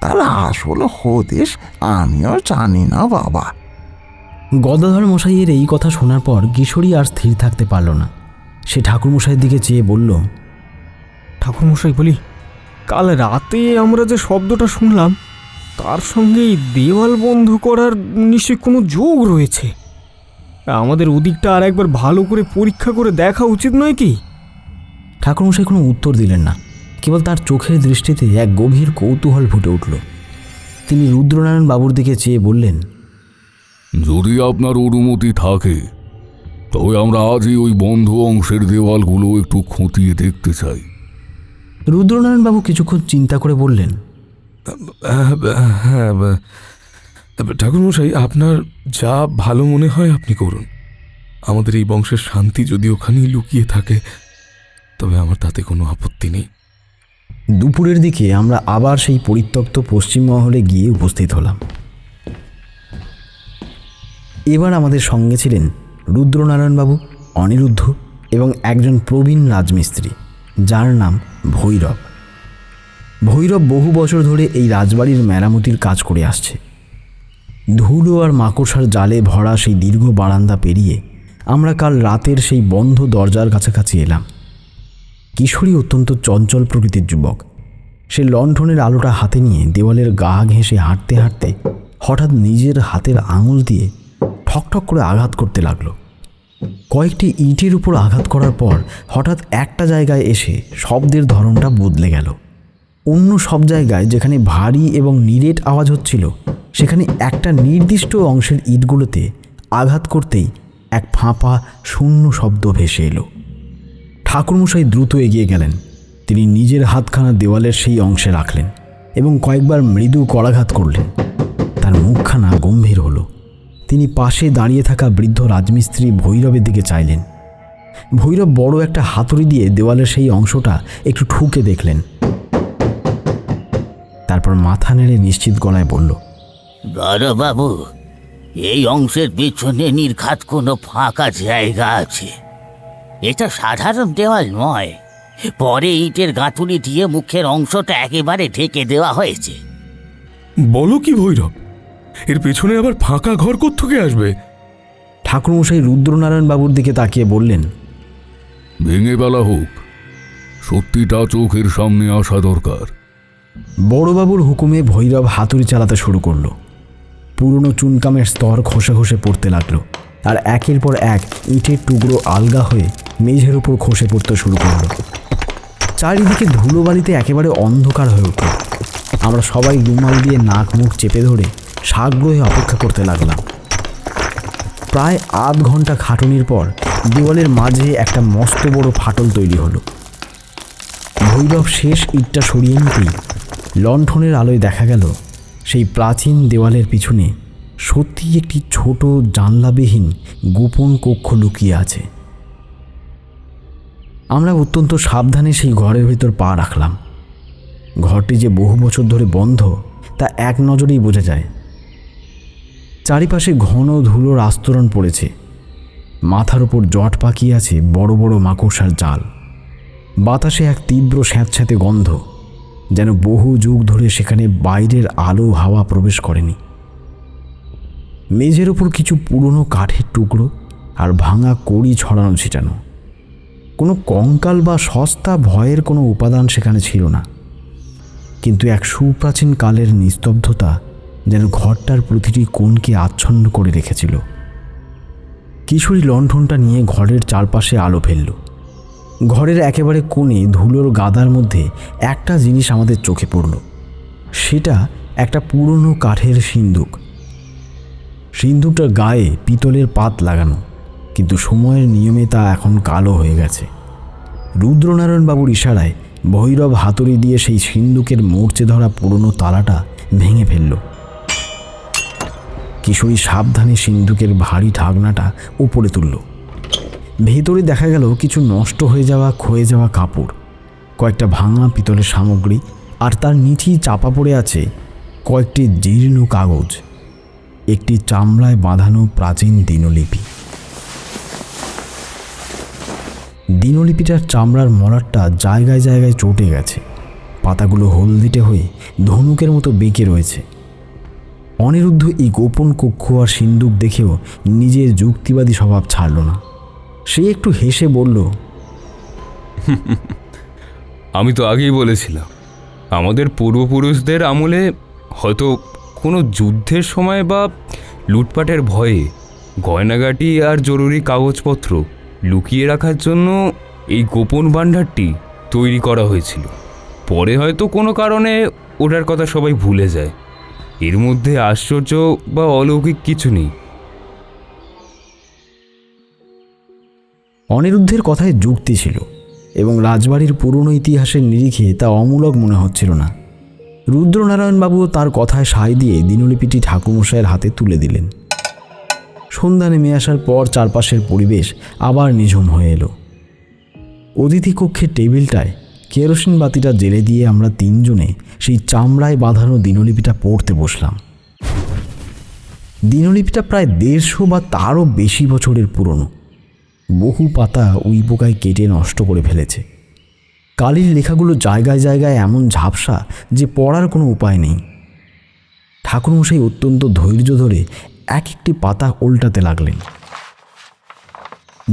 তার আসল হদিশ আমিও জানি না বাবা। গদাধর মশাইয়ের এই কথা শোনার পর কিশোরী আর স্থির থাকতে পারল না। সে ঠাকুরমশাইয়ের দিকে চেয়ে বলল, ঠাকুরমশাই বলি, কাল রাতে আমরা যে শব্দটা শুনলাম তার সঙ্গে এই দেওয়াল বন্ধ করার নিশ্চয়ই কোনো যোগ রয়েছে। আমাদের ওদিকটা আর একবার ভালো করে পরীক্ষা করে দেখা উচিত নয় কি? ঠাকুরমশাই কোনো উত্তর দিলেন না। কেবল তার চোখের দৃষ্টিতে এক গভীর কৌতূহল ফুটে উঠল। তিনি রুদ্রনারায়ণ বাবুর দিকে চেয়ে বললেন, যদি আপনার অনুমতি থাকে তবে আমরা আজই ওই বন্ধ অংশের দেওয়ালগুলো একটু খতিয়ে দেখতে চাই। রুদ্রনারায়ণ বাবু কিছুক্ষণ চিন্তা করে বললেন, হ্যাঁ ঠাকুরমশাই, আপনার যা ভালো মনে হয় আপনি করুন। আমাদের এই বংশের শান্তি যদি ওখানেই লুকিয়ে থাকে তবে আমার তাতে কোনো আপত্তি নেই। দুপুরের দিকে আমরা আবার সেই পরিত্যক্ত পশ্চিম মহলে গিয়ে উপস্থিত হলাম। এবার আমাদের সঙ্গে ছিলেন রুদ্রনারায়ণবাবু, অনিরুদ্ধ এবং একজন প্রবীণ রাজমিস্ত্রি যার নাম ভৈরব। ভৈরব বহু বছর ধরে এই রাজবাড়ির মেরামতির কাজ করে আসছে। ধুলো আর মাকড়সার জালে ভরা সেই দীর্ঘ বারান্দা পেরিয়ে আমরা কাল রাতের সেই বন্ধ দরজার কাছাকাছি এলাম। কিশোরী অত্যন্ত চঞ্চল প্রকৃতির যুবক। সে লণ্ঠনের আলোটা হাতে নিয়ে দেওয়ালের গা ঘেঁষে হাঁটতে হাঁটতে হঠাৎ নিজের হাতের আঙুল দিয়ে ঠকঠক করে আঘাত করতে লাগলো। কয়েকটি ইটের উপর আঘাত করার পর হঠাৎ একটা জায়গায় এসে শব্দের ধরনটা বদলে গেল। অন্য সব জায়গায় যেখানে ভারী এবং নিরেট আওয়াজ হচ্ছিল সেখানে একটা নির্দিষ্ট অংশের ইটগুলোতে আঘাত করতেই এক ফাঁপা শূন্য শব্দ ভেসে এলো। ঠাকুরমশাই দ্রুত এগিয়ে গেলেন। তিনি নিজের হাতখানা দেওয়ালের সেই অংশে রাখলেন এবং কয়েকবার মৃদু করাঘাত করলেন। তার মুখখানা গম্ভীর হলো। তিনি পাশে দাঁড়িয়ে থাকা বৃদ্ধ রাজমিস্ত্রি ভৈরবের দিকে চাইলেন। ভৈরব বড় একটা হাতুড়ি দিয়ে দেওয়ালের সেই অংশটা একটু ঠুকে দেখলেন। তারপর মাথা নেড়ে নিশ্চিত গলায় বলল, বড় বাবু, এই অংশের পিছনে নির্ঘাত কোনো ফাঁকা জায়গা আছে। এটা সাধারণ দেওয়াল নয়, পরে ইটের গাঁথুনি দিয়ে মুখের অংশটা একেবারে ঢেকে দেওয়া হয়েছে। বলো কি ভৈরব, এর পেছনে আবার ফাঁকা ঘর কোত্থেকে আসবে? ঠাকুরমশাই রুদ্রনারায়ণ বাবুর দিকে তাকিয়ে বললেন, ভেঙে বেলা হোক, সত্যিটা চোখের সামনে আসা দরকার। বড়বাবুর হুকুমে ভৈরব হাতুড়ি চালাতে শুরু করলো। পুরনো চুনকামের স্তর খসে খসে পড়তে লাগলো, আর একের পর এক ইটের টুকরো আলগা হয়ে মেঝের উপর খসে পড়তে শুরু করলো। চারিদিকে ধুলোবালিতে একেবারে অন্ধকার হয়ে উঠল। আমরা সবাই রুমাল দিয়ে নাক মুখ চেপে ধরে সাগ্রহে অপেক্ষা করতে লাগলাম। প্রায় আধ ঘন্টা খাটুনির পর দেওয়ালের মাঝে একটা মস্ত বড় ফাটল তৈরি হলো। ভৈরব শেষ ইটটা সরিয়ে নিতেই লণ্ঠনের আলোয় দেখা গেল সেই প্রাচীন দেওয়ালের পিছনে সত্যি একটি ছোট জানলাবিহীন গোপন কক্ষ লুকিয়ে আছে। আমরা অত্যন্ত সাবধানে সেই ঘরের ভেতর পা রাখলাম। ঘরটি যে বহু বছর ধরে বন্ধ তা এক নজরেই বোঝা যায়। চারিপাশে ঘন ধুলোর আস্তরণ পড়েছে, মাথার উপর জট পাকিয়ে আছে বড় বড় মাকড়সার জাল। বাতাসে এক তীব্র স্যাঁতস্যাঁতে গন্ধ, যেন বহু যুগ ধরে সেখানে বাইরের আলো হাওয়া প্রবেশ করেনি। মেঝের উপর কিছু পুরনো কাঠের টুকরো আর ভাঙা কড়ি ছড়ানো ছিটানো। কোনো কঙ্কাল বা সস্তা ভয়ের কোনো উপাদান সেখানে ছিল না, কিন্তু এক সুপ্রাচীন কালের নিস্তব্ধতা যেন ঘরটার প্রতিটি কোণকে আচ্ছন্ন করে রেখেছিল। কিশোরী লণ্ঠনটা নিয়ে ঘরের চারপাশে আলো ফেলল। ঘরের একেবারে কোণে ধুলোর গাদার মধ্যে একটা জিনিস আমাদের চোখে পড়ল। সেটা একটা পুরনো কাঠের সিন্দুক। সিন্দুকটার গায়ে পিতলের পাত লাগানো, কিন্তু সময়ের নিয়মে তা এখন কালো হয়ে গেছে। রুদ্রনারায়ণ বাবুর ইশারায় ভৈরব হাতুড়ি দিয়ে সেই সিন্দুকের মরচে ধরা পুরনো তালাটা ভেঙে ফেলল। কিশোরী সাবধানে সিন্দুকের ভারী ঢাকনাটা উপরে তুলল। ভেতরে দেখা গেল কিছু নষ্ট হয়ে যাওয়া ক্ষয়ে যাওয়া কাপড়, কয়েকটা ভাঙা পিতলের সামগ্রী, আর তার নিচেই চাপা পড়ে আছে কয়েকটি জীর্ণ কাগজ, একটি চামড়ায় বাঁধানো প্রাচীন দিনলিপি। দিনলিপিটার চামড়ার মলাটটা জায়গায় জায়গায় চটে গেছে, পাতাগুলো হলদেটে হয়ে ধনুকের মতো বেঁকে রয়েছে। অনিরুদ্ধ এই গোপন কক্ষ আর সিন্দুক দেখেও নিজের যুক্তিবাদী স্বভাব ছাড়ল না। সে একটু হেসে বলল, আমি তো আগেই বলেছিলাম, আমাদের পূর্বপুরুষদের আমলে হয়তো কোনো যুদ্ধের সময় বা লুটপাটের ভয়ে গয়নাগাটি আর জরুরি কাগজপত্র লুকিয়ে রাখার জন্য এই গোপন ভাণ্ডারটি তৈরি করা হয়েছিল। পরে হয়তো কোনো কারণে ওটার কথা সবাই ভুলে যায়। এর মধ্যে আশ্চর্য বা অলৌকিক কিছু নেই। অনিরুদ্ধের কথায় যুক্তি ছিল এবং রাজবাড়ির পুরনো ইতিহাসের নিরিখে তা অমূলক মনে হচ্ছিল না। রুদ্রনারায়ণবাবুও তার কথায় সায় দিয়ে দিনলিপিটি ঠাকুরমশাইয়ের হাতে তুলে দিলেন। সন্ধ্যা নেমে আসার পর চারপাশের পরিবেশ আবার নিঝুম হয়ে এলো। অতিথি কক্ষের টেবিলটায় কেরোসিন বাতিটা জ্বেলে দিয়ে আমরা তিনজনে সেই চামড়ায় বাঁধানো দিনলিপিটা পড়তে বসলাম। দিনলিপিটা প্রায় 150 বা তারও বেশি বছরের পুরনো। বহু পাতা উইপোকায় কেটে নষ্ট করে ফেলেছে। কালির লেখাগুলো জায়গায় জায়গায় এমন ঝাপসা যে পড়ার কোনো উপায় নেই। ঠাকুরমশাই অত্যন্ত ধৈর্য ধরে এক একটি পাতা উল্টাতে লাগলেন।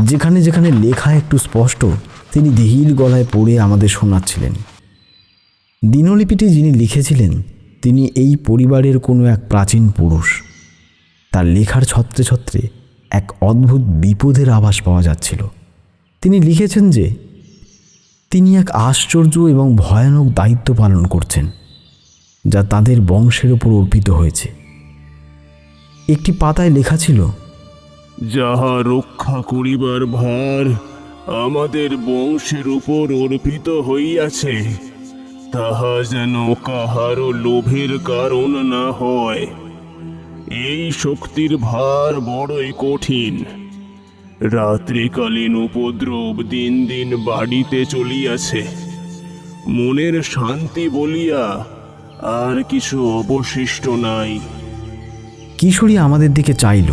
যেখানে যেখানে লেখা একটু স্পষ্ট তিনি ধীর গলায় পড়ে আমাদের শোনাচ্ছিলেন। দিনলিপিটি যিনি লিখেছিলেন তিনি এই পরিবারের কোনো এক প্রাচীন পুরুষ। তার লেখার ছত্রে ছত্রে এক অদ্ভুত বিপদের আভাস পাওয়া যাচ্ছিল। তিনি লিখেছেন যে তিনি এক আশ্চর্য এবং ভয়ানক দায়িত্ব পালন করছেন, যা তাদের বংশের ওপর অর্পিত হয়েছে। একটি পাতায় লেখা ছিল, যাহা রক্ষা করিবার ভার আমাদের বংশের উপর অর্পিত হইয়াছে, তাহা যেন কাহারও লোভের কারণ না হয়। এই শক্তির ভার বড়ই কঠিন। রাত্রিকালীন উপদ্রব দিন দিন বাড়িতে চলিয়াছে। মনের শান্তি বলিয়া আর কিছু অবশিষ্ট নাই। কিশোরী আমাদের দিকে চাইল।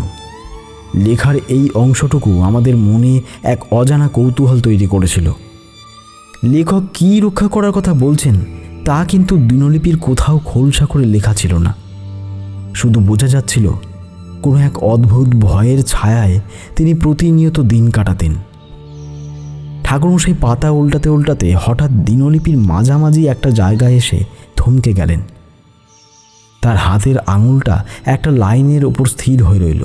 লেখার এই অংশটুকু আমাদের মনে এক অজানা কৌতূহল তৈরি করেছিল। লেখক কী রক্ষা করার কথা বলছেন তা কিন্তু দিনলিপির কোথাও খোলসা করে লেখা ছিল না। শুধু বোঝা যাচ্ছিল কোনো এক অদ্ভুত ভয়ের ছায়ায় তিনি প্রতিনিয়ত দিন কাটাতেন। ঠাকুরমশাই পাতা উল্টাতে উল্টাতে হঠাৎ দিনলিপির মাঝামাঝি একটা জায়গায় এসে থমকে গেলেন। তার হাতের আঙুলটা একটা লাইনের ওপর স্থির হয়ে রইল।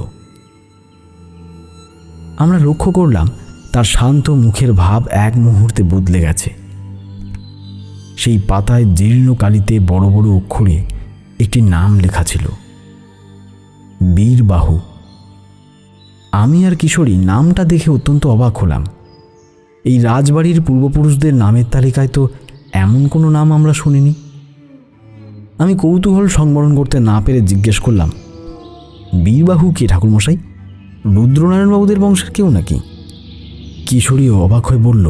আমরা লক্ষ্য করলাম তার শান্ত মুখের ভাব এক মুহূর্তে বদলে গেছে। সেই পাতায় জীর্ণ কালিতে বড় বড় অক্ষরে একটি নাম লেখা ছিল, বীরবাহু। আমি আর কিশোরী নামটা দেখে অত্যন্ত অবাক হলাম। এই রাজবাড়ির পূর্বপুরুষদের নামের তালিকায় তো এমন কোনো নাম আমরা শুনিনি। আমি কৌতূহল সংবরণ করতে না পেরে জিজ্ঞেস করলাম, বীরবাহু কে ঠাকুরমশাই? রুদ্রনারায়ণবাবুদের বংশের কেউ নাকি? কিশোরীও অবাক হয়ে বলল,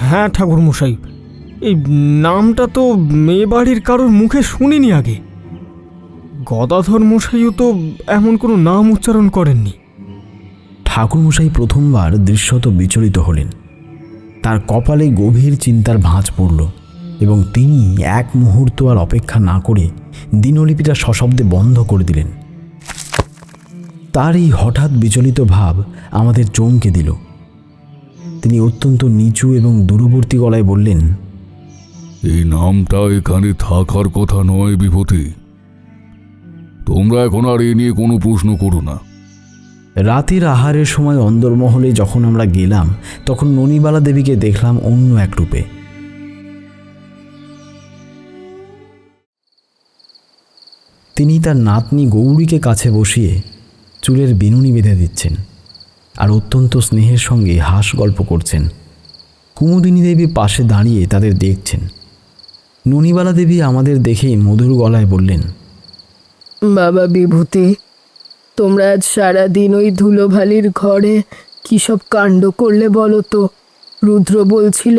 হ্যাঁ ঠাকুরমশাই, এই নামটা তো মেয়ে বাড়ির কারোর মুখে শুনিনি আগে। গদাধর মশাইও তো এমন কোনো নাম উচ্চারণ করেননি। ঠাকুরমশাই প্রথমবার দৃশ্যত বিচলিত হলেন। তার কপালে গভীর চিন্তার ভাঁজ পড়ল এবং তিনি এক মুহূর্ত আর অপেক্ষা না করে দিনলিপিটা সশব্দে বন্ধ করে দিলেন। তার এই হঠাৎ বিচলিত ভাব আমাদের চমকে দিল। তিনি অত্যন্ত নিচু এবং দূরবর্তী গলায় বললেন, এই নামটা এখানে থাকার কথা নয় বিভূতি। তোমরা এখন আর এ নিয়ে কোনো প্রশ্ন করো না। রাতের আহারের সময় অন্দরমহলে যখন আমরা গেলাম তখন ননিবালা দেবীকে দেখলাম অন্য এক রূপে। তিনি তার নাতনি গৌরীকে কাছে বসিয়ে চুলের বিনুনি বেঁধে দিচ্ছেন আর অত্যন্ত স্নেহের সঙ্গে হাস গল্প করছেন। কুমুদিনী দেবী পাশে দাঁড়িয়ে তাদের দেখছেন। ননিবালা দেবী আমাদের দেখেই মধুর গলায় বললেন, বাবা বিভূতি, তোমরা আজ সারাদিন ওই ধুলোভালির ঘরে কী সব কাণ্ড করলে বলো তো? রুদ্র বলছিল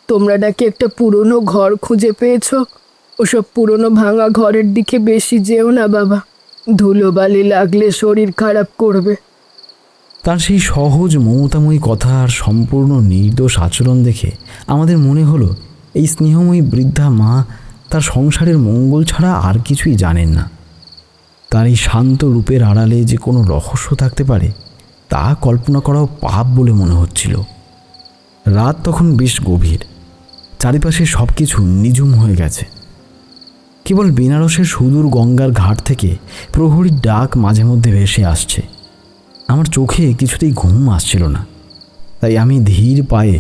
তোমরা নাকি একটা পুরনো ঘর খুঁজে পেয়েছো। ওসব পুরনো ভাঙা ঘরের দিকে বেশি যেও না বাবা, ধুলোবালি লাগলে শরীর খারাপ করবে। তার সেই সহজ মমতাময়ী কথা আর সম্পূর্ণ নির্দোষ আচরণ দেখে আমাদের মনে হলো এই স্নেহময়ী বৃদ্ধা মা তার সংসারের মঙ্গল ছাড়া আর কিছুই জানেন না। তার এই শান্ত রূপের আড়ালে যে কোনো রহস্য থাকতে পারে তা কল্পনা করাও পাপ বলে মনে হচ্ছিল। রাত তখন বেশ গভীর। চারিপাশে সব কিছু নিঝুম হয়ে গেছে। কেবল বেনারসের সুদূর গঙ্গার ঘাট থেকে প্রহরীর ডাক মাঝে মধ্যে ভেসে আসছে। আমার চোখে কিছুতেই ঘুম আসছিল না, তাই আমি ধীর পায়ে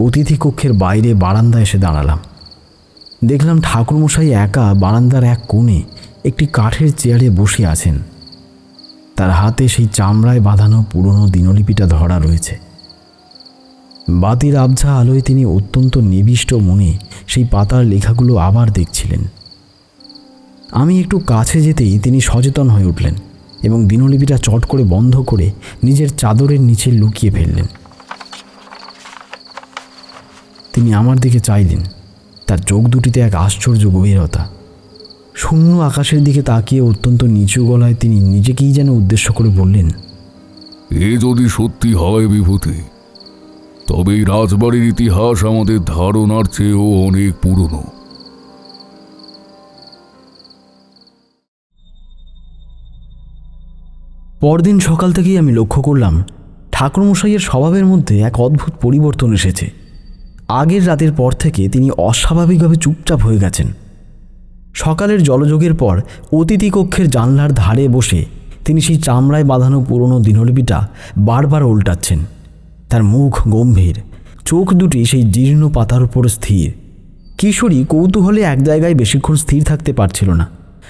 অতিথি কক্ষের বাইরে বারান্দায় এসে দাঁড়ালাম। দেখলাম ঠাকুরমশাই একা বারান্দার এক কোণে একটি কাঠের চেয়ারে বসে আছেন। তার হাতে সেই চামড়ায় বাঁধানো পুরনো দিনলিপিটা ধরা রয়েছে। বাতির আবঝা আলোয় তিনি অত্যন্ত নিবিষ্ট মনে সেই পাতার লেখাগুলো আবার দেখছিলেন। আমি একটু কাছে যেতেই তিনি সচেতন হয়ে উঠলেন এবং দিনলিপিটা চট করে বন্ধ করে নিজের চাদরের নিচে লুকিয়ে ফেললেন। তিনি আমার দিকে চাইলেন। তার চোখ দুটিতে এক আশ্চর্য গভীরতা। শূন্য আকাশের দিকে তাকিয়ে অত্যন্ত নিচু গলায় তিনি নিজেকেই যেন উদ্দেশ্য করে বললেন, এ যদি সত্যি হয় বিভূতি, তবে এই রাজবাড়ির ইতিহাস আমাদের ধারণার চেয়েও অনেক পুরনো। পরদিন সকাল থেকেই আমি লক্ষ্য করলাম ঠাকুরমশাইয়ের স্বভাবের মধ্যে এক অদ্ভুত পরিবর্তন এসেছে। আগের রাতের পর থেকে তিনি অস্বাভাবিকভাবে চুপচাপ হয়ে গেছেন। সকালের জলযোগের পর অতিথি কক্ষের জানলার ধারে বসে তিনি সেই চামড়ায় বাঁধানো পুরনো দিনলিপিটা বারবার উল্টাচ্ছেন। তার মুখ গম্ভীর, চোখ দুটি সেই জীর্ণ পাতার উপর স্থির। কিশোরী কৌতূহলে এক জায়গায় বেশিক্ষণ স্থির থাকতে পারছিল না।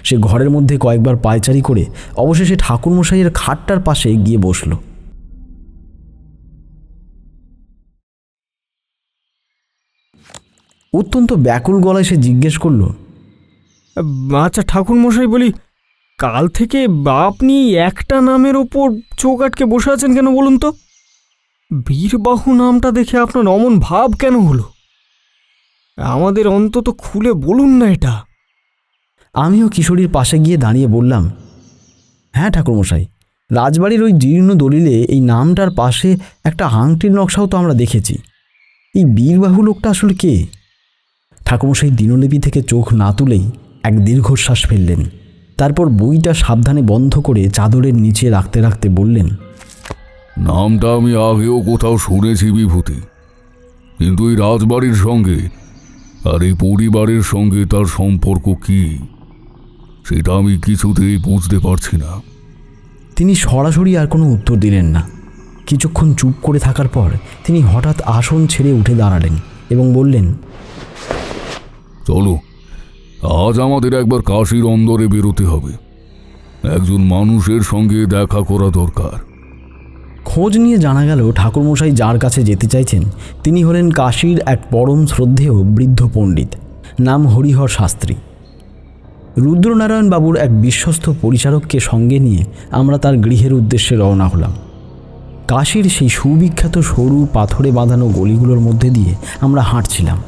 সে ঘরের মধ্যে কয়েকবার পায়চারি করে অবশেষে ঠাকুরমশাইয়ের খাটটার পাশে গিয়ে বসল। অত্যন্ত ব্যাকুল গলায় সে জিজ্ঞেস করল, আচ্ছা ঠাকুরমশাই, বলি কাল থেকে আপনি একটা নামের ওপর চোখ আটকে বসে আছেন কেন বলুন তো? বীরবাহু নামটা দেখে আপনার অমন ভাব কেন হলো? আমাদের অন্তত খুলে বলুন না এটা। আমিও কিশোরীর পাশে গিয়ে দাঁড়িয়ে বললাম, হ্যাঁ ঠাকুরমশাই, রাজবাড়ির ওই জীর্ণ দলিলে এই নামটার পাশে একটা আংটির নকশাও তো আমরা দেখেছি। এই বীরবাহু লোকটা আসলে কে? ঠাকুরমশাই দিনলিপি থেকে চোখ না তুলেই এক দীর্ঘশ্বাস ফেললেন। তারপর বইটা সাবধানে বন্ধ করে চাদরের নিচে রাখতে রাখতে বললেন, নামটা আমি আগেও কোথাও শুনেছি বিভূতি, কিন্তু এই রাজবাড়ির সঙ্গে আর এই পরিবারের সঙ্গে তার সম্পর্ক কি সেটা আমি কিছুতেই বুঝতে পারছি না। তিনি সরাসরি আর কোনো উত্তর দিলেন না। কিছুক্ষণ চুপ করে থাকার পর তিনি হঠাৎ আসন ছেড়ে উঠে দাঁড়ালেন এবং বললেন, চলো, আজ আমাদের একবার কাশীর অন্দরে বেরোতে হবে। একজন মানুষের সঙ্গে দেখা করা দরকার। খোঁজ নিয়ে জানা গেল ঠাকুরমশাই যার কাছে যেতে চাইছেন তিনি হলেন কাশীর এক পরম শ্রদ্ধেয় বৃদ্ধ পণ্ডিত, নাম হরিহর শাস্ত্রী। রুদ্রনারায়ণ বাবুর এক বিশ্বস্ত পরিচারককে সঙ্গে নিয়ে আমরা তার গৃহের উদ্দেশ্যে রওনা হলাম। কাশীর সেই সুবিখ্যাত সরু পাথরে বাঁধানো গলিগুলোর মধ্যে দিয়ে আমরা হাঁটছিলাম।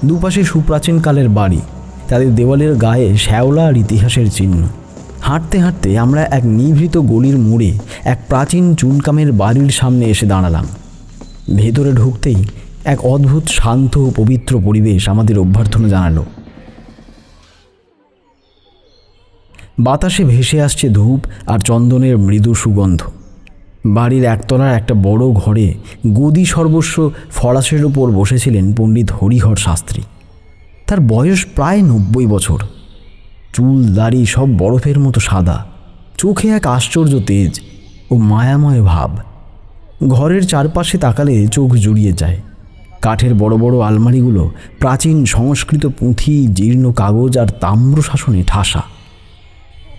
দুপাশে সুপ্রাচীন কালের বাড়ি, তাদের দেওয়ালের গায়ে শ্যাওলা আর ইতিহাসের চিহ্ন। হাঁটতে হাঁটতে আমরা এক নিভৃত গলির মোড়ে এক প্রাচীন চুনকামের বাড়ির সামনে এসে দাঁড়ালাম। ভেতরে ঢুকতেই এক অদ্ভুত শান্ত ও পবিত্র পরিবেশ আমাদের অভ্যর্থনা জানালো। বাতাসে ভেসে আসছে ধূপ আর চন্দনের মৃদু সুগন্ধ। বাড়ির একতলার একটা বড় ঘরে গদি সর্বস্ব ফরাসের ওপর বসেছিলেন পণ্ডিত হরিহর শাস্ত্রী। তার বয়স প্রায় 90 বছর। চুল দাড়ি সব বরফের মতো সাদা, চোখে এক আশ্চর্য তেজ ও মায়াময় ভাব। ঘরের চারপাশে তাকালে চোখ জুড়িয়ে যায়। কাঠের বড় বড় আলমারিগুলো প্রাচীন সংস্কৃত পুঁথি, জীর্ণ কাগজ আর তাম্র শাসনে ঠাসা।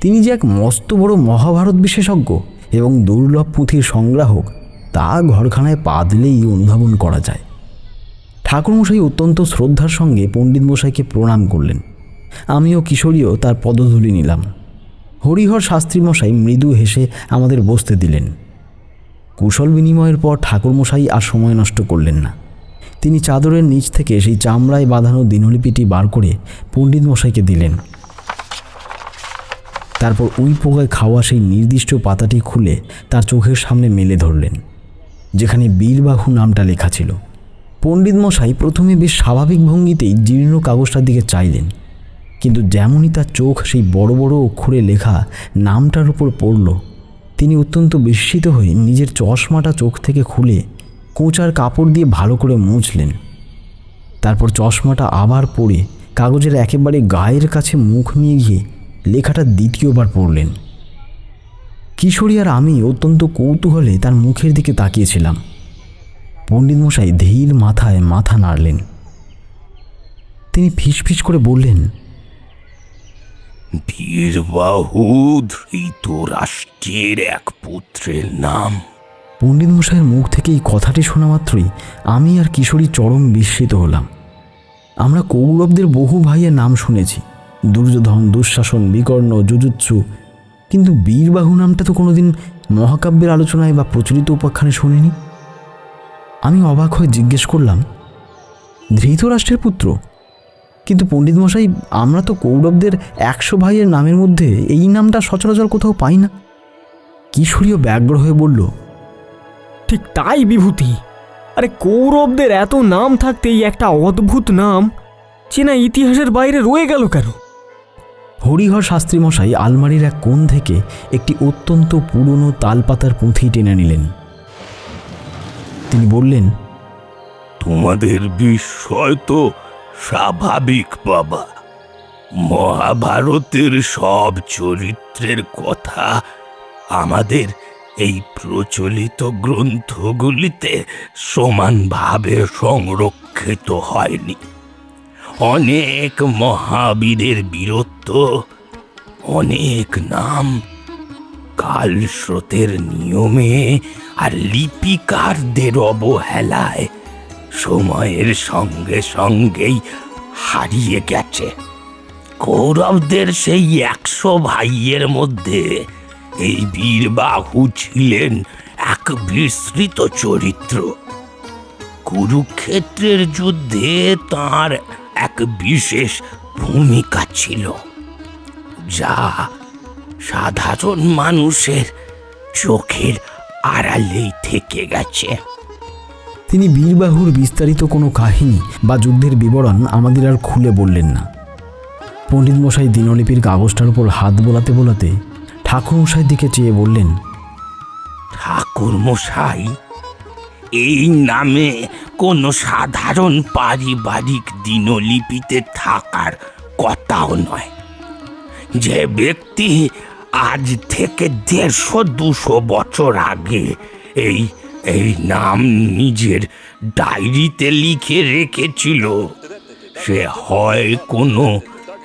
তিনি যে এক মস্ত বড় মহাভারত বিশেষজ্ঞ এবং দুর্লভ পুঁথির সংগ্রাহক তা ঘরখানায় পা দিলেই অনুধাবন করা যায়। ঠাকুরমশাই অত্যন্ত শ্রদ্ধার সঙ্গে পণ্ডিত মশাইকে প্রণাম করলেন। আমিও কিশোরীও তার পদধূলি নিলাম। হরিহর শাস্ত্রী মশাই মৃদু হেসে আমাদের বসতে দিলেন। কুশল বিনিময়ের পর ঠাকুরমশাই আর সময় নষ্ট করলেন না। তিনি চাদরের নিচ থেকে সেই চামড়ায় বাঁধানো দিনলিপিটি বার করে পণ্ডিত মশাইকে দিলেন। তারপর উই পোকায় খাওয়া সেই নির্দিষ্ট পাতাটি খুলে তার চোখের সামনে মেলে ধরলেন, যেখানে বীরবাহু নামটা লেখা ছিল। পণ্ডিত মশাই প্রথমে বেশ স্বাভাবিক ভঙ্গিতেই জীর্ণ কাগজটার দিকে চাইলেন, কিন্তু যেমনই তার চোখ সেই বড় বড় অক্ষরে লেখা নামটার উপর পড়ল, তিনি অত্যন্ত বিস্মিত হয়ে নিজের চশমাটা চোখ থেকে খুলে কোঁচার কাপড় দিয়ে ভালো করে মুছলেন। তারপর চশমাটা আবার পরে কাগজের একেবারে গায়ের কাছে মুখ নিয়ে গিয়ে লেখাটা দ্বিতীয়বার পড়লেন। কিশোরী আর আমি অত্যন্ত কৌতূহলে তার মুখের দিকে তাকিয়েছিলাম। পণ্ডিত মশাই ধীর মাথায় মাথা নাড়লেন। তিনি ফিসফিস করে বললেন, বীরবাহু ধৃতরাষ্ট্রের এক পুত্রের নাম। পণ্ডিত মশাইয়ের মুখ থেকে এই কথাটি শোনা মাত্রই আমি আর কিশোরী চরম বিস্মিত হলাম। আমরা কৌরবদের বহু ভাইয়ের নাম শুনেছি, দুর্যোধন, দুঃশাসন, বিকর্ণ, যুযুৎসু, কিন্তু বীরবাহু নামটা তো কোনোদিন মহাকাব্যের আলোচনায় বা প্রচলিত উপাখ্যানে শুনিনি। আমি অবাক হয়ে জিজ্ঞেস করলাম, ধৃতরাষ্ট্রের পুত্র? কিন্তু পণ্ডিত মশাই, আমরা তো কৌরবদের 100 ভাইয়ের নামের মধ্যে এই নামটা সচরাচর কোথাও পাই না। কিশোরীও ব্যগ্র হয়ে বলল, ঠিক তাই বিভূতি। আরে কৌরবদের এত নাম থাকতেই একটা অদ্ভুত নাম চেনা ইতিহাসের বাইরে রয়ে গেল কেন? হরিহর শাস্ত্রী মশাই আলমারির এক কোণ থেকে একটি অত্যন্ত পুরনো তালপাতার পুঁথি টেনে নিলেন। তিনি বললেন, তোমাদের বিস্ময় তো স্বাভাবিক বাবা। মহাভারতের সব চরিত্রের কথা আমাদের এই প্রচলিত গ্রন্থগুলিতে সমানভাবে সংরক্ষিত হয়নি। অনেক মহাবীরের বীরত্ব, অনেক নাম কালস্রোতের নিয়মে আর লিপিকারদের অবহেলায় সময়ের সঙ্গে সঙ্গেই হারিয়ে গেছে। কৌরবদের সেই 100 ভাইয়ের মধ্যে এই বীরবাহু ছিলেন এক বিস্তৃত চরিত্র। কুরুক্ষেত্রের যুদ্ধে তার এক বিশেষ ভূমিকা ছিল, যা সাধারণ মানুষের চোখের আড়ালেই থেকে গেছে। তিনি বীরবাহুর বিস্তারিত কোনো কাহিনী বা যুদ্ধের বিবরণ আমাদের আর খুলে বললেন না। পণ্ডিত মশাই দিনলিপির কাগজটার উপর হাত বোলাতে বোলাতে ঠাকুরমশাইয়ের দিকে চেয়ে বললেন, ঠাকুর মশাই, এই নামে কোনো সাধারণ পারিবারিক দিনলিপিতে থাকার কথাও নয়। যে ব্যক্তি আজ থেকে 150-200 বছর আগে এই নাম নিজের ডায়েরিতে লিখে রেখেছিল, সে হয় কোনো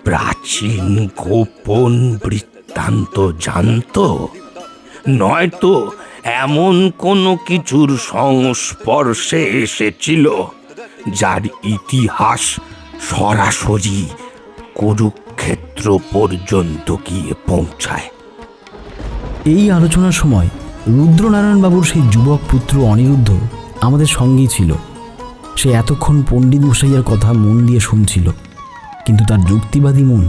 প্রাচীন গোপন বৃত্তান্ত জানত, নয়তো এমন কোনো কিছুর সংস্পর্শে এসেছিল যার ইতিহাস সরাসরি কুরুক্ষেত্র পর্যন্ত গিয়ে পৌঁছায়। এই আলোচনার সময় রুদ্রনারায়ণবাবুর সেই যুবক পুত্র অনিরুদ্ধ আমাদের সঙ্গেই ছিল। সে এতক্ষণ পণ্ডিত মশাইয়ের কথা মন দিয়ে শুনছিল, কিন্তু তার যুক্তিবাদী মন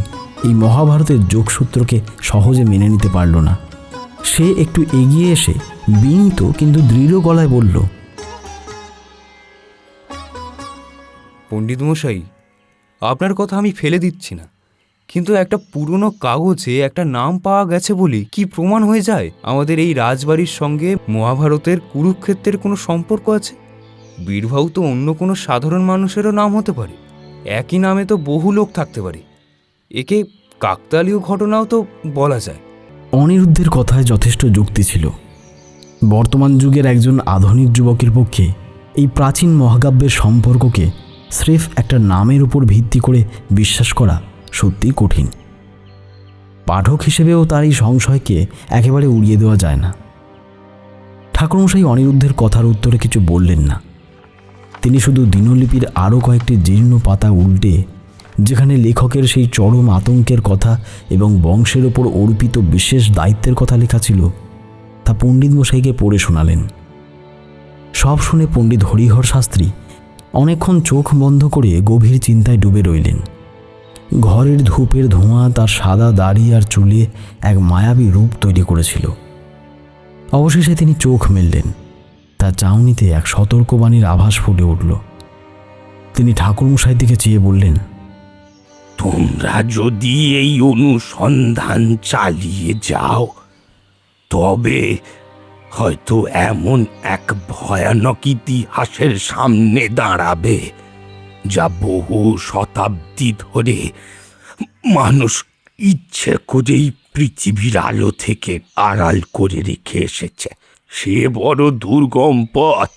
এই মহাভারতের যোগসূত্রকে সহজে মেনে নিতে পারল না। সে একটু এগিয়ে এসে বিনীত কিন্তু দৃঢ় গলায় বলল, পণ্ডিত মশাই, আপনার কথা আমি ফেলে দিচ্ছি না, কিন্তু একটা পুরনো কাগজে একটা নাম পাওয়া গেছে বলে কি প্রমাণ হয়ে যায় আমাদের এই রাজবাড়ির সঙ্গে মহাভারতের কুরুক্ষেত্রের কোনো সম্পর্ক আছে? বীরবাহু তো অন্য কোনো সাধারণ মানুষেরও নাম হতে পারে, একই নামে তো বহু লোক থাকতে পারে, একে কাকতালীয় ঘটনাও তো বলা যায়। অনিরুদ্ধের কথায় যথেষ্ট যুক্তি ছিল। বর্তমান যুগের একজন আধুনিক যুবকের পক্ষে এই প্রাচীন মহাকাব্যের সম্পর্ককে স্রেফ একটা নামের উপর ভিত্তি করে বিশ্বাস করা সত্যি কঠিন। পাঠক হিসেবেও তার এই সংশয়কে একেবারে উড়িয়ে দেওয়া যায় না। ঠাকুরমশাই অনিরুদ্ধের কথার উত্তরে কিছু বললেন না। তিনি শুধু দিনলিপির আরও কয়েকটি জীর্ণ পাতা উল্টে, যেখানে লেখকের সেই চরম আতঙ্কের কথা এবং বংশের ওপর অর্পিত বিশেষ দায়িত্বের কথা লেখা ছিল, তা পণ্ডিত মশাইকে পড়ে শোনালেন। সব শুনে পণ্ডিত হরিহর শাস্ত্রী অনেকক্ষণ চোখ বন্ধ করে গভীর চিন্তায় ডুবে রইলেন। ঘরের ধূপের ধোঁয়া তার সাদা দাড়ি আর চুলে এক মায়াবী রূপ তৈরি করেছিল। অবশেষে তিনি চোখ মেললেন। তার চাউনিতে এক সতর্কবাণীর আভাস ফুটে উঠল। তিনি ঠাকুরমশাইয়ের দিকে চেয়ে বললেন, তোমরা যদি এই অনুসন্ধান চালিয়ে যাও, তবে হয়তো এমন এক ভয়ানক ইতিহাসের সামনে দাঁড়াবে, যা বহু শতাব্দী ধরে মানুষ ইচ্ছে করেই পৃথিবীর আলো থেকে আড়াল করে রেখে এসেছে। সে বড় দুর্গম পথ।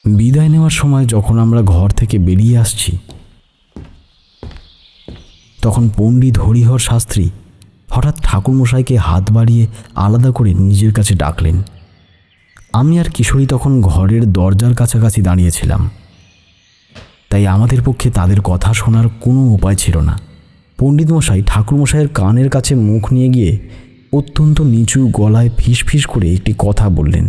বিদায় নেওয়ার সময় যখন আমরা ঘর থেকে বেরিয়ে আসছি, তখন পণ্ডিত হরিহর শাস্ত্রী হঠাৎ ঠাকুরমশাইকে হাত বাড়িয়ে আলাদা করে নিজের কাছে ডাকলেন। আমি আর কিশোরী তখন ঘরের দরজার কাছাকাছি দাঁড়িয়েছিলাম, তাই আমাদের পক্ষে তাদের কথা শোনার কোনো উপায় ছিল না। পণ্ডিত মশাই ঠাকুরমশাইয়ের কানের কাছে মুখ নিয়ে গিয়ে অত্যন্ত নিচু গলায় ফিসফিস করে একটি কথা বললেন।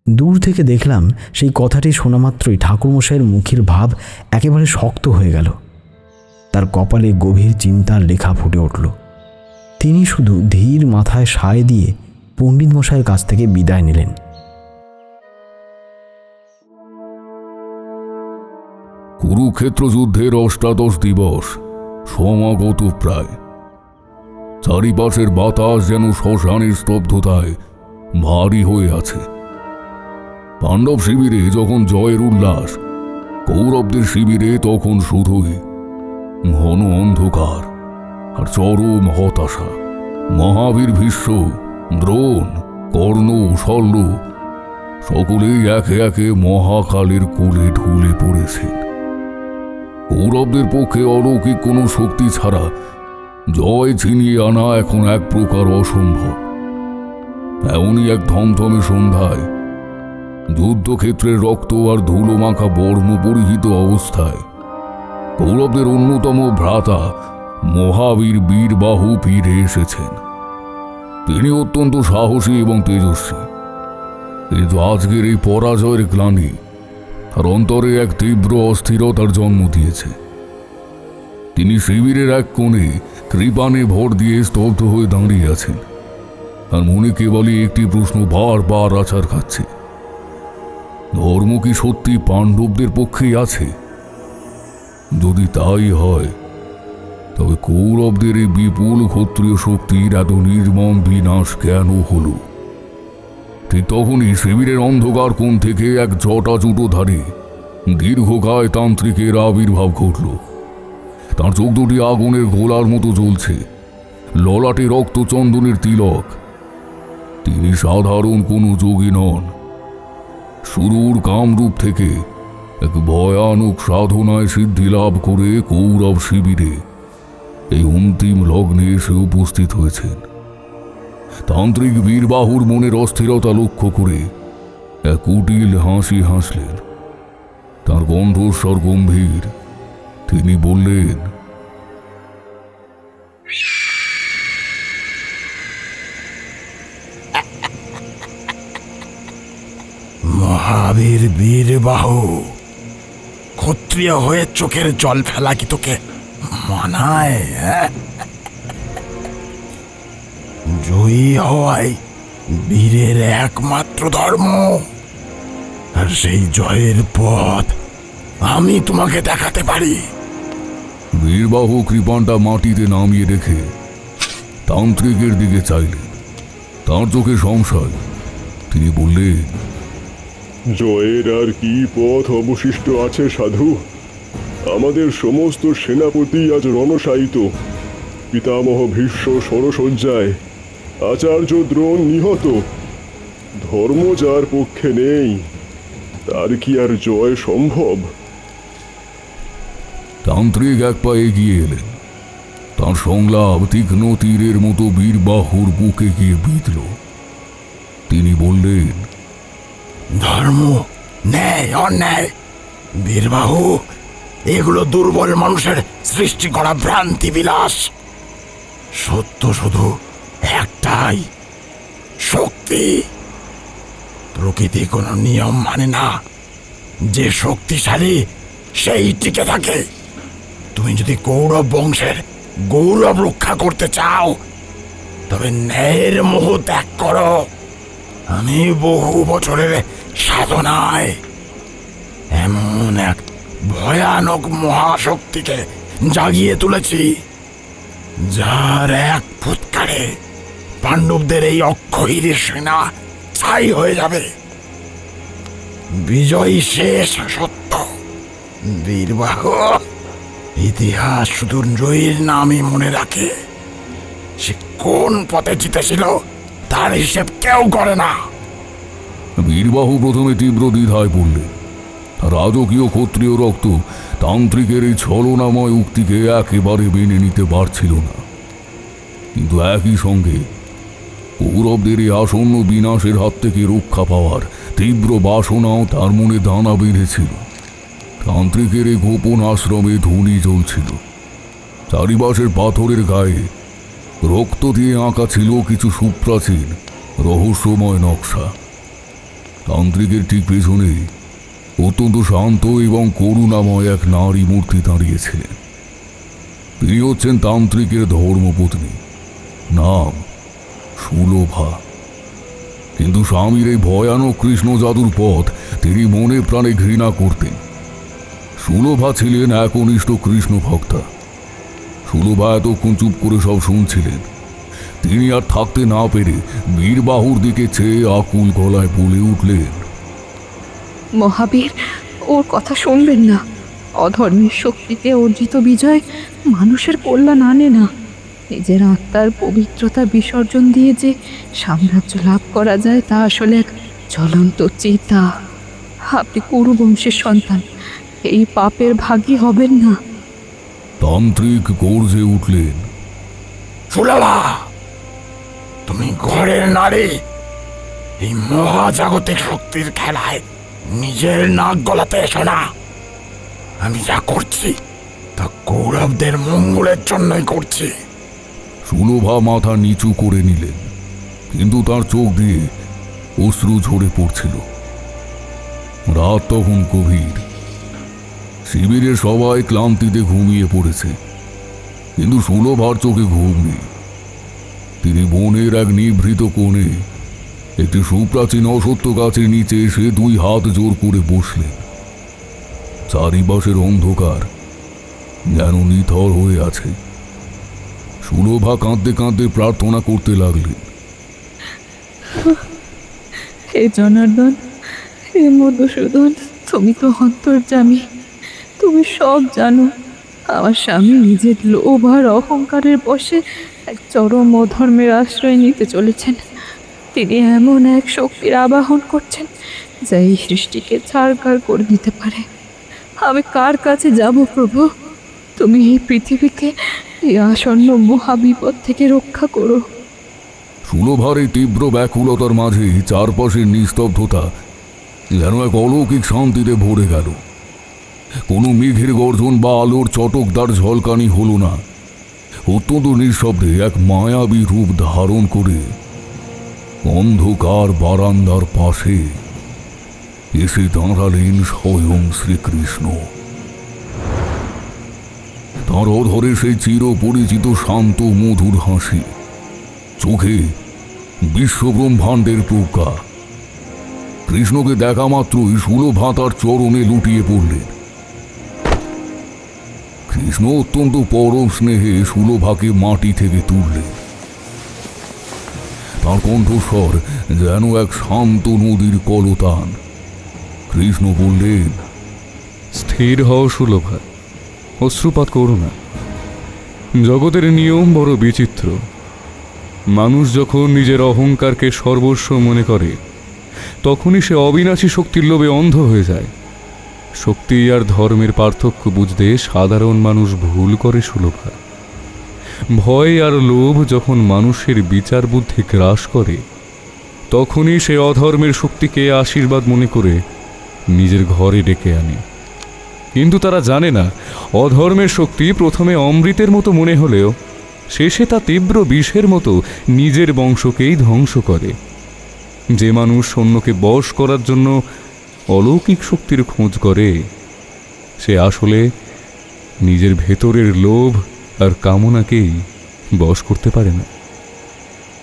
দূর থেকে দেখলাম সেই কথাটি শোনা মাত্রই ঠাকুরমশাইয়ের মুখের ভাব একেবারে শক্ত হয়ে গেল। তার কপালে গভীর চিন্তার রেখা ফুটে উঠল। তিনি শুধু ধীর মাথায় সায় দিয়ে পণ্ডিত মশাইয়ের কাছ থেকে বিদায় নিলেন। কুরুক্ষেত্র যুদ্ধের ৮৮ দিবস সমাগত প্রায়। চারিপাশের বাতাস যেন শ্মশানের স্তব্ধতায় ভারী হয়ে আছে। পাণ্ডব শিবিরে যখন জয়ের উল্লাস, কৌরবদের শিবিরে তখন শুধুই ঘন অন্ধকার আর চরম হতাশা। মহাবীর ভীষ্ম, দ্রোণ, কর্ণ, শল্য সকলেই একে একে মহাকালের কোলে ঢুলে পড়েছেন। কৌরবদের পক্ষে অলৌকিক কোনো শক্তি ছাড়া জয় ছিনিয়ে আনা এখন এক প্রকার অসম্ভব। এমনই এক ধমধমে সন্ধ্যায় যুদ্ধক্ষেত্রের রক্ত আর ধুলো মাখা বর্ম পরিহিত অবস্থায় কৌরবদের অন্যতম ভ্রাতা মহাবীর বীরবাহু ফিরে এসেছেন। তিনি অত্যন্ত সাহসী এবং তেজস্বী, কিন্তু আজকের এই পরাজয়ের গ্লানি আর অন্তরে এক তীব্র অস্থিরতার জন্ম দিয়েছে। তিনি শিবিরের এক কোণে কৃপানে ভর দিয়ে স্তব্ধ হয়ে দাঁড়িয়ে আছেন, আর মনে কেবলই একটি প্রশ্ন বারবার আছাড় খাচ্ছে: ধর্ম কি সত্যি পাণ্ডবদের পক্ষেই আছে? যদি তাই হয়, তবে কৌরবদের এই বিপুল ক্ষত্রিয় শক্তির এত নির্মম বিনাশ কেন হল? ঠিক তখনই শিবিরের অন্ধকার কোণ থেকে এক জটাজুটোধারী দীর্ঘকায় তান্ত্রিকের আবির্ভাব ঘটল। তার চোখ দুটি আগুনের গোলার মতো জ্বলছে, ললাটে রক্তচন্দনের তিলক। তিনি সাধারণ কোনো যোগী নন। সুদূর কামরূপ থেকে এক ভয়ানক সাধনায় সিদ্ধি লাভ করে কৌরব শিবিরে এই অন্তিম লগ্নে এসে উপস্থিত হয়েছেন। তান্ত্রিক বীরবাহুর মনের অস্থিরতা লক্ষ্য করে এক কুটিল হাসি হাসলেন। তার কণ্ঠস্বর গম্ভীর। তিনি বললেন, মহাবীর বীরবাহু, ক্ষত্রিয় হয়ে চোখের জল ফেলা কি তোকে মানায়? জয়ী হওয়াই বীরের একমাত্র ধর্ম, আর সেই জয়ের পথ আমি তোমাকে দেখাতে পারি। বীরবাহু কৃপানটা মাটিতে নামিয়ে রেখে তান্ত্রিকের দিকে চাইলেন। তার চোখে সংশয়। তিনি বললেন, জয়ের আর কি পথ অবশিষ্ট আছে সাধু? আমাদের সমস্ত সেনাপতি আজ রণশায়িত, পিতামহ ভীষ্ম সরসজ্জায়, আচার্য দ্রোণ নিহত। ধর্ম যার পক্ষে নেই, তার কি আর জয় সম্ভব? তান্ত্রিক এক পা এগিয়ে এলেন। তার সংলাপ তীক্ষ্ণ তীরের মতো বীরবাহুর বুকে গিয়ে বিঁধল। তিনি বললেন, ধর্ম, ন্যায়, অন্যায়, বীরবাহু, এগুলো দুর্বল মানুষের সৃষ্টি করা ভ্রান্তি বিলাস। সত্য শুধু একটাই, শক্তি। প্রকৃতি কোনো নিয়ম মানে না। যে শক্তিশালী সেই টিকে থাকে। তুমি যদি কৌরব বংশের গৌরব রক্ষা করতে চাও, তবে ন্যায়ের মোহ ত্যাগ করো। আমি বহু বছরের সাধনায় এমন এক ভয়ানক মহাশক্তিকে জাগিয়ে তুলেছি, যার এক ফুৎকারে পাণ্ডবদের এই অক্ষয়ীর সেনা ছাই হয়ে যাবে। বিজয়ী শেষ সত্য। বীরবাহু, ইতিহাস শুধু জয়ীর নামই মনে রাখে। সে কোন পথে জিতেছিল তার হিসেব কেউ করে না। বীরবাহু প্রথমে তীব্র দ্বিধায় পড়লেন। রাজকীয় ক্ষত্রিয় রক্ত তান্ত্রিকের এই ছলনাময় উক্তিকে একেবারে মেনে নিতে পারছিল না। কিন্তু একই সঙ্গে কৌরবদের এই আসন্ন বিনাশের হাত থেকে রক্ষা পাওয়ার তীব্র বাসনাও তার মনে দানা বেঁধেছিল। তান্ত্রিকের এই গোপন আশ্রমে ধুনি জ্বলছিল। চারিপাশের পাথরের গায়ে রক্ত দিয়ে আঁকা ছিল কিছু সুপ্রাচীন রহস্যময় নকশা। তান্ত্রিকের ঠিক পেছনে অত্যন্ত শান্ত এবং করুণাময় এক নারী মূর্তি দাঁড়িয়েছিলেন। তিনি হচ্ছেন তান্ত্রিকের ধর্মপত্নী, নাম সুলভা। কিন্তু স্বামীর এই ভয়ানক কৃষ্ণ জাদুর পথ তিনি মনে প্রাণে ঘৃণা করতেন। সুলভা ছিলেন একনিষ্ঠ কৃষ্ণ ভক্তা। সুলভা এতক্ষণ চুপ করে সব শুনছিলেন। তিনি আর থাকতে না পেরে বীরবাহুর দিকে চেয়ে আকুল গলায় বলে উঠলেন, মহাবীর, ওর কথা শুনবেন না। অধর্মের শক্তিতে অর্জিত বিজয় মানুষের কল্যাণ আনে না। নিজের আত্মার পবিত্রতা বিসর্জন দিয়ে যে সাম্রাজ্য লাভ করা যায় তা আসলে এক জ্বলন্ত চিতা। আপনি কুরুবংশের সন্তান, এই পাপের ভাগী হবেন না। তান্ত্রিক গর্জে উঠলেন, সুলভা, তুমি ঘরের নারী। এই মহাজাগতিক শক্তির খেলায় নিজের নাক গলাতে এসো না। আমি যা করছি তা কৌরবদের মঙ্গলের জন্যই করছি। সুলভা মাথা নিচু করে নিলেন, কিন্তু তার চোখ দিয়ে অশ্রু ঝরে পড়ছিল। রাত তখন গভীর। শিবিরের সবাই ক্লান্তিতে ঘুমিয়ে পড়েছে, কিন্তু সুলভার চোখে ঘুম নেই। তিনি বনের এক নিভৃত কোণে একটি সুপ্রাচীন অসত্য গাছের নিচে এসে 2 হাত জোর করে বসলেন। চারিপাশের অন্ধকার যেন নিথর হয়ে আছে। সুলভা কাঁদতে কাঁদতে প্রার্থনা করতে লাগলেন, হে জনার্দন, হে মধুসূদন, তুমি তো অন্তর্যামী, তুমি সব জানো। আমার স্বামী নিজের লোভ আর অহংকারের বশে এক চরম অধর্মের আশ্রয় নিতে চলেছেন। তিনি এমন এক শক্তির আবাহন করছেন যা এই সৃষ্টিকে ছাড়খাড় করে দিতে পারে। আমি কার কাছে যাব প্রভু? তুমি এই পৃথিবীকে এই আসন্ন মহাবিপদ থেকে রক্ষা করো। সুলভার এই তীব্র ব্যাকুলতার মাঝে চারপাশের নিস্তব্ধতা যেন এক অলৌকিক শান্তিতে ভরে গেল। কোনো মেঘের গর্জন বা আলোর চটকদার ঝলকানি হলো না। অত্যন্ত নিঃশব্দে এক মায়াবী রূপ ধারণ করে অন্ধকার বারান্দার পাশে এসে দাঁড়ালেন স্বয়ং শ্রীকৃষ্ণ। তাঁর অধরে সেই চিরপরিচিত শান্ত মধুর হাসি, চোখে বিশ্বব্রহ্মাণ্ডের প্রজ্ঞা। কৃষ্ণকে দেখা মাত্রই সুলভা তার চরণে লুটিয়ে পড়লেন। কৃষ্ণ অত্যন্ত পরম স্নেহে সুলভাকে মাটি থেকে তুললেন। তার কণ্ঠস্বর যেন এক শান্ত নদীর কলতান। কৃষ্ণ বললেন, স্থির হও সুলভা, অশ্রুপাত করো না। জগতের নিয়ম বড় বিচিত্র। মানুষ যখন নিজের অহংকারকে সর্বস্ব মনে করে, তখনই সে অবিনাশী শক্তির লোভে অন্ধ হয়ে যায়। শক্তি আর ধর্মের পার্থক্য বুঝতে সাধারণ মানুষ ভুল করে সুলভা। ভয় আর লোভ যখন মানুষের বিচার বুদ্ধি গ্রাস করে, তখনই সে অধর্মের শক্তিকে আশীর্বাদ মনে করে নিজের ঘরে ডেকে আনে। কিন্তু তারা জানে না, অধর্মের শক্তি প্রথমে অমৃতের মতো মনে হলেও শেষে তা তীব্র বিষের মতো নিজের বংশকেই ধ্বংস করে। যে মানুষ অন্যকে বশ করার জন্য অলৌকিক শক্তির খোঁজ করে, সে আসলে নিজের ভেতরের লোভ আর কামনাকেই বশ করতে পারে না।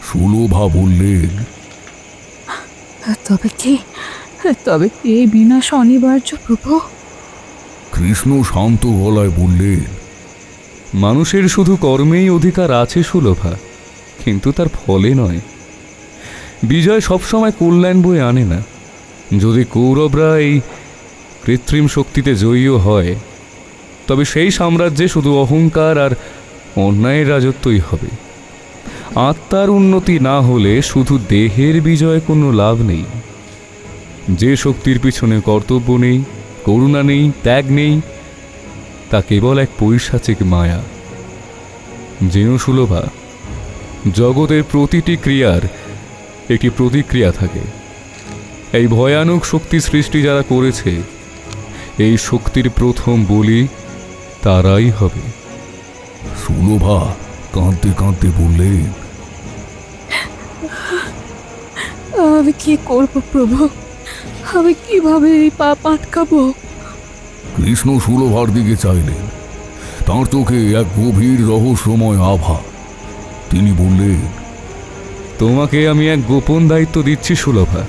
সুলভা বললেন, তবে কি এই বিনাশ অনিবার্য প্রভু? কৃষ্ণ শান্ত গলায় বললেন, মানুষের শুধু কর্মেই অধিকার আছে সুলভা, কিন্তু তার ফলে নয়। বিজয় সবসময় কল্যাণ বয়ে আনে না। যদি কৌরবরা এই কৃত্রিম শক্তিতে জয়ীও হয়, তবে সেই সাম্রাজ্যে শুধু অহংকার আর অন্যায়ের রাজত্বই হবে। আত্মার উন্নতি না হলে শুধু দেহের বিজয়ে কোনো লাভ নেই। যে শক্তির পিছনে কর্তব্য নেই, করুণা নেই, ত্যাগ নেই, তা কেবল এক পৈশাচিক মায়া। যেন সুলভা, জগতের প্রতিটি ক্রিয়ার একটি প্রতিক্রিয়া থাকে। এই ভয়ানক শক্তি সৃষ্টি যারা করেছে, এই শক্তির প্রথম বলি তারাই হবে। সুলভা কাঁদতে কাঁদতে বললেন, আমি কি করব প্রভু? আমি কিভাবে এই পাপ আটকাবো? কৃষ্ণ সুলভার দিকে চাইলেন। তাঁর চোখে এক গভীর রহস্যময় আভা। তিনি বললেন, তোমাকে আমি এক গোপন দায়িত্ব দিচ্ছি সুলভা।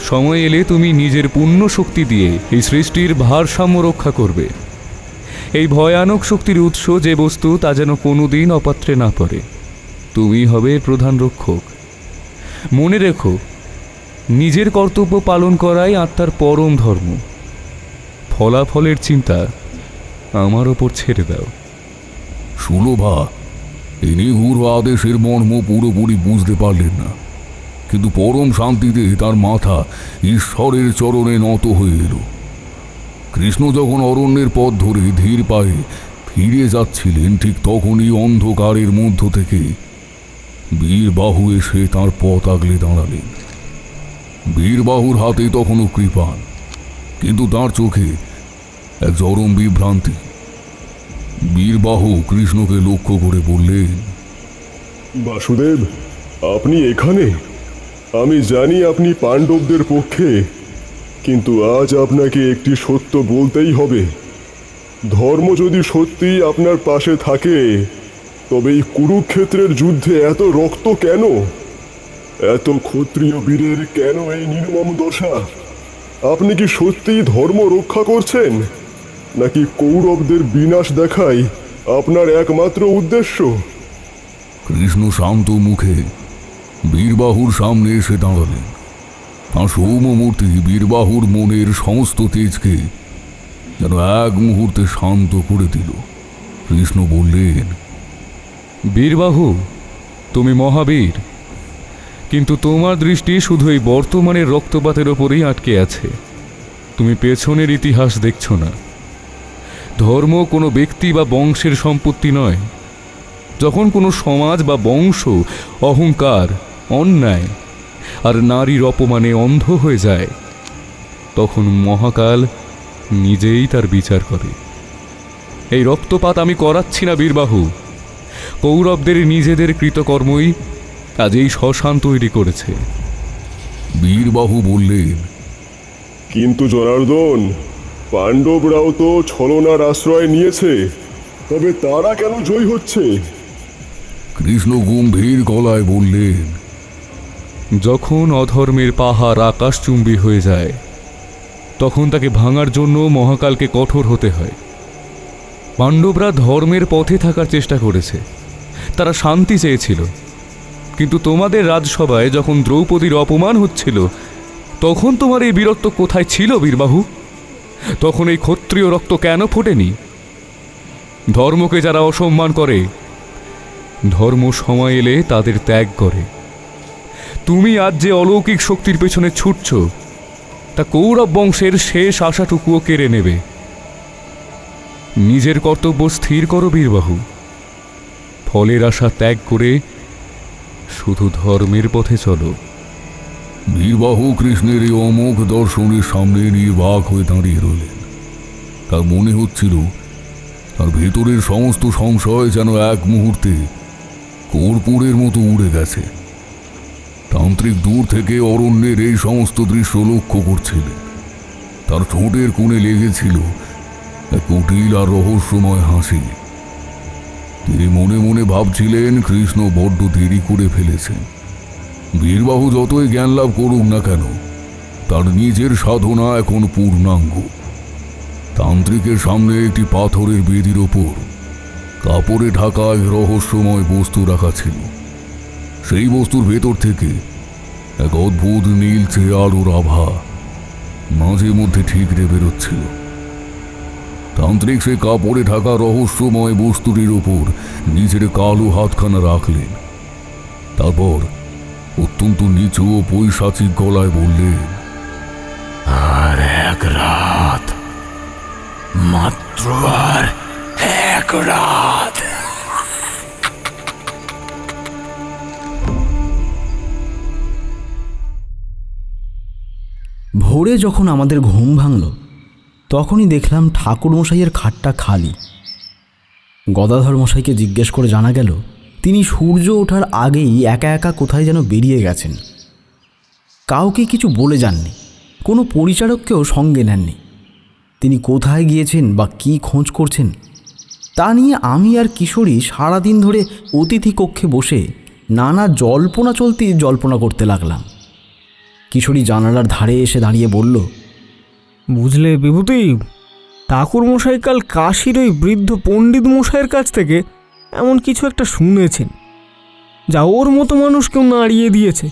সময় এলে তুমি নিজের পুণ্য শক্তি দিয়ে এই সৃষ্টির ভারসাম্য রক্ষা করবে। এই ভয়ানক শক্তির উৎস যে বস্তু, তা যেন কোনোদিন অপাত্রে না পড়ে। তুমি হবে প্রধান রক্ষক। মনে রেখো, নিজের কর্তব্য পালন করাই আত্মার পরম ধর্ম। ফলাফলের চিন্তা আমার ওপর ছেড়ে দাও। সুলভা এই নিগুড় আদেশের মর্ম পুরোপুরি বুঝতে পারলেন না, কিন্তু পরম শান্তিতে তার মাথা ঈশ্বরের চরণে নত হয়ে এল। কৃষ্ণ যখন অরণ্যের পথ ধরে ধীর পায়ে ফিরে যাচ্ছিলেন, ঠিক তখনই অন্ধকারের মধ্য থেকে বীরবাহু এসে তাঁর পথ আগলে দাঁড়ালেন। বীরবাহুর হাতে তখনও কৃপাণ, কিন্তু তার চোখে এক চরম বিভ্রান্তি। বীরবাহু কৃষ্ণকে লক্ষ্য করে বললেন, বাসুদেব, আপনি এখানে? আমি জানি আপনি পাণ্ডবদের পক্ষে, কিন্তু আজ আপনাকে একটি সত্য বলতেই হবে। ধর্ম যদি সত্যি আপনার পাশে থাকে, তবে এই কুরুক্ষেত্রের যুদ্ধে এত রক্ত কেন? এত ক্ষত্রিয় বীরের কেন এই নির্মম দশা? আপনি কি সত্যিই ধর্ম রক্ষা করছেন, নাকি কৌরবদের বিনাশ দেখাই আপনার একমাত্র উদ্দেশ্য? কৃষ্ণ শান্ত মুখে বীরবাহুর সামনে এসে দাঁড়ালেন। তাঁর সৌম্যমূর্তি বীরবাহুর মনের সমস্ত তেজকে যেন এক মুহূর্তে শান্ত করে দিল। কৃষ্ণ বললেন, বীরবাহু, তুমি মহাবীর, কিন্তু তোমার দৃষ্টি শুধু এই বর্তমানের রক্তপাতের ওপরেই আটকে আছে। তুমি পেছনের ইতিহাস দেখছো না। ধর্ম কোনো ব্যক্তি বা বংশের সম্পত্তি নয়। যখন কোনো সমাজ বা বংশ অহংকার, অন্যায় আর নারীর অপমানে অন্ধ হয়ে যায়, তখন মহাকাল নিজেই তার বিচার করে। এই রক্তপাত আমি করাচ্ছি না বীরবাহু। কৌরবদের নিজেদের কৃতকর্মই আজ এই শ্মশান তৈরি করেছে। বীরবাহু বললেন, কিন্তু জনার্দন, পাণ্ডবরাও তো ছলনার আশ্রয় নিয়েছে, তবে তারা কেন জয়ী হচ্ছে? কৃষ্ণ গম্ভীর গলায় বললেন, যখন অধর্মের পাহাড় আকাশচুম্বী হয়ে যায়, তখন তাকে ভাঙার জন্য মহাকালকে কঠোর হতে হয়। পাণ্ডবরা ধর্মের পথে থাকার চেষ্টা করেছে, তারা শান্তি চেয়েছিল। কিন্তু তোমাদের রাজসভায় যখন দ্রৌপদীর অপমান হচ্ছিল, তখন তোমার এই বীরত্ব কোথায় ছিল বীরবাহু? তখন এই ক্ষত্রিয় রক্ত কেন ফোটেনি? ধর্মকে যারা অসম্মান করে, ধর্ম সময় এলে তাদের ত্যাগ করে। তুমি আজ যে অলৌকিক শক্তির পেছনে ছুটছ, তা কৌরব বংশের শেষ আশাটুকুও কেড়ে নেবে। নিজের কর্তব্য স্থির করো বীরবাহু। ফলের আশা ত্যাগ করে শুধু ধর্মের পথে চলো। বীরবাহু কৃষ্ণের এই অমোঘ দর্শনের সামনে নির্বাক হয়ে দাঁড়িয়ে রইলেন। তার মনে হচ্ছিল তার ভেতরের সমস্ত সংশয় যেন এক মুহূর্তে কর্পূরের মতো উড়ে গেছে। তান্ত্রিক দূর থেকে অরণ্যের এই সমস্ত দৃশ্য লক্ষ্য করছিলেন। তার ঠোঁটের কোণে লেগেছিল এক কুটিল আর রহস্যময় হাসি। তিনি মনে মনে ভাবছিলেন, কৃষ্ণ বড্ড দেরি করে ফেলেছেন। বীরবাহু যতই জ্ঞান লাভ করুক না কেন, তার নিজের সাধনা এখন পূর্ণাঙ্গ। তান্ত্রিকের সামনে একটি পাথরের বেদির ওপর কাপড়ে ঢাকা এক রহস্যময় বস্তু রাখা ছিল। সেই বস্তুর ভেতর থেকে এক অদ্ভুত নীলচে আলোর আভা মাঝে মধ্যে ঠিকরে বেরোচ্ছিল। তান্ত্রিক সে কাপড়ে ঢাকা রহস্যময় বস্তুটির ওপর নিজের কালো হাতখানা রাখলেন। তারপর অত্যন্ত নিচু ও পৈশাচিক গলায় বললেন, আর এক রাত, মাত্র আর এক রাত। ভোরে যখন আমাদের ঘুম ভাঙল, তখনই দেখলাম ঠাকুরমশাইয়ের খাটটা খালি। গদাধর মশাইকে জিজ্ঞেস করে জানা গেল, তিনি সূর্য ওঠার আগেই একা একা কোথায় যেন বেরিয়ে গেছেন। কাউকে কিছু বলে যাননি, কোনো পরিচারককেও সঙ্গে নেননি। তিনি কোথায় গিয়েছেন বা কী খোঁজ করছেন, তা নিয়ে আমি আর কিশোরী সারাদিন ধরে অতিথি কক্ষে বসে নানা জল্পনা করতে লাগলাম। কিশোরী জানালার ধারে এসে দাঁড়িয়ে বলল, বুঝলে বিভূতি, ঠাকুর মশাই কাল কাশীর ওই বৃদ্ধ পণ্ডিত মশাইয়ের কাছ থেকে এমন কিছু একটা শুনেছেন, যা ওর মতো মানুষকেও নাড়িয়ে দিয়েছে।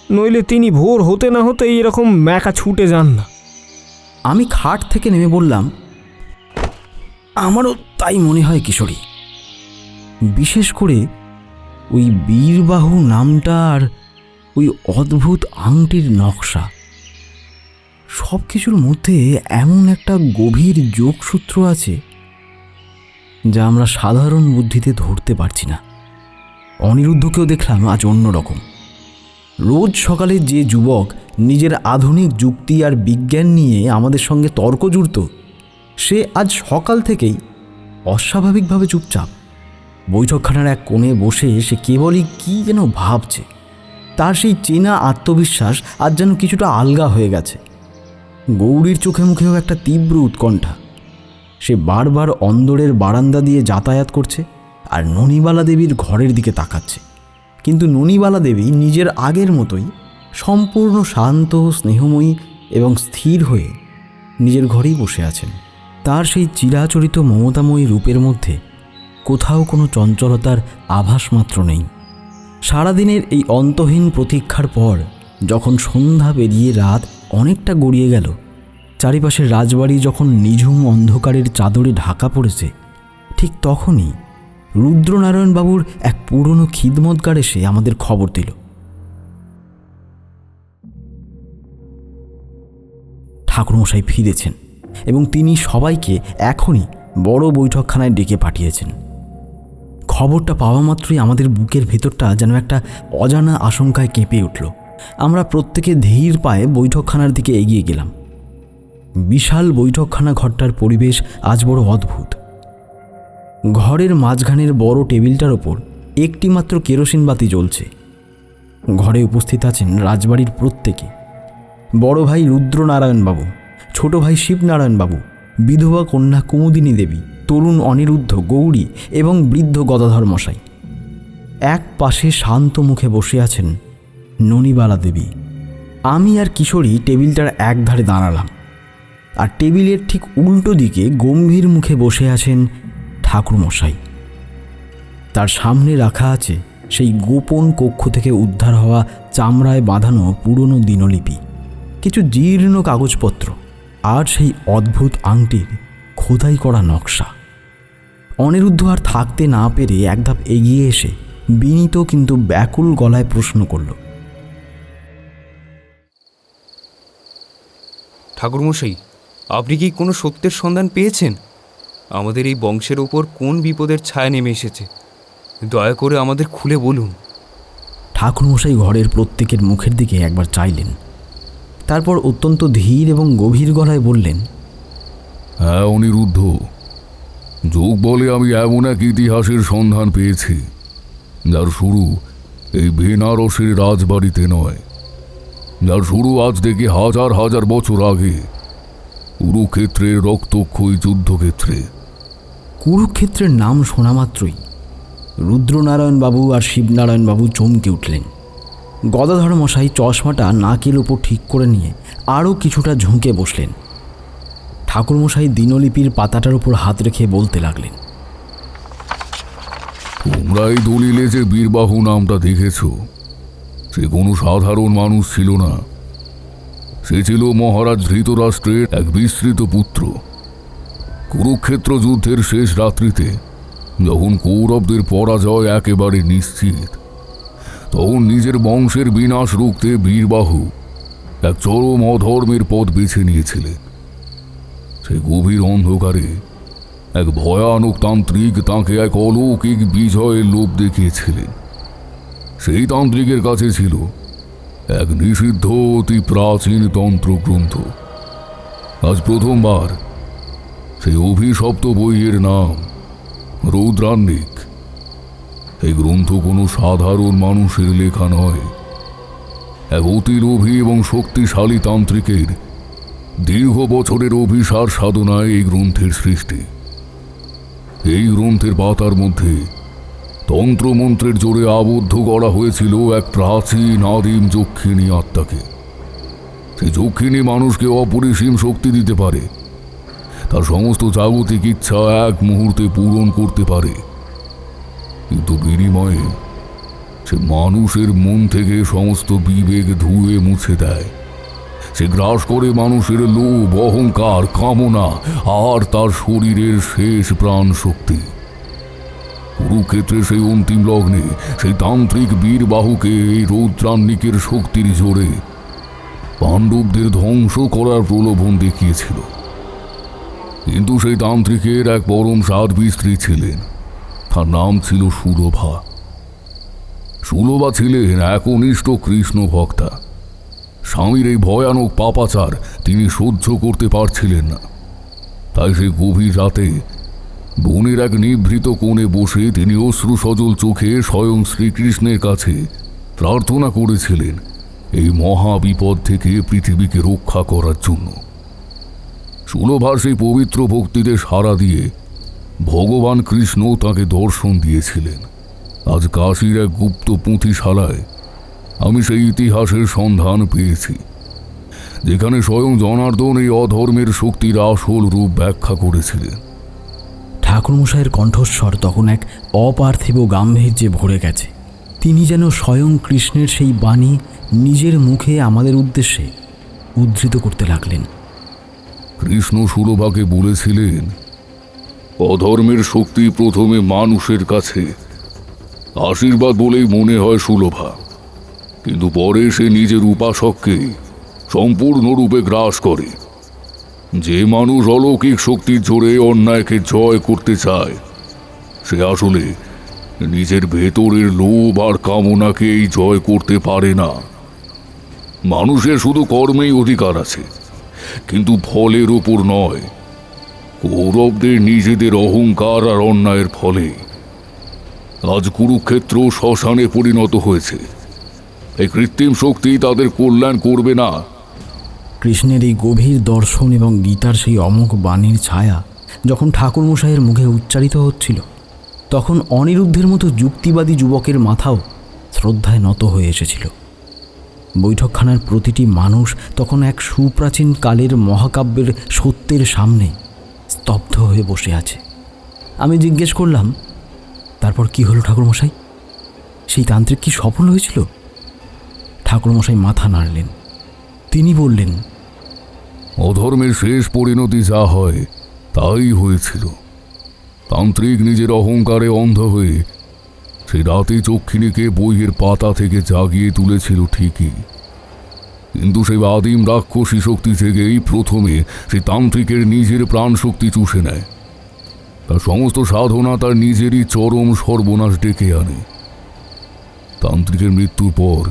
নইলে তিনি ভোর হতে না হতে এরকম ম্যাকা ছুটে যান না। আমি খাট থেকে নেমে বললাম, আমারও তাই মনে হয় কিশোরী। বিশেষ করে ওই বীরবাহু নামটা আর ওই অদ্ভুত আংটির নকশা, সব কিছুর মধ্যে এমন একটা গভীর যোগসূত্র আছে যা আমরা সাধারণ বুদ্ধিতে ধরতে পারছি না। অনিরুদ্ধকেও দেখলাম আজ অন্যরকম। রোজ সকালে যে যুবক নিজের আধুনিক যুক্তি আর বিজ্ঞান নিয়ে আমাদের সঙ্গে তর্ক জুড়ত, সে আজ সকাল থেকেই অস্বাভাবিকভাবে চুপচাপ। বৈঠকখানার এক কোণে বসে সে কেবলই কি যেন ভাবছে। তার সেই চেনা আত্মবিশ্বাস আজ যেন কিছুটা আলগা হয়ে গেছে। গৌরীর চোখে মুখেও একটা তীব্র উৎকণ্ঠা। সে বারবার অন্দরের বারান্দা দিয়ে যাতায়াত করছে আর ননিবালা দেবীর ঘরের দিকে তাকাচ্ছে। কিন্তু ননিবালা দেবী নিজের আগের মতোই সম্পূর্ণ শান্ত, স্নেহময়ী এবং স্থির হয়ে নিজের ঘরেই বসে আছেন। তার সেই চিরাচরিত মমতাময়ী রূপের মধ্যে কোথাও কোনো চঞ্চলতার আভাস মাত্র নেই। সারাদিনের এই অন্তহীন প্রতীক্ষার পর যখন সন্ধ্যা পেরিয়ে রাত অনেকটা গড়িয়ে গেল, চারিপাশের রাজবাড়ি যখন নিঝুম অন্ধকারের চাদরে ঢাকা পড়েছে, ঠিক তখনই রুদ্রনারায়ণবাবুর এক পুরনো খিদমতগার এসে আমাদের খবর দিল। ঠাকুরমশাই ফিরেছেন এবং তিনি সবাইকে এখনই বড় বৈঠকখানায় ডেকে পাঠিয়েছেন। খবরটা পাওয়া মাত্রই আমাদের বুকের ভেতরটা যেন একটা অজানা আশঙ্কায় কেঁপে উঠল। আমরা প্রত্যেকে ধীর পায়ে বৈঠকখানার দিকে এগিয়ে গেলাম। বিশাল বৈঠকখানা ঘরটার পরিবেশ আজ বড় অদ্ভুত। ঘরের মাঝখানের বড় টেবিলটার ওপর একটি মাত্র কেরোসিন বাতি জ্বলছে। ঘরে উপস্থিত আছেন রাজবাড়ির প্রত্যেকে। বড় ভাই রুদ্রনারায়ণবাবু, ছোট ভাই শিবনারায়ণবাবু, বিধবা কন্যা কুমুদিনী দেবী, তরুণ অনিরুদ্ধ, গৌরী এবং বৃদ্ধ গদাধর মশাই। এক পাশে শান্ত মুখে বসে আছেন ননিবালা দেবী। আমি আর কিশোরী টেবিলটার একধারে দাঁড়ালাম, আর টেবিলের ঠিক উল্টো দিকে গম্ভীর মুখে বসে আছেন ঠাকুরমশাই। তার সামনে রাখা আছে সেই গোপন কক্ষ থেকে উদ্ধার হওয়া চামড়ায় বাঁধানো পুরনো দিনলিপি, কিছু জীর্ণ কাগজপত্র আর সেই অদ্ভুত আংটির খোদাই করা নকশা। অনিরুদ্ধ আর থাকতে না পেরে এক ধাপ এগিয়ে এসে বিনীত কিন্তু ব্যাকুল গলায় প্রশ্ন করল, ঠাকুরমশাই, আপনি কি কোনো সত্যের সন্ধান পেয়েছেন? আমাদের এই বংশের ওপর কোন বিপদের ছায়া নেমে এসেছে? দয়া করে আমাদের খুলে বলুন। ঠাকুরমশাই ঘরের প্রত্যেকের মুখের দিকে একবার চাইলেন, তারপর অত্যন্ত ধীর এবং গভীর গলায় বললেন, হ্যাঁ অনিরুদ্ধ, যোগ বলে আমি এমন এক ইতিহাসের সন্ধান পেয়েছি যার শুরু এই বেনারসের রাজবাড়িতে নয়, যার শুরু আজ থেকে হাজার হাজার বছর আগে কুরুক্ষেত্রের রক্তক্ষয়ী যুদ্ধক্ষেত্রে। কুরুক্ষেত্রের নাম শোনা মাত্রই রুদ্রনারায়ণবাবু আর শিবনারায়ণবাবু চমকে উঠলেন। গদাধর মশাই চশমাটা নাকের ওপর ঠিক করে নিয়ে আরও কিছুটা ঝুঁকে বসলেন। ঠাকুরমশাই দিনলিপির পাতাটার উপর হাত রেখে বলতে লাগলেন, তোমরা এই দলিলে যে বীরবাহু নামটা দেখেছ, সে কোনো সাধারণ মানুষ ছিল না। সে ছিল মহারাজ ধৃতরাষ্ট্রের এক বিস্মৃত পুত্র। কুরুক্ষেত্র যুদ্ধের শেষ রাত্রিতে যখন কৌরবদের পরাজয় একেবারে নিশ্চিত, তখন নিজের বংশের বিনাশ রুখতে বীরবাহু এক চরম অধর্মের পথ বেছে নিয়েছিলেন। সেই গভীর অন্ধকারে এক ভয়ানক তান্ত্রিক তাঁকে এক অলৌকিক বিজয়ের লোভ দেখিয়েছিলেন। সেই তান্ত্রিকের কাছে ছিল এক নিষিদ্ধ অতি প্রাচীন তন্ত্রগ্রন্থ। আজ প্রথমবার সেই অভিশপ্ত বইয়ের নাম রৌদ্রান্নিক। এই গ্রন্থ কোনো সাধারণ মানুষের লেখা নয়, এক অতি লোভী এবং শক্তিশালী তান্ত্রিকের দীর্ঘ বছরের অভিসার সাধনায় এই গ্রন্থের সৃষ্টি। এই গ্রন্থের পাতার মধ্যে তন্ত্রমন্ত্রের জোরে আবদ্ধ করা হয়েছিল এক প্রাচীন আদিম যক্ষিণী আত্মাকে। সেই যক্ষিণী মানুষকে অপরিসীম শক্তি দিতে পারে, তার সমস্ত জাগতিক ইচ্ছা এক মুহূর্তে পূরণ করতে পারে, কিন্তু বিনিময়ে সে মানুষের মন থেকে সমস্ত বিবেক ধুয়ে মুছে দেয়। সে গ্রাস করে মানুষের লোভ, অহংকার, কামনা আর তার শরীরের শেষ প্রাণ শক্তি। কুরুক্ষেত্রে সেই অন্তিম লগ্নে সেই তান্ত্রিক বীরবাহুকে এই রৌদ্রান্নিকের শক্তির জোরে পাণ্ডবদের ধ্বংস করার প্রলোভন দেখিয়েছিল। কিন্তু সেই তান্ত্রিকের এক পরম সাধ্বী স্ত্রী ছিলেন, তার নাম ছিল সুলভা। সুলভা ছিলেন একনিষ্ঠ কৃষ্ণ ভক্তা। স্বামীর এই ভয়ানক পাপাচার তিনি সহ্য করতে পারছিলেন না, তাই সে গভীর রাতে বনের এক নিভৃত কোণে বসে তিনি অশ্রু সজল চোখে স্বয়ং শ্রীকৃষ্ণের কাছে প্রার্থনা করেছিলেন এই মহা বিপদ থেকে পৃথিবীকে রক্ষা করার জন্য। সুলভার সেই পবিত্র ভক্তিতে সাড়া দিয়ে ভগবান কৃষ্ণ তাকে দর্শন দিয়েছিলেন। আজ কাশীর এক গুপ্ত পুঁথিশালায় আমি সেই ইতিহাসের সন্ধান পেয়েছি, যেখানে স্বয়ং জনার্দন এই অধর্মের শক্তির আসল রূপ ব্যাখ্যা করেছিলেন। ঠাকুরমশাইয়ের কণ্ঠস্বর তখন এক অপার্থিব গাম্ভীর্যে ভরে গেছে। তিনি যেন স্বয়ং কৃষ্ণের সেই বাণী নিজের মুখে আমাদের উদ্দেশ্যে উদ্ধৃত করতে লাগলেন। কৃষ্ণ সুলভাকে বলেছিলেন, অধর্মের শক্তি প্রথমে মানুষের কাছে আশীর্বাদ বলেই মনে হয় সুলভা, কিন্তু পরে সে নিজের উপাসককে সম্পূর্ণরূপে গ্রাস করে। যে মানুষ অলৌকিক শক্তির জোরে অন্যায়কে জয় করতে চায়, সে আসলে নিজের ভেতরের লোভ আর কামনাকেই জয় করতে পারে না। মানুষের শুধু কর্মেই অধিকার আছে, কিন্তু ফলের উপর নয়। কৌরবদের নিজেদের অহংকার আর অন্যায়ের ফলে আজ কুরুক্ষেত্র শ্মশানে পরিণত হয়েছে। এই কৃত্রিম শক্তি তাদের কল্যাণ করবে না। কৃষ্ণের এই গভীর দর্শন এবং গীতার সেই অমোঘ বাণীর ছায়া যখন ঠাকুরমশাইয়ের মুখে উচ্চারিত হচ্ছিল, তখন অনিরুদ্ধের মতো যুক্তিবাদী যুবকের মাথাও শ্রদ্ধায় নত হয়ে এসেছিল। বৈঠকখানার প্রতিটি মানুষ তখন এক সুপ্রাচীন কালের মহাকাব্যের সত্যের সামনে স্তব্ধ হয়ে বসে আছে। আমি জিজ্ঞেস করলাম, তারপর কি হলো ঠাকুরমশাই? সেই তান্ত্রিক কি সফল হয়েছিল? ঠাকুরমশাই মাথা নাড়লেন। তিনি বললেন, অধর্মের শেষ পরিণতি যা হয় তাই হয়েছিল। তান্ত্রিক নিজের অহংকারে অন্ধ হয়ে সেই রাতে চক্ষিণীকে বইয়ের পাতা থেকে জাগিয়ে তুলেছিল ঠিকই, কিন্তু সেই আদিম রাক্ষসী শক্তি থেকেই প্রথমে সেই তান্ত্রিকের নিজের প্রাণ শক্তি চুষে নেয়। তার সমস্ত সাধনা তার নিজেরই চরম সর্বনাশ ডেকে আনে। তান্ত্রিকের মৃত্যুর পর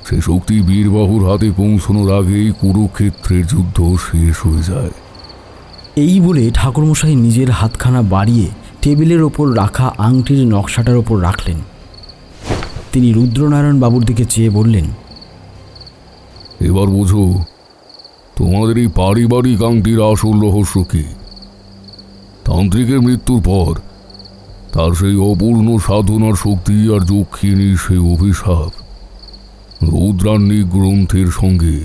সে শক্তি বীরবাহুর হাতে পৌঁছানোর আগেই কুরুক্ষেত্রের যুদ্ধ শেষ হয়ে যায়। এই বলে ঠাকুরমশাই নিজের হাতখানা বাড়িয়ে টেবিলের ওপর রাখা আংটির নকশাটার ওপর রাখলেন। তিনি রুদ্রনারায়ণ বাবুর দিকে চেয়ে বললেন, এবার বোঝো তোমাদের এই পারিবারিক আংটির আসল রহস্য কি। তান্ত্রিকের মৃত্যুর পর তার সেই অপূর্ণ সাধনার শক্তি আর যক্ষিণীর সেই অভিশাপ রুদ্রান্নী গ্রন্থের সঙ্গে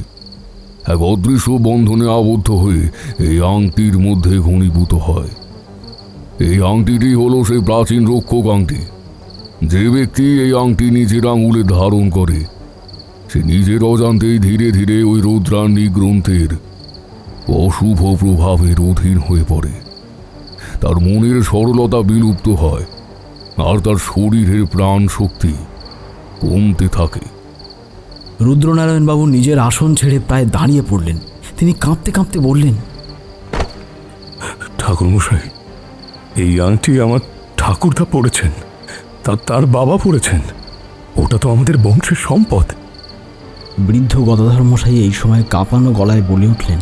এক অদৃশ্য বন্ধনে আবদ্ধ হয়ে এই আংটির মধ্যে ঘনীভূত হয়। এই আংটিটি হলো সেই প্রাচীন রক্ষক আংটি। যে ব্যক্তি এই আংটি নিজের আঙুলে ধারণ করে, সে নিজের অজান্তেই ধীরে ধীরে ওই রুদ্রান্নী গ্রন্থের অশুভ প্রভাবের অধীন হয়ে পড়ে। তার মনের সরলতা বিলুপ্ত হয় আর তার শরীরের প্রাণ শক্তি কমতে থাকে। রুদ্রনারায়ণবাবু নিজের আসন ছেড়ে প্রায় দাঁড়িয়ে পড়লেন। তিনি কাঁপতে কাঁপতে বললেন, ঠাকুরমশাই, এই আংটি আমার ঠাকুরদা পড়েছেন, তার বাবা পড়েছেন। ওটা তো আমাদের বংশের সম্পদ। বৃদ্ধ গদাধর মশাই এই সময় কাঁপানো গলায় বলে উঠলেন,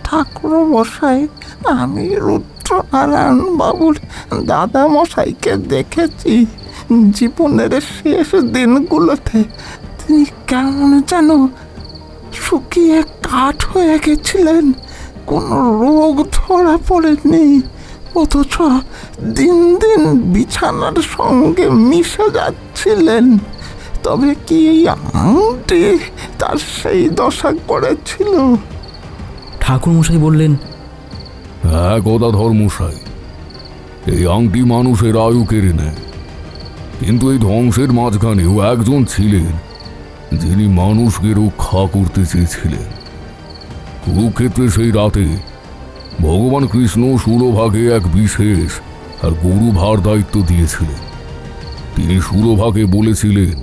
ঠাকুর মশাই, আমি রুদ্রনারায়ণ বাবুর দাদা মশাইকে দেখেছি জীবনের শেষ দিনগুলোতে। তিনি কেমন যেন শুকিয়ে কাঠ হয়ে গেছিলেন, কোনো রোগ ধরা পড়েনি, অথচ দিন দিন বিছানার সঙ্গে মিশে যাচ্ছিলেন। তবে কি আংটি তার সেই দশা করেছিল? ঠাকুরমশাই বললেন, হ্যাঁ গদাধর মশাই, এই আংটি মানুষের আয়ু কেড়ে নেয়, কিন্তু এই ধ্বংসের মাঝখানেও একজন ছিলেন যিনি মানুষকে রক্ষা করতে চেয়েছিলেন। কুরুক্ষেত্রে সেই রাতে ভগবান কৃষ্ণ সুলভাকে এক বিশেষ আর গুরুভার দায়িত্ব দিয়েছিলেন। তিনি সুলভাকে বলেছিলেন,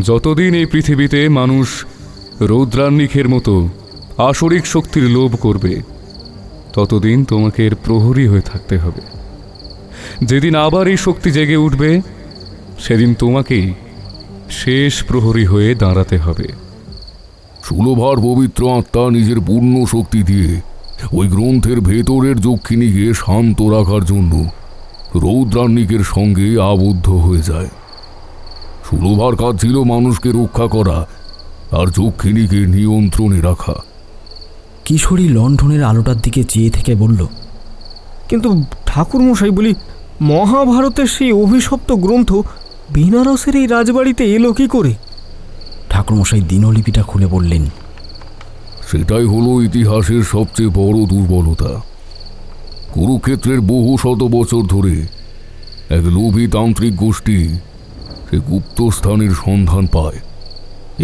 যতদিন এই পৃথিবীতে মানুষ রৌদ্রান্নিকের মতো আসরিক শক্তির লোভ করবে, ততদিন তোমাকে এর প্রহরী হয়ে থাকতে হবে। যেদিন আবার এই শক্তি জেগে উঠবে, সেদিন তোমাকেই শেষ প্রহরী হয়ে দাঁড়াতে হবে। সুলভার পবিত্র আত্মা নিজের পূর্ণ শক্তি দিয়ে ওই গ্রন্থের ভেতরের যক্ষিণীকে শান্ত রাখার জন্য রৌদ্রান্নিকের সঙ্গে আবদ্ধ হয়ে যায়। সুলভার কাজ ছিল মানুষকে রক্ষা করা আর যক্ষিণীকে নিয়ন্ত্রণে রাখা। কিশোরী লণ্ঠনের আলোটার দিকে চেয়ে থেকে বলল, কিন্তু ঠাকুরমশাই বলি, মহাভারতের সেই অভিশপ্ত গ্রন্থ বেনারসের এই রাজবাড়িতে এলো কি করে? ঠাকুরমশাই দিনলিপিটা খুলে বললেন, সেটাই হলো ইতিহাসের সবচেয়ে বড় দুর্বলতা। কুরুক্ষেত্রের বহু শত বছর ধরে এক লোভী তান্ত্রিক গোষ্ঠী সে গুপ্তস্থানের সন্ধান পায়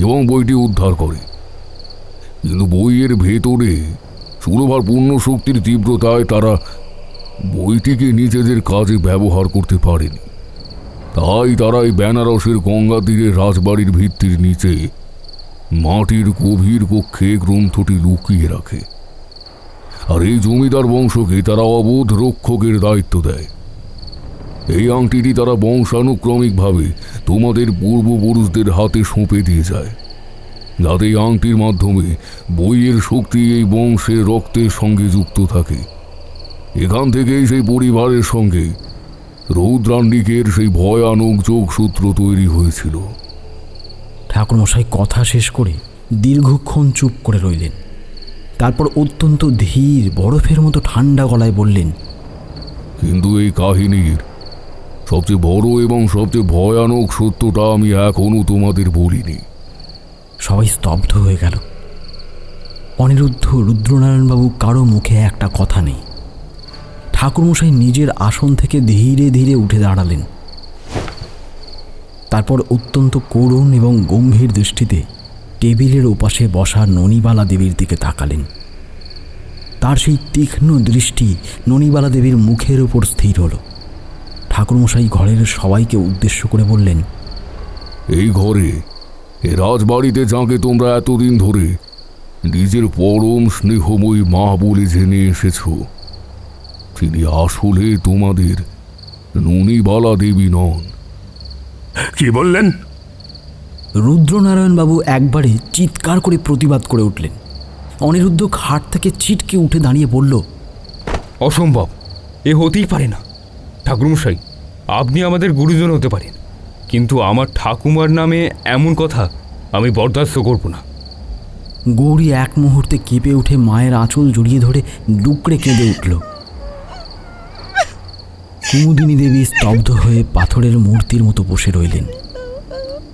এবং বইটি উদ্ধার করে। কিন্তু বইয়ের ভেতরে সুলভার পূর্ণ শক্তির তীব্রতায় তারা বইটিকে নিজেদের কাজে ব্যবহার করতে পারেনি। তাই তারা এই বেনারসের গঙ্গা তীরে রাজবাড়ির ভিত্তির নিচে মাটির গভীর কক্ষে গ্রন্থটি লুকিয়ে রাখে। আর এই জমিদার বংশকে তারা অবোধ রক্ষকের দায়িত্ব দেয়। এই আংটিটি তারা বংশানুক্রমিকভাবে তোমাদের পূর্বপুরুষদের হাতে সঁপে দিয়ে যায়, যাতে এই আংটির মাধ্যমে বইয়ের শক্তি এই বংশের রক্তের সঙ্গে যুক্ত থাকে। এখান থেকেই সেই পরিবারের সঙ্গে রৌদ্রান্নিকের সেই ভয়ানক যোগসূত্র তৈরি হয়েছিল। ঠাকুরমশাই কথা শেষ করে দীর্ঘক্ষণ চুপ করে রইলেন। তারপর অত্যন্ত ধীর বরফের মতো ঠান্ডা গলায় বললেন, কিন্তু এই কাহিনীর সবচেয়ে বড় এবং সবচেয়ে ভয়ানক সত্যটা আমি এখনো তোমাদের বলিনি। সবাই স্তব্ধ হয়ে গেল। অনিরুদ্ধ, রুদ্রনারায়ণবাবু কারো মুখে একটা কথা নেই। ঠাকুরমশাই নিজের আসন থেকে ধীরে ধীরে উঠে দাঁড়ালেন। তারপর অত্যন্ত করুণ এবং গম্ভীর দৃষ্টিতে টেবিলের ওপাশে বসা ননিবালা দেবীর দিকে তাকালেন। তার সেই তীক্ষ্ণ দৃষ্টি ননিবালা দেবীর মুখের উপর স্থির হল। ঠাকুরমশাই ঘরের সবাইকে উদ্দেশ্য করে বললেন, এই ঘরে, এ রাজবাড়িতে যাকে তোমরা এতদিন ধরে নিজের পরম স্নেহময়ী মা বলে জেনে এসেছ, তিনি আসলে তোমাদের ননিবালা দেবী নন। কি বললেন? রুদ্রনারায়ণবাবু একবারে চিৎকার করে প্রতিবাদ করে উঠলেন। অনিরুদ্ধ খাট থেকে ছিটকে উঠে দাঁড়িয়ে বলল, অসম্ভব, এ হতেই পারে না। ঠাকুরমশাই, আপনি আমাদের গুরুজন হতে পারেন, কিন্তু আমার ঠাকুমার নামে এমন কথা আমি বরদাস্ত করব না। গৌরী এক মুহূর্তে কেঁপে উঠে মায়ের আঁচল জড়িয়ে ধরে ডুকরে কেঁদে উঠল। কুমুদিনী দেবী স্তব্ধ হয়ে পাথরের মূর্তির মতো বসে রইলেন।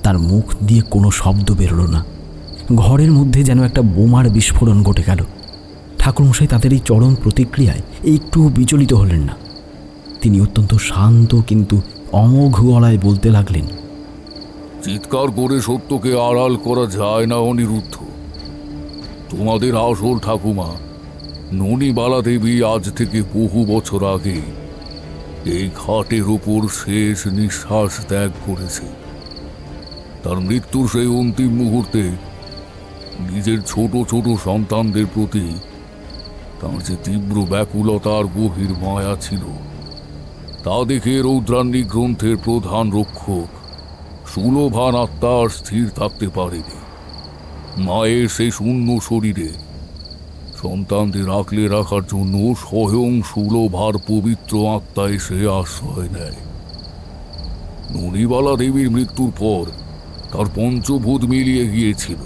তার মুখ দিয়ে কোনো শব্দ বেরোল না। ঘরের মধ্যে যেন একটা বোমার বিস্ফোরণ ঘটে গেল। ঠাকুরমশাই তাদের এই চরম প্রতিক্রিয়ায় একটু বিচলিত হলেন না। তিনি অত্যন্ত শান্ত কিন্তু অমোঘ গলায় বলতে লাগলেন, চিৎকার করে সত্যকে আড়াল করা যায় না অনিরুদ্ধ। তোমাদের আসল ঠাকুমা ননিবালা দেবী আজ থেকে বহু বছর আগে এই ঘাটের উপর শেষ নিঃশ্বাস ত্যাগ করেছে। তার মৃত্যুর সেই অন্তিম মুহূর্তে নিজের ছোট ছোট সন্তানদের প্রতি তার যে তীব্র ব্যাকুলতা আর গভীর মায়া ছিল, তা দেখে রৌদ্রান্নিক গ্রন্থের প্রধান রক্ষক সুলভার আত্মা আর স্থির থাকতে পারেনি। মায়ের সেই শূন্য শরীরে সন্তানদের আগলে রাখার জন্য স্বয়ং সুলভার পবিত্র আত্মা এসে আশ্রয় নেয়। ননিবালা দেবীর মৃত্যুর পর তার পঞ্চভূত মিলিয়ে গিয়েছিল,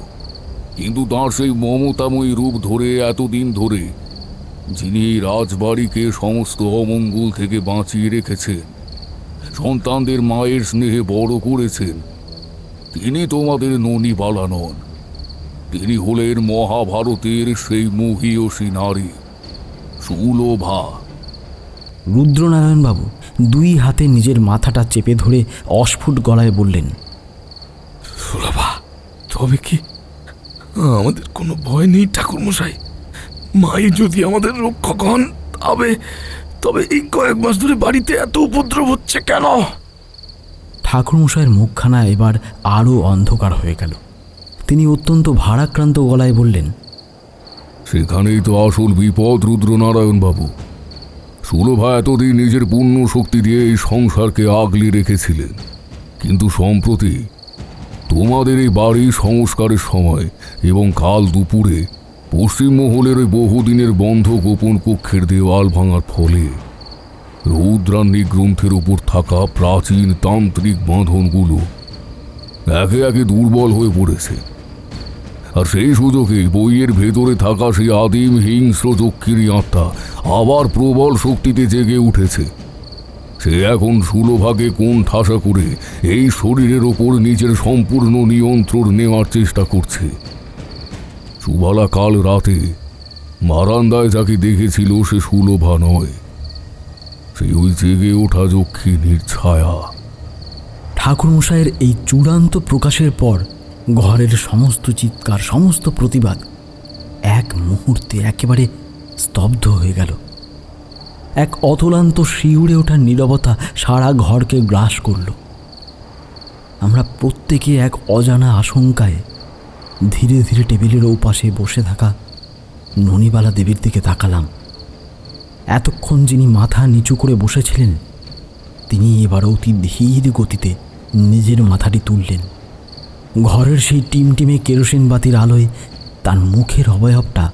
কিন্তু তার সেই মমতাময়ী রূপ ধরে এতদিন ধরে যিনি এই রাজবাড়িকে সমস্ত অমঙ্গল থেকে বাঁচিয়ে রেখেছেন, সন্তানদের মায়ের স্নেহে বড় করেছেন, তিনি তোমাদের ননিবালা নন। তিনি হলেন মহাভারতের সেই মহীয়সী নারী সুলভা। রুদ্রনারায়ণবাবু দুই হাতে নিজের মাথাটা চেপে ধরে অস্ফুট গলায় বললেন, সুলভা, তবে কি আমাদের কোনো ভয় নেই ঠাকুরমশাই? মাই যদি আমাদের রক্ষক হন, তবে এই কয়েক মাস ধরে বাড়িতে এত উপদ্রব হচ্ছে কেন? ঠাকুরমশাইয়ের মুখখানা এবার আরও অন্ধকার হয়ে গেল। তিনি অত্যন্ত ভারাক্রান্ত গলায় বললেন, সেখানেই তো আসল বিপদ রুদ্রনারায়ণ বাবু। সুলভা এতদিন নিজের পূর্ণ শক্তি দিয়ে এই সংসারকে আগলে রেখেছিলেন, কিন্তু সম্প্রতি তোমাদের এই বাড়ি সংস্কারের সময় এবং কাল দুপুরে পশ্চিম মহলের ওই বহুদিনের বন্ধ গোপন কক্ষের দেওয়াল ভাঙার ফলে রৌদ্রান্নি গ্রন্থের উপর থাকা প্রাচীন তান্ত্রিক বাঁধনগুলো একে একে দুর্বল হয়ে পড়েছে। আর সেই সুযোগে বইয়ের ভেতরে থাকা সেই আদিম হিংস্র যক্ষিণী আত্মা আবার প্রবল শক্তিতে জেগে উঠেছে। সে এখন সুলভাকে কোণ ঠাসা করে এই শরীরের ওপর নিজের সম্পূর্ণ নিয়ন্ত্রণ নেওয়ার চেষ্টা করছে। সুবালা কাল রাতে বারান্দায় যাকে দেখেছিল সে সুলভা নয়, সে ওই জেগে ওঠা যক্ষিণীর ছায়া। ঠাকুরমশাইয়ের এই চূড়ান্ত প্রকাশের পর ঘরের সমস্ত চিৎকার, সমস্ত প্রতিবাদ এক মুহূর্তে একেবারে স্তব্ধ হয়ে গেল। এক অতলান্ত শিউরে ওঠার নীরবতা সারা ঘরকে গ্রাস করল। আমরা প্রত্যেকে এক অজানা আশঙ্কায় ধীরে ধীরে টেবিলের ওপাশে বসে থাকা ননিবালা দেবীর দিকে তাকালাম। এতক্ষণ যিনি মাথা নিচু করে বসেছিলেন, তিনি এবার অতি ধীর গতিতে নিজের মাথাটি তুললেন। ঘরের সেই টিমটিমে কেরোসিন বাতির আলোয় তার মুখের অবয়বটা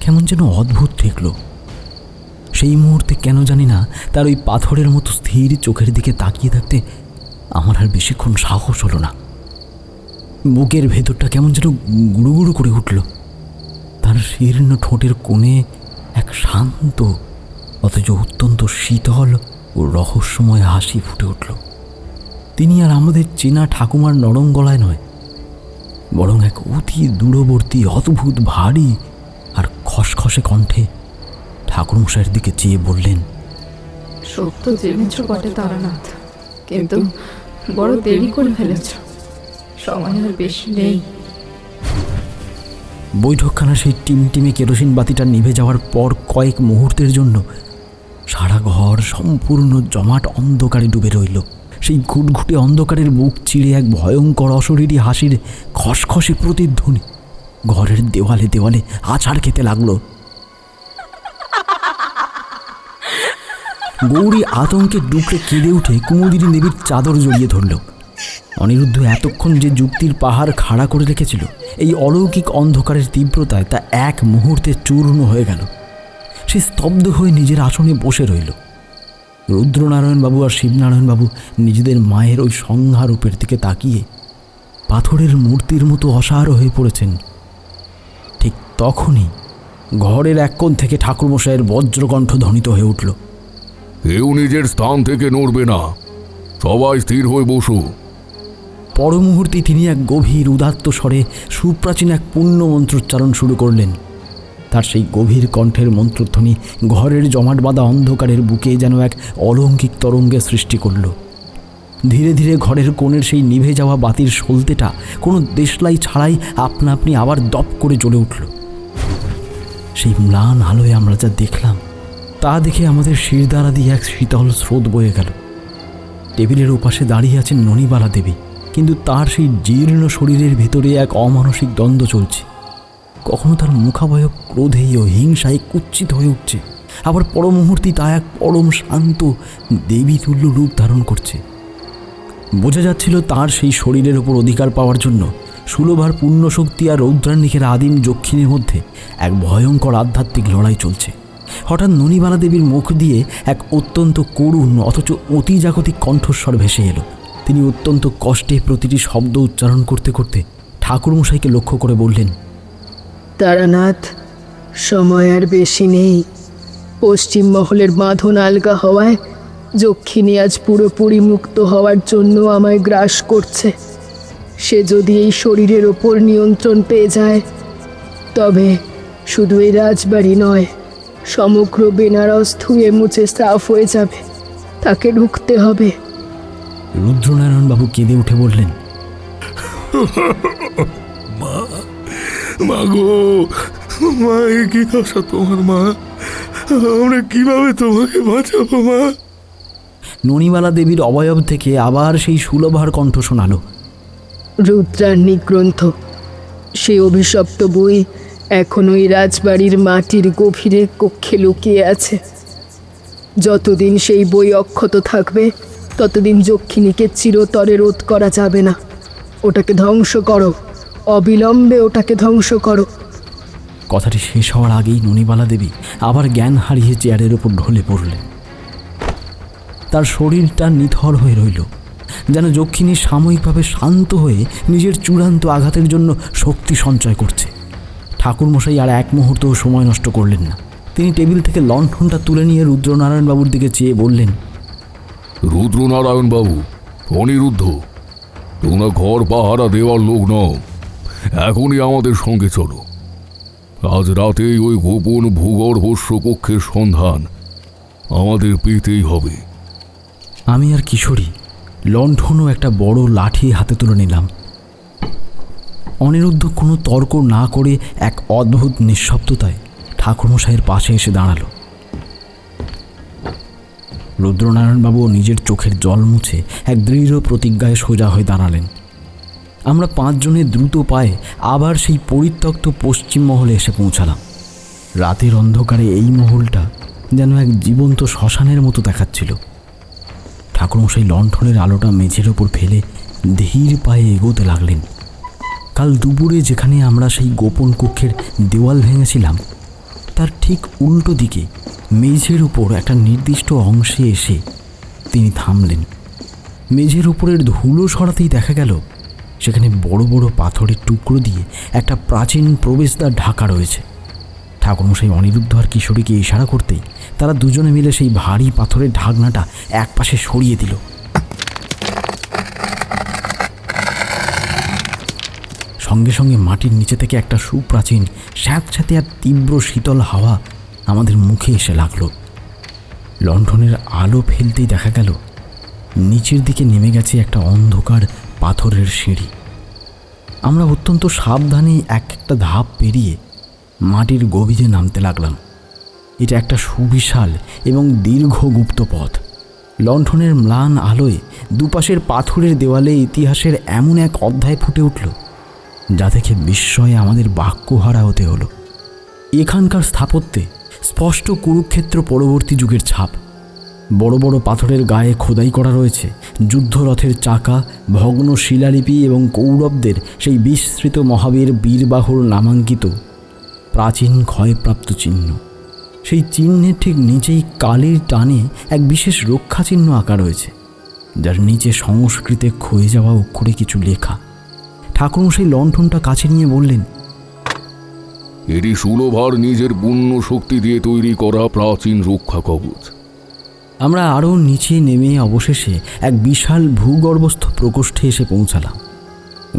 কেমন যেন অদ্ভুত ঠেকল। সেই মুহূর্তে কেন জানি না তার ওই পাথরের মতো স্থির চোখের দিকে তাকিয়ে থাকতে আমার আর বেশিক্ষণ সাহস হলো না। বুকের ভেতরটা কেমন যেন গুড়ুগুড়ু করে উঠল। তার শীর্ণ ঠোঁটের কোণে এক শান্ত অথচ অত্যন্ত শীতল ও রহস্যময় হাসি ফুটে উঠল। তিনি আর আমাদের চেনা ঠাকুমার নরম গলায় নয়, বরং এক অতি দূরবর্তী অদ্ভুত ভারী আর খসখসে কণ্ঠে ঠাকুরমশাইয়ের দিকে চেয়ে বললেন, সত্য জেনেছ বটে তারানাথ, কিন্তু বড় দেরি করে ফেলেছ, সময় আর বেশি নেই। বৈঠকখানা সেই টিমটিমে কেরোসিন বাতিটা নিভে যাওয়ার পর কয়েক মুহূর্তের জন্য সারা ঘর সম্পূর্ণ জমাট অন্ধকারে ডুবে রইল। সেই ঘুটঘুটে অন্ধকারের বুক চিড়ে এক ভয়ঙ্কর অশরীরী হাসির খসখসে প্রতিধ্বনি ঘরের দেওয়ালে দেওয়ালে আছাড় খেতে লাগলো। গৌরী আতঙ্কে ডুকরে কেঁদে উঠে কুমুদিনী দেবীর চাদর জড়িয়ে ধরল। অনিরুদ্ধ এতক্ষণ যে যুক্তির পাহাড় খাড়া করে রেখেছিল, এই অলৌকিক অন্ধকারের তীব্রতায় তা এক মুহূর্তে চূর্ণ হয়ে গেল। সে স্তব্ধ হয়ে নিজের আসনে বসে রইল। রুদ্রনারায়ণবাবু আর শিবনারায়ণবাবু নিজেদের মায়ের ওই সংহারূপের দিকে তাকিয়ে পাথরের মূর্তির মতো অসাড় হয়ে পড়েছেন। ঠিক তখনই ঘরের এক কোণ থেকে ঠাকুরমশাইয়ের বজ্রকণ্ঠ ধ্বনিত হয়ে উঠল, কেউ নিজের স্থান থেকে নড়বে না, সবাই স্থির হয়ে বসো। পর মুহূর্তে তিনি এক গভীর উদাত্ত স্বরে সুপ্রাচীন এক পুণ্য মন্ত্রোচ্চারণ শুরু করলেন। তার সেই গভীর কণ্ঠের মন্ত্রধ্বনি ঘরের জমাট বাঁধা অন্ধকারের বুকে যেন এক অলৌকিক তরঙ্গের সৃষ্টি করল। ধীরে ধীরে ঘরের কোণের সেই নিভে যাওয়া বাতির সলতেটা কোনো দেশলাই ছাড়াই আপনা আপনি আবার দপ করে জ্বলে উঠল। সেই ম্লান আলোয় আমরা যা দেখলাম তা দেখে আমাদের শিরদাঁড়া দিয়ে এক শীতল স্রোত বয়ে গেল। টেবিলের ওপাশে দাঁড়িয়ে আছেন ননিবালা দেবী, কিন্তু তার সেই জীর্ণ শরীরের ভেতরে এক অমানসিক দ্বন্দ্ব চলছে। কখনো তার মুখাবয়ব ক্রোধে ও হিংসায় কুৎসিত হয়ে উঠছে, আবার পর মুহূর্তে তা এক পরম শান্ত দেবীতুল্য রূপ ধারণ করছে। বোঝা যাচ্ছিল তার সেই শরীরের ওপর অধিকার পাওয়ার জন্য সুলভার পুণ্যশক্তি আর রৌদ্রান্নিকের আদিম যক্ষিণীর মধ্যে এক ভয়ঙ্কর আধ্যাত্মিক লড়াই চলছে। হঠাৎ ননিবালা দেবীর মুখ দিয়ে এক অত্যন্ত করুণ অথচ অতিজাগতিক কণ্ঠস্বর ভেসে এলো। তিনি অত্যন্ত কষ্টে প্রতিটি শব্দ উচ্চারণ করতে করতে ঠাকুরমশাইকে লক্ষ্য করে বললেন, তারানাথ, সময় আর বেশি নেই। পশ্চিম মহলের বাঁধন আলগা হওয়ায় যক্ষিণী আজ পুরোপুরি মুক্ত হওয়ার জন্য আমায় গ্রাস করছে। সে যদি এই শরীরের ওপর নিয়ন্ত্রণ পেয়ে যায়, তবে শুধু এই রাজবাড়ি নয়, সমগ্র বেনারস ধুয়ে মুছে সাফ হয়ে যাবে। তাকে ঢুকতে হবে। রুদ্রনারায়ণবাবু কেঁদে উঠে বললেন, মা, মা গো, মা, এ কি দশা তোমার মা? আমরা কিভাবে তোমাকে বাঁচাবো মা? ননিবালা দেবীর অবয়ব থেকে আবার সেই সুলভার কণ্ঠ শোনালো, রুদ্রান্নি গ্রন্থ, সে অভিশপ্ত বই এখনো এই রাজবাড়ির মাটির গভীরে কক্ষে লুকিয়ে আছে। যতদিন সেই বই অক্ষত থাকবে, ততদিন যক্ষিণীকে চিরতরে রোধ করা যাবে না। ওটাকে ধ্বংস করো, অবিলম্বে ওটাকে ধ্বংস করো। কথাটি শেষ হওয়ার আগেই ননিবালা দেবী আবার জ্ঞান হারিয়ে চেয়ারের ওপর ঢলে পড়লেন। তার শরীরটা নিথর হয়ে রইল, যেন যক্ষিণী সাময়িকভাবে শান্ত হয়ে নিজের চূড়ান্ত আঘাতের জন্য শক্তি সঞ্চয় করছে। ঠাকুরমশাই আর এক মুহূর্তও সময় নষ্ট করলেন না। তিনি টেবিল থেকে লণ্ঠনটা তুলে নিয়ে রুদ্রনারায়ণবাবুর দিকে চেয়ে বললেন, রুদ্রনারায়ণবাবু, অনিরুদ্ধ, তোমরা ঘর পাহারা দেওয়ার লোক নও, এখনই আমাদের সঙ্গে চলো। আজ রাতেই ওই গোপন ভূগর্ভস্য কক্ষের সন্ধান আমাদের পেতেই হবে। আমি আর কিশোরী লণ্ঠনও একটা বড় লাঠি হাতে তুলে নিলাম। অনিরুদ্ধ কোনো তর্ক না করে এক অদ্ভুত নিঃশব্দতায় ঠাকুরমশাইয়ের পাশে এসে দাঁড়ালো। রুদ্রনারায়ণবাবু নিজের চোখের জল মুছে এক দৃঢ় প্রতিজ্ঞায় সোজা হয়ে দাঁড়ালেন। আমরা 5 জনে দ্রুত পায়ে আবার সেই পরিত্যক্ত পশ্চিম মহলে এসে পৌঁছালাম। রাতের অন্ধকারে এই মহলটা যেন এক জীবন্ত শ্মশানের মতো দেখাচ্ছিল। ঠাকুরমশাই লণ্ঠনের আলোটা মেঝের ওপর ফেলে ধীর পায়ে এগোতে লাগলেন। কাল দুপুরে যেখানে আমরা সেই গোপন কক্ষের দেওয়াল ভেঙেছিলাম, তার ঠিক উল্টো দিকে মেঝের উপর একটা নির্দিষ্ট অংশে এসে তিনি থামলেন। মেঝের উপরের ধুলো সরাতেই দেখা গেল সেখানে বড় বড় পাথরের টুকরো দিয়ে একটা প্রাচীন প্রবেশদ্বার ঢাকা রয়েছে। ঠাকুরমশাই অনিরুদ্ধ আর কিশোরীকে ইশারা করতেই তারা দুজনে মিলে সেই ভারী পাথরের ঢাকনাটা একপাশে সরিয়ে দিল। সঙ্গে সঙ্গে মাটির নিচে থেকে একটা সুপ্রাচীন স্যাঁতস্যাঁতে আর তীব্র শীতল হাওয়া আমাদের মুখে এসে লাগলো। লণ্ঠনের আলো ফেলতেই দেখা গেল নিচের দিকে নেমে গেছে একটা অন্ধকার পাথরের সিঁড়ি। আমরা অত্যন্ত সাবধানে এক একটা ধাপ পেরিয়ে মাটির গভীরে নামতে লাগলাম। এটা একটা সুবিশাল এবং দীর্ঘ গুপ্ত পথ। লণ্ঠনের ম্লান আলোয় দুপাশের পাথরের দেওয়ালে ইতিহাসের এমন এক অধ্যায় ফুটে উঠল যা দেখে বিস্ময়ে আমাদের বাক্যহারা হতে হলো। এখানকার স্থাপত্যে স্পষ্ট কুরুক্ষেত্র পরবর্তী যুগের ছাপ। বড় বড় পাথরের গায়ে খোদাই করা রয়েছে যুদ্ধরথের চাকা, ভগ্ন শিলালিপি এবং কৌরবদের সেই বিস্তৃত মহাবীর বীরবাহুর নামাঙ্কিত প্রাচীন ক্ষয়প্রাপ্ত চিহ্ন। সেই চিহ্নের ঠিক নিচেই কালির টানে এক বিশেষ রক্ষা চিহ্ন আঁকা রয়েছে, যার নিচে সংস্কৃতে ক্ষয়ে যাওয়া অক্ষরে কিছু লেখা। ঠাকুরমশাই লণ্ঠনটা কাছে নিয়ে বললেন, এটি সুলভার নিজের পুণ্য শক্তি দিয়ে তৈরি করা প্রাচীন রক্ষা কবচ। আমরা আরও নিচে নেমে অবশেষে এক বিশাল ভূগর্ভস্থ প্রকোষ্ঠে এসে পৌঁছালাম।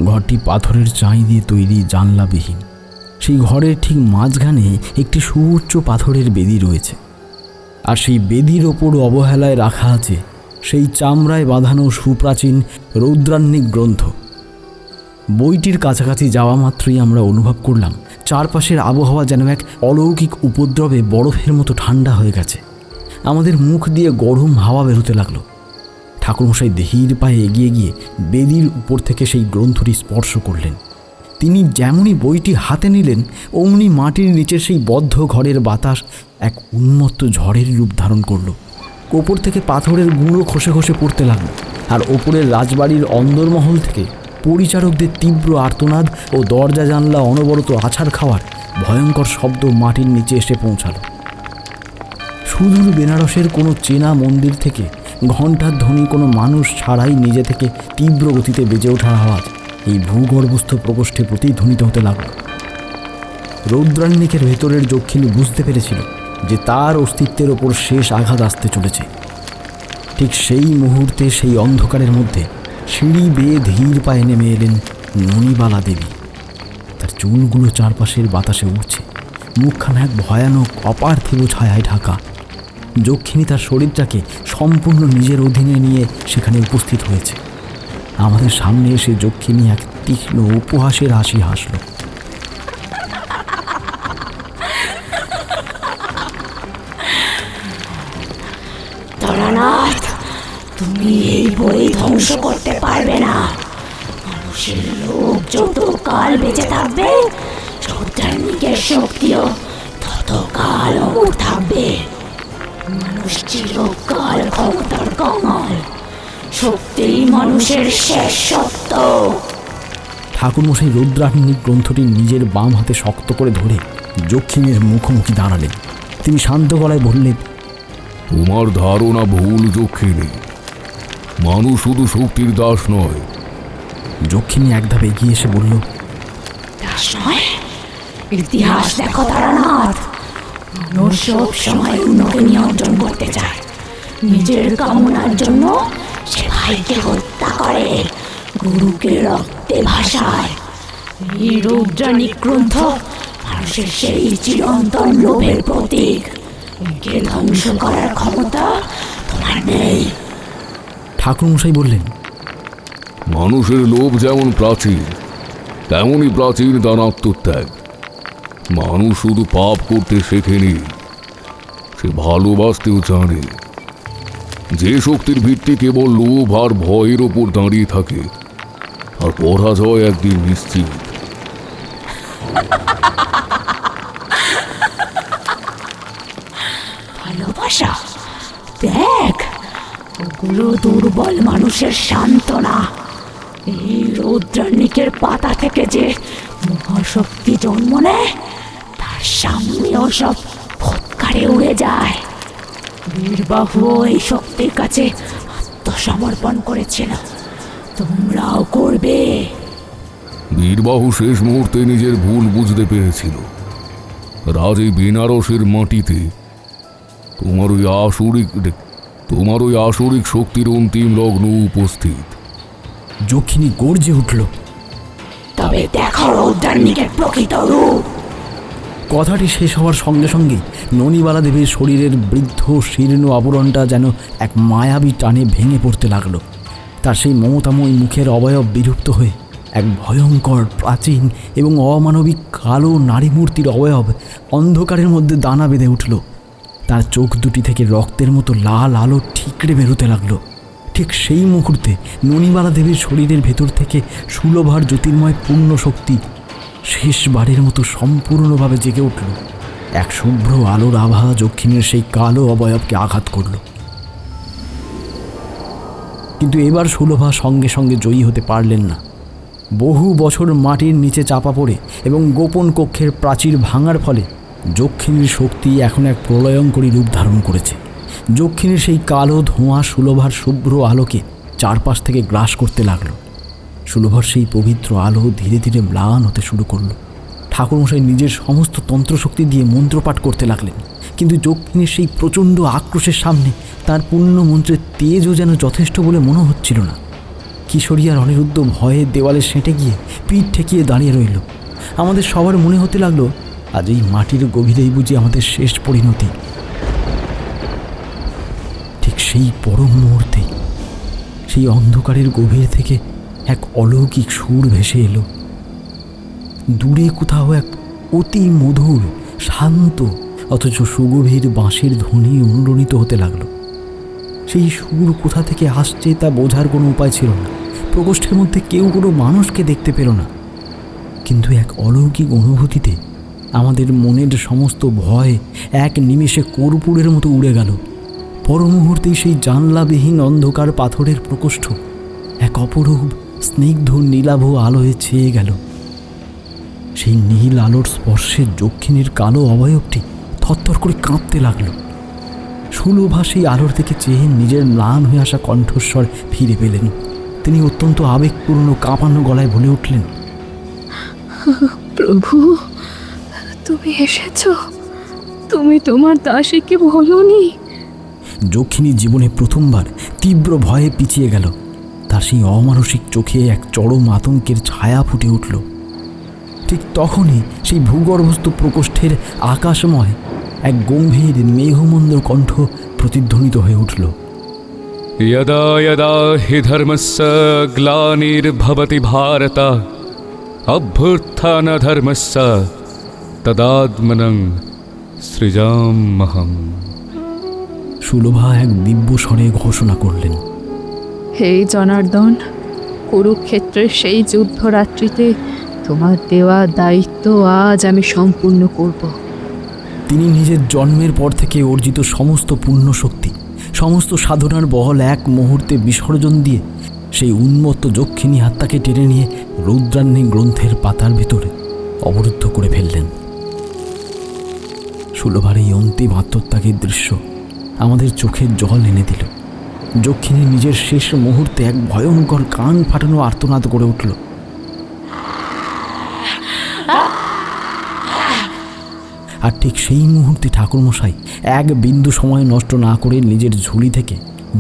ঘরটি পাথরের চাই দিয়ে তৈরি, জানলাবিহীন। সেই ঘরের ঠিক মাঝখানে একটি সুউচ্চ পাথরের বেদি রয়েছে, আর সেই বেদির ওপর অবহেলায় রাখা আছে সেই চামড়ায় বাঁধানো সুপ্রাচীন রৌদ্রান্নিক গ্রন্থ। বইটির কাছাকাছি যাওয়া মাত্রই আমরা অনুভব করলাম চারপাশের আবহাওয়া যেন এক অলৌকিক উপদ্রবে বরফের মতো ঠান্ডা হয়ে গেছে। আমাদের মুখ দিয়ে গরম হাওয়া বেরোতে লাগলো। ঠাকুরমশাই ধীর পায়ে এগিয়ে গিয়ে বেদির উপর থেকে সেই গ্রন্থটি স্পর্শ করলেন। তিনি যেমনই বইটি হাতে নিলেন, অমনি মাটির নিচের সেই বদ্ধ ঘরের বাতাস এক উন্মত্ত ঝড়ের রূপ ধারণ করল। ওপর থেকে পাথরের গুঁড়ো খসে খসে পড়তে লাগলো, আর ওপরের রাজবাড়ির অন্দরমহল থেকে পরিচারকদের তীব্র আর্তনাদ ও দরজা জানলা অনবরত আছাড় খাওয়ার ভয়ঙ্কর শব্দ মাটির নিচে এসে পৌঁছালো। সুদূর বেনারসের কোনো চেনা মন্দির থেকে ঘণ্টার ধ্বনি কোনো মানুষ ছাড়াই নিজে থেকে তীব্র গতিতে বেজে ওঠার আওয়াজ এই ভূগর্ভস্থ প্রকোষ্ঠে প্রতিধ্বনিত হতে লাগল। রৌদ্রান্নিকের ভেতরের যক্ষিণী বুঝতে পেরেছিল যে তার অস্তিত্বের ওপর শেষ আঘাত আসতে চলেছে। ঠিক সেই মুহূর্তে সেই অন্ধকারের মধ্যে সিঁড়ি বেয়ে ধীর পায়ে নেমে এলেন ননিবালা দেবী। তার চুলগুলো চারপাশের বাতাসে উঠছে, মুখখানা এক ভয়ানক অপার্থিব ছায়ায় ঢাকা। যক্ষিণী তার শরীরটাকে সম্পূর্ণ নিজের অধীনে নিয়ে সেখানে উপস্থিত হয়েছে। আমাদের সামনে এসে যক্ষিণী এক তীক্ষ্ণ উপহাসের হাসি হাসল। তারানাথ, তুমি এই বই ধ্বংস করতে পারবে না। মানুষের লোক যত কাল বেঁচে থাকবে, রৌদ্রান্নিকের শক্তিও তত কাল অমর থাকবে। মানুষ চিরকাল ক্ষমতার কাঙাল, শক্তিই মানুষের শেষ সত্য। ঠাকুরমশাই রৌদ্রান্নিক গ্রন্থটি নিজের বাম হাতে শক্ত করে ধরে যক্ষিণীর মুখোমুখি দাঁড়ালেন। তিনি শান্ত গলায় বললেন, তোমার ধারণা ভুল যক্ষিণী। মানুষ শুধু শক্তির দাস নয়। যক্ষিণী এক ধাপ এগিয়ে এসে বলল, দাস নয়, ইতিহাস দেখো তারানাথ, মানুষ সব সময় অন্যকে নিয়ন্ত্রণ করতে চায়। নিজের কামনার জন্য সে ভাইকে হত্যা করে, গুরুকে রক্তে ভাসায়। এই রৌদ্রাণিক গ্রন্থ মানুষের সেই চিরন্তন লোভের প্রতীক। একে ধ্বংস করার ক্ষমতা তোমার নেই। ঠাকুরমশাই বললেন, মানুষের লোভ যেমন প্রাচীন, তেমনই প্রাচীন তার আত্মত্যাগ। মানুষ শুধু পাপ করতে শেখেনি, সে ভালোবাসতেও জানে। যে শক্তির ভিত্তি কেবল লোভ আর ভয়ের ওপর দাঁড়িয়ে থাকে, আর পরাজয় একদিন নিশ্চিত। ভালোবাসা দেখ, ওগুলো দুর্বল মানুষের সান্ত্বনা। এই রৌদ্রাণিকের পাতা থেকে যে মহাশক্তি জন্ম নেয়, তার সামনেও সব ফৎকারে উড়ে যায়। বীরবাহু এই শক্তির কাছে আত্মসমর্পণ করেছিল, তোমরাও করবে। বীরবাহু শেষ মুহূর্তে নিজের ভুল বুঝতে পেরেছিল। রাজ এই বেনারসের মাটিতে তোমার ওই আসরিক শক্তির অন্তিম লগ্ন উপস্থিত। যক্ষিণী গর্জে উঠল, তবে দেখো রৌদ্রাণিকের প্রকৃত রূপ। কথাটি শেষ হওয়ার সঙ্গে সঙ্গে ননিবালা দেবীর শরীরের বৃদ্ধ শীর্ণ আবরণটা যেন এক মায়াবী টানে ভেঙে পড়তে লাগলো। তার সেই মমতাময়ী মুখের অবয়ব বিলুপ্ত হয়ে এক ভয়ঙ্কর, প্রাচীন এবং অমানবিক কালো নারী মূর্তির অবয়ব অন্ধকারের মধ্যে দানা বেঁধে উঠল। তার চোখ দুটি থেকে রক্তের মতো লাল আলো ঠিকরে বেরোতে লাগলো। ঠিক সেই মুহূর্তে ননিবালা দেবীর শরীরের ভেতর থেকে সুলভার জ্যোতির্ময় পূর্ণ শক্তি শেষবারের মতো সম্পূর্ণভাবে জেগে উঠল। এক শুভ্র আলোর আভা যক্ষিণীর সেই কালো অবয়বকে আঘাত করল। কিন্তু এবার সুলভা সঙ্গে সঙ্গে জয়ী হতে পারলেন না। বহু বছর মাটির নিচে চাপা পড়ে এবং গোপন কক্ষের প্রাচীর ভাঙার ফলে যক্ষিণীর শক্তি এখন এক প্রলয়ঙ্করী রূপ ধারণ করেছে। যক্ষিণীর সেই কালো ধোঁয়া সুলভার শুভ্র আলোকে চারপাশ থেকে গ্রাস করতে লাগলো। সুলভার সেই পবিত্র আলো ধীরে ধীরে ম্লান হতে শুরু করলো। ঠাকুরমশাই নিজের সমস্ত তন্ত্রশক্তি দিয়ে মন্ত্রপাঠ করতে লাগলেন, কিন্তু যক্ষিণীর সেই প্রচণ্ড আক্রোশের সামনে তার পূর্ণ মন্ত্রের তেজও যেন যথেষ্ট বলে মনে হচ্ছিল না। কিশোরী আর অনিরুদ্ধ ভয়ে দেওয়ালে সেঁটে গিয়ে পিঠ ঠেকিয়ে দাঁড়িয়ে রইল। আমাদের সবার মনে হতে লাগলো, আজ এই মাটির গভীরেই বুঝি আমাদের শেষ পরিণতি। ঠিক সেই পরম মুহূর্তে সেই অন্ধকারের গভীর থেকে এক অলৌকিক সুর ভেসে এলো। দূরে কোথাও এক অতি মধুর, শান্ত অথচ সুগভীর বাঁশির ধ্বনি অনুরণিত হতে লাগলো। সেই সুর কোথা থেকে আসছে তা বোঝার কোনো উপায় ছিল না। প্রকোষ্ঠের মধ্যে কেউ কোনো মানুষকে দেখতে পেল না, কিন্তু এক অলৌকিক অনুভূতিতে আমাদের মনের সমস্ত ভয় এক নিমেষে কর্পূরের মতো উড়ে গেল। পর মুহূর্তেই সেই জানলাবিহীন অন্ধকার পাথরের প্রকোষ্ঠ এক অপরূপ স্নিগ্ধ নীলাভ আলোয় ছেয়ে গেল। সেই নীল আলোর স্পর্শে যক্ষিণীর কালো অবয়বটি থরথর করে কাঁপতে লাগল। সুলভা সেই আলোর দিকে চেয়ে নিজের ম্লান হয়ে আসা কণ্ঠস্বর ফিরে পেলেন। তিনি অত্যন্ত আবেগপূর্ণ কাঁপানো গলায় বলে উঠলেন, প্রভু, তুমি এসেছ? তুমি তোমার দাসীকে বলোনি? যক্ষিণী জীবনে প্রথমবার তীব্র ভয়ে পিছিয়ে গেল। তার সেই অমানসিক চোখে এক চরম আতঙ্কের ছায়া ফুটে উঠল। ঠিক তখনই সেই ভূগর্ভস্থ প্রকোষ্ঠের আকাশময় এক গম্ভীর মেঘমন্দ কণ্ঠ প্রতিধ্বনিত হয়ে উঠল। यदा यदा हि धर्मस्य ग्लानिर्भवति भारत अभ्युत्थानधर्मस्य तदात्मनं सृजाम्यहम्। সুলভা এক দিব্য স্বরে ঘোষণা করলেন, হে জনার্দন, কুরুক্ষেত্রের সেই যুদ্ধরাত্রিতে তোমার দেওয়া দায়িত্ব আজ আমি সম্পূর্ণ করব। তিনি নিজের জন্মের পর থেকে অর্জিত সমস্ত পুণ্য শক্তি, সমস্ত সাধনার বহল এক মুহূর্তে বিসর্জন দিয়ে সেই উন্মত্ত যক্ষিণী আত্মাকে টেনে নিয়ে রুদ্রান্নী গ্রন্থের পাতার ভেতরে অবরুদ্ধ করে ফেললেন। সুলভার এই অন্তিম আত্মত্যাগের দৃশ্য আমাদের চোখের জল এনে দিল। যক্ষিণী নিজের শেষ মুহূর্তে এক ভয়ঙ্কর কান ফাটানো আর্তনাদ করে উঠল। আর ঠিক সেই মুহূর্তে ঠাকুরমশাই এক বিন্দু সময় নষ্ট না করে নিজের ঝুলি থেকে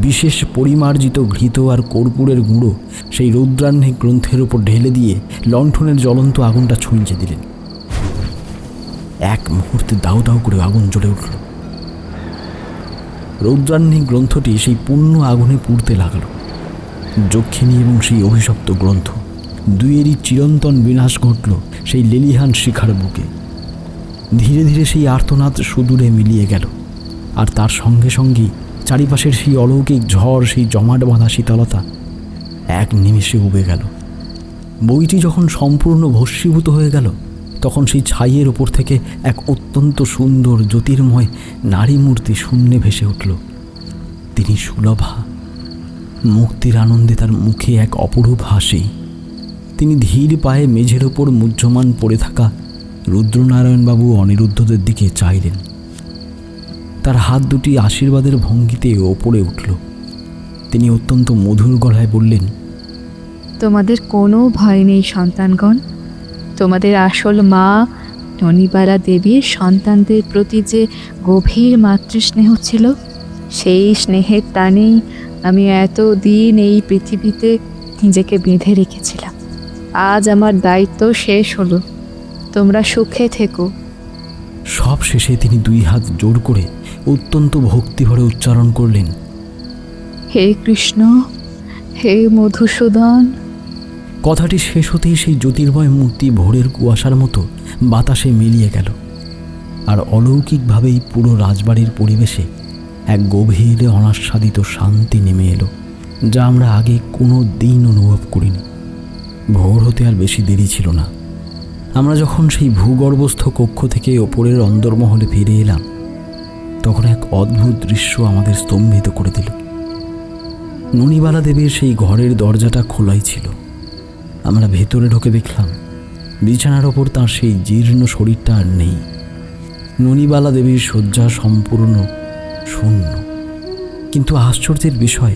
বিশেষ পরিমার্জিত ঘৃত আর কর্পূরের গুঁড়ো সেই রৌদ্রাহ্নিক গ্রন্থের উপর ঢেলে দিয়ে লণ্ঠনের জ্বলন্ত আগুনটা ছুঁইচে দিলেন। এক মুহূর্তে দাউ দাউ করে আগুন জ্বলে উঠল। রৌদ্রাহ্নিক গ্রন্থটি সেই পূর্ণ আগুনে পুড়তে লাগল। যক্ষিণী এবং সেই অভিশপ্ত গ্রন্থ দুইয়েরই চিরন্তন বিনাশ ঘটল সেই লেলিহান শিখার বুকে। ধীরে ধীরে সেই আর্তনাদ সুদূরে মিলিয়ে গেল, আর তার সঙ্গে সঙ্গেই চারিপাশের সেই অলৌকিক ঝড়, সেই জমাট বাঁধা শীতলতা এক নিমেষে উবে গেল। বইটি যখন সম্পূর্ণ ভস্মীভূত হয়ে গেল, তখন সেই ছাইয়ের ওপর থেকে এক অত্যন্ত সুন্দর জ্যোতির্ময় নারী মূর্তি শূন্যে ভেসে উঠল। তিনি সুলভা। মুক্তির আনন্দে তার মুখে এক অপরূপ হাসি। তিনি ধীর পায়ে মেঝের ওপর মুহ্যমান পড়ে থাকা রুদ্রনারায়ণবাবু অনিরুদ্ধদের দিকে চাইলেন। তার হাত দুটি আশীর্বাদের ভঙ্গিতে ওপরে উঠল। তিনি অত্যন্ত মধুর গলায় বললেন, তোমাদের কোনো ভয় নেই সন্তানগণ। তোমাদের আসল মা ননিবালা দেবীর সন্তানদের প্রতি যে গভীর মাতৃস্নেহ ছিল, সেই স্নেহের টানেই আমি এতদিন এই পৃথিবীতে নিজেকে বেঁধে রেখেছিলাম। আজ আমার দায়িত্ব শেষ হলো, তোমরা সুখে থেকো। সব শেষে তিনি দুই হাত জোড় করে অত্যন্ত ভক্তিভরে উচ্চারণ করলেন, হে কৃষ্ণ, হে মধুসূদন। কথাটি শেষ হতেই সেই জ্যোতির্ময় মূর্তি ভোরের কুয়াশার মতো বাতাসে মিলিয়ে গেল। আর অলৌকিকভাবেই পুরো রাজবাড়ির পরিবেশে এক গভীর অনাস্বাদিত শান্তি নেমে এলো, যা আমরা আগে কোনো দিন অনুভব করিনি। ভোর হতে আর বেশি দেরি ছিল না। আমরা যখন সেই ভূগর্ভস্থ কক্ষ থেকে ওপরের অন্দরমহলে ফিরে এলাম, তখন এক অদ্ভুত দৃশ্য আমাদের স্তম্ভিত করে দিল। ননিবালা দেবীর সেই ঘরের দরজাটা খোলাই ছিল। আমরা ভেতরে ঢুকে দেখলাম বিছানার ওপর তাঁর সেই জীর্ণ শরীরটা আর নেই। ননিবালা দেবীর শয্যা সম্পূর্ণ শূন্য। কিন্তু আশ্চর্যের বিষয়,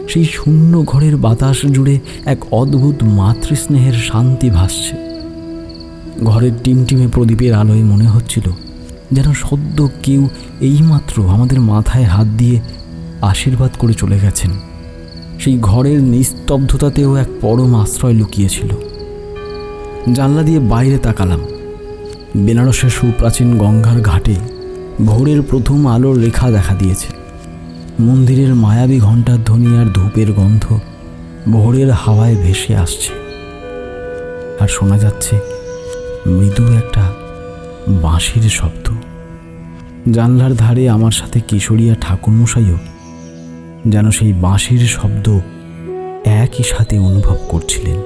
সেই শূন্য ঘরের বাতাস জুড়ে এক অদ্ভুত মাতৃস্নেহের শান্তি ভাসছে। ঘরের টিমটিমে প্রদীপের আলোয় মনে হচ্ছিল যেন সদ্য কেউ এইমাত্র আমাদের মাথায় হাত দিয়ে আশীর্বাদ করে চলে গেছেন। সেই ঘরের নিস্তব্ধতাতেও এক পরম আশ্রয় লুকিয়েছিল। জানলা দিয়ে বাইরে তাকালাম। বেনারসের সুপ্রাচীন গঙ্গার ঘাটে ভোরের প্রথম আলোর রেখা দেখা দিয়েছে। মন্দিরের মায়াবী ঘণ্টার ধ্বনি আর ধূপের গন্ধ ভোরের হাওয়ায় ভেসে আসছে। আর শোনা যাচ্ছে মৃদু একটা বাঁশির শব্দ। জানলার ধারে আমার সাথে কিশোরিয়া ঠাকুরমশাইও যেন সেই বাঁশির শব্দ একই সাথে অনুভব করছিলেন।